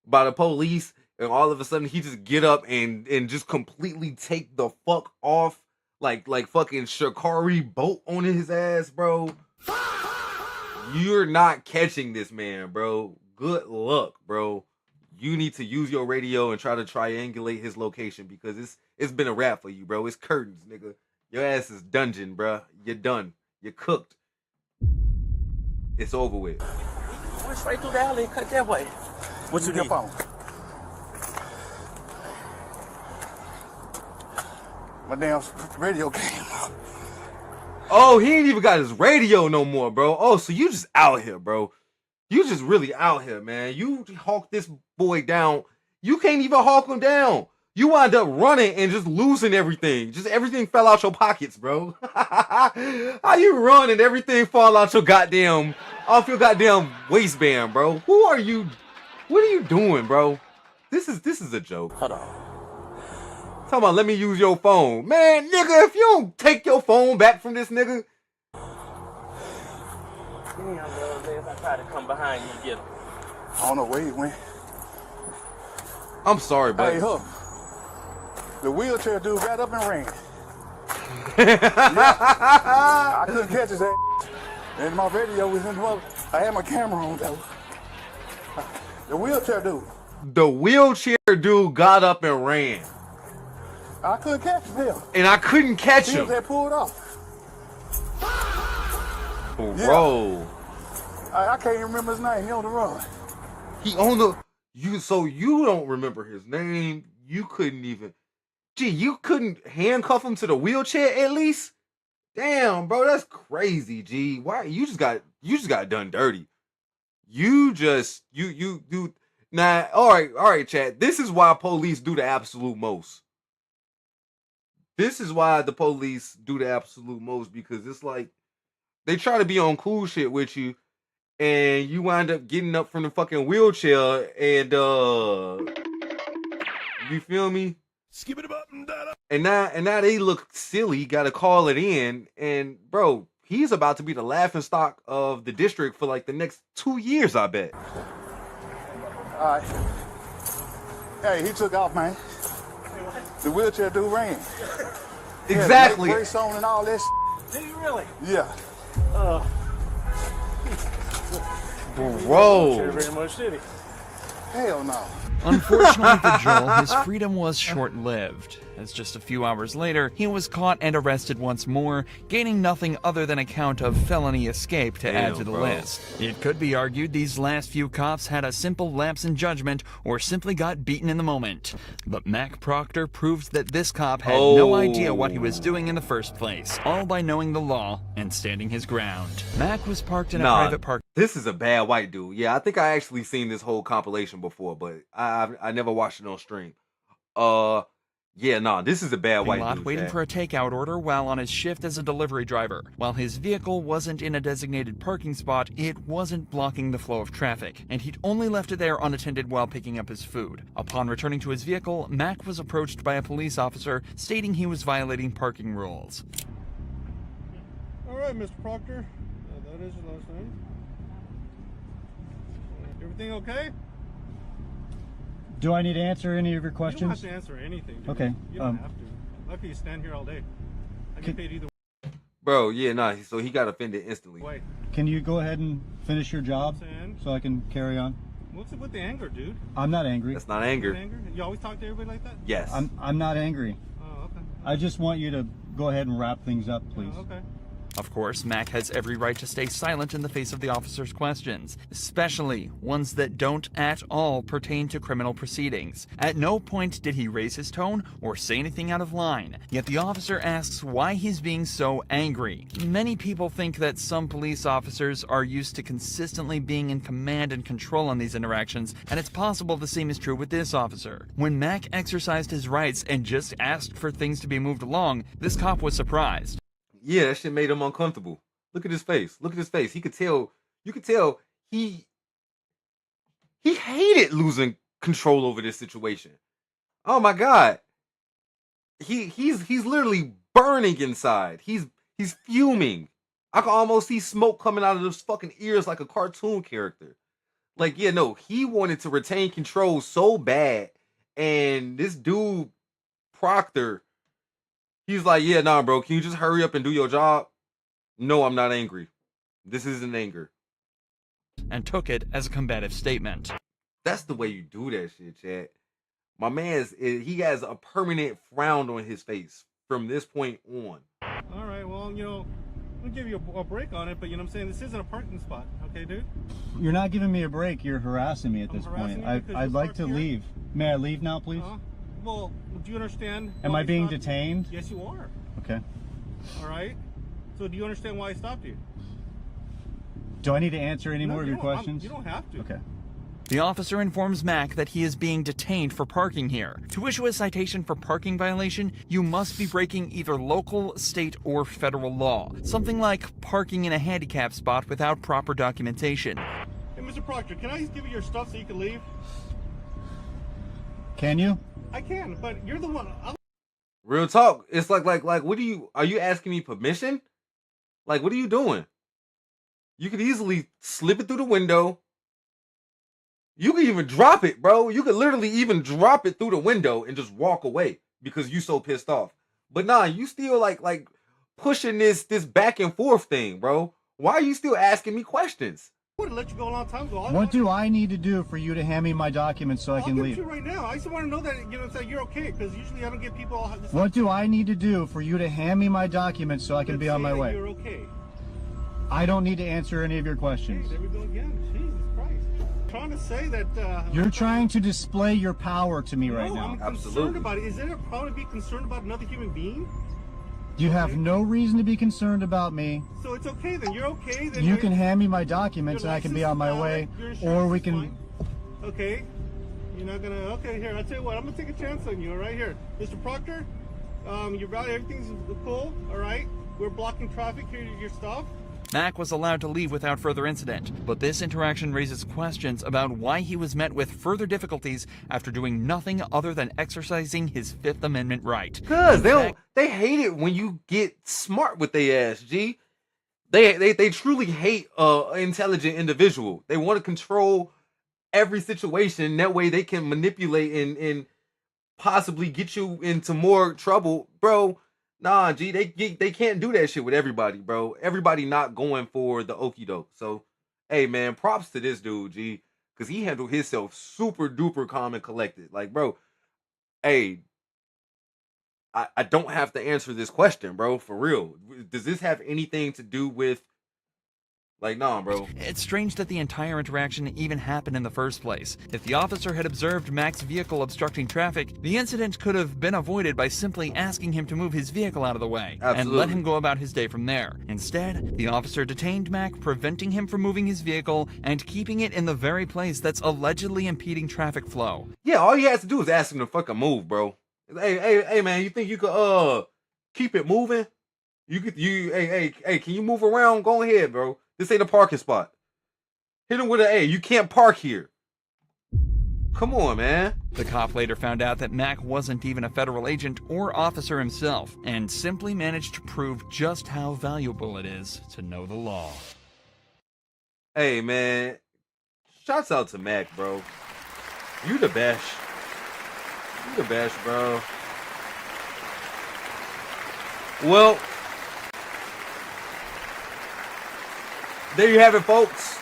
by the police, and all of a sudden he just get up and just completely take the fuck off, like fucking Shikari boat on his ass, bro? You're not catching this man, bro. Good luck, bro. You need to use your radio and try to triangulate his location, because it's been a wrap for you, bro. It's curtains, nigga. Your ass is dungeon, bro. You're done. You're cooked. It's over with. Went straight through the alley and cut that way. What you need? Phone. My damn radio came. Oh, he ain't even got his radio no more, bro. Oh, so you just out here, bro. You just really out here, man. You hawk this boy down. You can't even hawk him down. You wind up running and just losing everything. Just everything fell out your pockets, bro. How you run and everything fall out your goddamn, off your goddamn waistband, bro? Who are you? What are you doing, bro? This is a joke. Hold on. Talking about let me use your phone. Man, nigga, if you don't take your phone back from this nigga. I tried to come behind you and get him. I don't know where he went. I'm sorry, buddy. Hey, Hook. The wheelchair dude got up and ran. I couldn't catch his ass. And my video was in the I had my camera on though. The wheelchair dude. The wheelchair dude got up and ran. I couldn't catch him. And I couldn't catch him. He pulled off. Bro. I can't even remember his name. He on the run. He on the so you don't remember his name. You couldn't even you couldn't handcuff him to the wheelchair at least? Damn, bro, that's crazy, G. Why you just got done dirty. You now, all right, chat. This is why police do the absolute most. This is why the police do the absolute most, because it's like they try to be on cool shit with you, and you wind up getting up from the fucking wheelchair, and you feel me? Skip it up and down. And now they look silly. Got to call it in, and bro, he's about to be the laughingstock of the district for like the next 2 years, I bet. All right. Hey, he took off, man. The wheelchair dude ran. Exactly. Brace on and all this. Did you really? Yeah. Bro. Very much did he? Hell no. Unfortunately for Joel, his freedom was short-lived, as just a few hours later, he was caught and arrested once more, gaining nothing other than a count of felony escape to add to the list. It could be argued these last few cops had a simple lapse in judgment or simply got beaten in the moment. But Mac Proctor proved that this cop had no idea what he was doing in the first place, all by knowing the law and standing his ground. Mac was parked in a private park. This is a bad white dude. Yeah, I think I actually seen this whole compilation before, but I never watched it on stream. Yeah, nah, this is a bad white dude. Waiting for a takeout order while on his shift as a delivery driver. While his vehicle wasn't in a designated parking spot, it wasn't blocking the flow of traffic, and he'd only left it there unattended while picking up his food. Upon returning to his vehicle, Mac was approached by a police officer stating he was violating parking rules. All right, Mr. Proctor, that is your last name. Everything okay? Do I need to answer any of your questions? You don't have to answer anything, dude. Okay. You don't have to. Lucky you stand here all day. I get paid either way. Bro, yeah, nah, so he got offended instantly. Wait. Can you go ahead and finish your job so I can carry on? What's it with the anger, dude? I'm not angry. That's not anger. You always talk to everybody like that? Yes. I'm not angry. Oh, okay. I just want you to go ahead and wrap things up, please. Oh, okay. Of course, Mac has every right to stay silent in the face of the officer's questions, especially ones that don't at all pertain to criminal proceedings. At no point did he raise his tone or say anything out of line, yet the officer asks why he's being so angry. Many people think that some police officers are used to consistently being in command and control on these interactions, and it's possible the same is true with this officer. When Mac exercised his rights and just asked for things to be moved along, this cop was surprised. Yeah, that shit made him uncomfortable. Look at his face. Look at his face. He could tell. You could tell he hated losing control over this situation. Oh my god. He's literally burning inside. He's fuming. I can almost see smoke coming out of his fucking ears like a cartoon character. Like, yeah, no, he wanted to retain control so bad, and this dude Proctor, he's like, yeah, nah, bro, can you just hurry up and do your job? No, I'm not angry. This isn't anger. And took it as a combative statement. That's the way you do that shit, chat. My man's, he has a permanent frown on his face from this point on. All right, well, you know, I'll give you a break on it, but you know what I'm saying? This isn't a parking spot, okay, dude? You're not giving me a break. You're harassing me at this point. I'd like to leave. May I leave now, please? Well, do you understand? Am I being detained? Yes, you are. Okay. All right. So do you understand why I stopped you? Do I need to answer any more of your you don't- questions? You don't have to. Okay. The officer informs Mac that he is being detained for parking here. To issue a citation for parking violation, you must be breaking either local, state, or federal law. Something like parking in a handicap spot without proper documentation. Hey, Mr. Proctor, can I just give you your stuff so you can leave? Can you? I can, but you're the one. Real talk. It's like, what are you asking me permission? Like, what are you doing? You could easily slip it through the window. You could even drop it, bro. You could literally even drop it through the window and just walk away because you so pissed off. But nah, you still like pushing this back and forth thing, bro. Why are you still asking me questions? I would have let you go a long time ago. What do I need to do for you to hand me my documents so I can I'll leave? give it to you right now. I just want to know that you're okay, because usually I don't get people. What do I need to do for you to hand me my documents so I can be on my way? You're okay. I don't need to answer any of your questions. Hey, there we go again. Jesus Christ. I'm trying to say that. You're trying to display your power to me right now. I'm concerned about it. Is there a problem to be concerned about another human being? You have no reason to be concerned about me. So it's okay then. You're okay then. You can hand me my documents and I can be on my way, or we can. Okay. You're not gonna. Okay, here. I'll tell you what. I'm gonna take a chance on you. All right, here, Mr. Proctor. Your value, everything's cool. All right. We're blocking traffic. Here, your stuff. Mac was allowed to leave without further incident, but this interaction raises questions about why he was met with further difficulties after doing nothing other than exercising his Fifth Amendment right. Cause they hate it when you get smart with their ass, G. They truly hate intelligent individual. They want to control every situation. That way they can manipulate and possibly get you into more trouble, bro. Nah, G, they can't do that shit with everybody, bro. Everybody not going for the okie doke. So, hey, man, props to this dude, G, because he handled himself super duper calm and collected. Like, bro, hey, I don't have to answer this question, bro, for real. Does this have anything to do with, like, nah, bro. It's strange that the entire interaction even happened in the first place. If the officer had observed Mac's vehicle obstructing traffic, the incident could have been avoided by simply asking him to move his vehicle out of the way and let him go about his day from there. Instead, the officer detained Mac, preventing him from moving his vehicle and keeping it in the very place that's allegedly impeding traffic flow. Yeah, all he has to do is ask him to fucking move, bro. Hey, man, you think you could keep it moving? Hey, can you move around? Go ahead, bro. This ain't a parking spot. Hit him with a, hey, you can't park here. Come on, man. The cop later found out that Mac wasn't even a federal agent or officer himself, and simply managed to prove just how valuable it is to know the law. Hey, man. Shouts out to Mac, bro. You the best. You the best, bro. Well, there you have it, folks.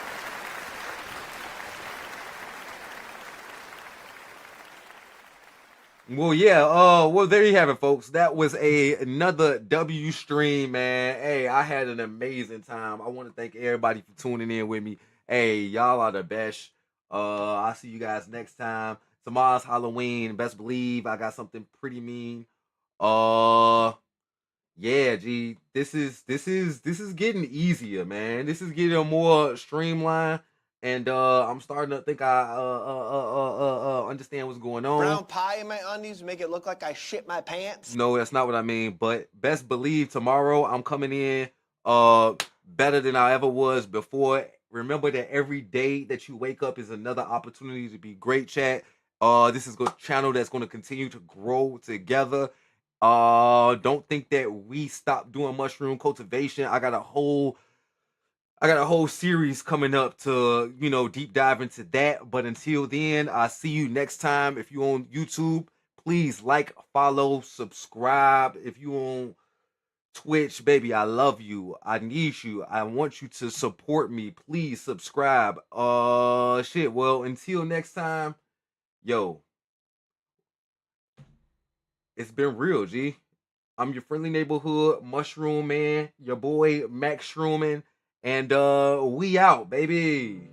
Well, yeah, well, there you have it, folks. That was another W stream, man. Hey, I had an amazing time. I want to thank everybody for tuning in with me. Hey, y'all are the best. I'll see you guys next time. Tomorrow's Halloween. Best believe I got something pretty mean. Yeah, G, this is getting easier, man. This is getting more streamlined, and I'm starting to think I understand what's going on. Brown pie in my undies make it look like I shit my pants. No, that's not what I mean. But best believe tomorrow I'm coming in better than I ever was before. Remember that every day that you wake up is another opportunity to be great, chat. This is a channel that's going to continue to grow together. Don't think that we stopped doing mushroom cultivation. I got a whole series coming up to, deep dive into that. But until then, I'll see you next time. If you on YouTube, please like, follow, subscribe. If you on Twitch, baby, I love you. I need you. I want you to support me. Please subscribe. Shit. Well, until next time, yo. It's been real, G. I'm your friendly neighborhood mushroom man, your boy Max Shrooman, and we out, baby.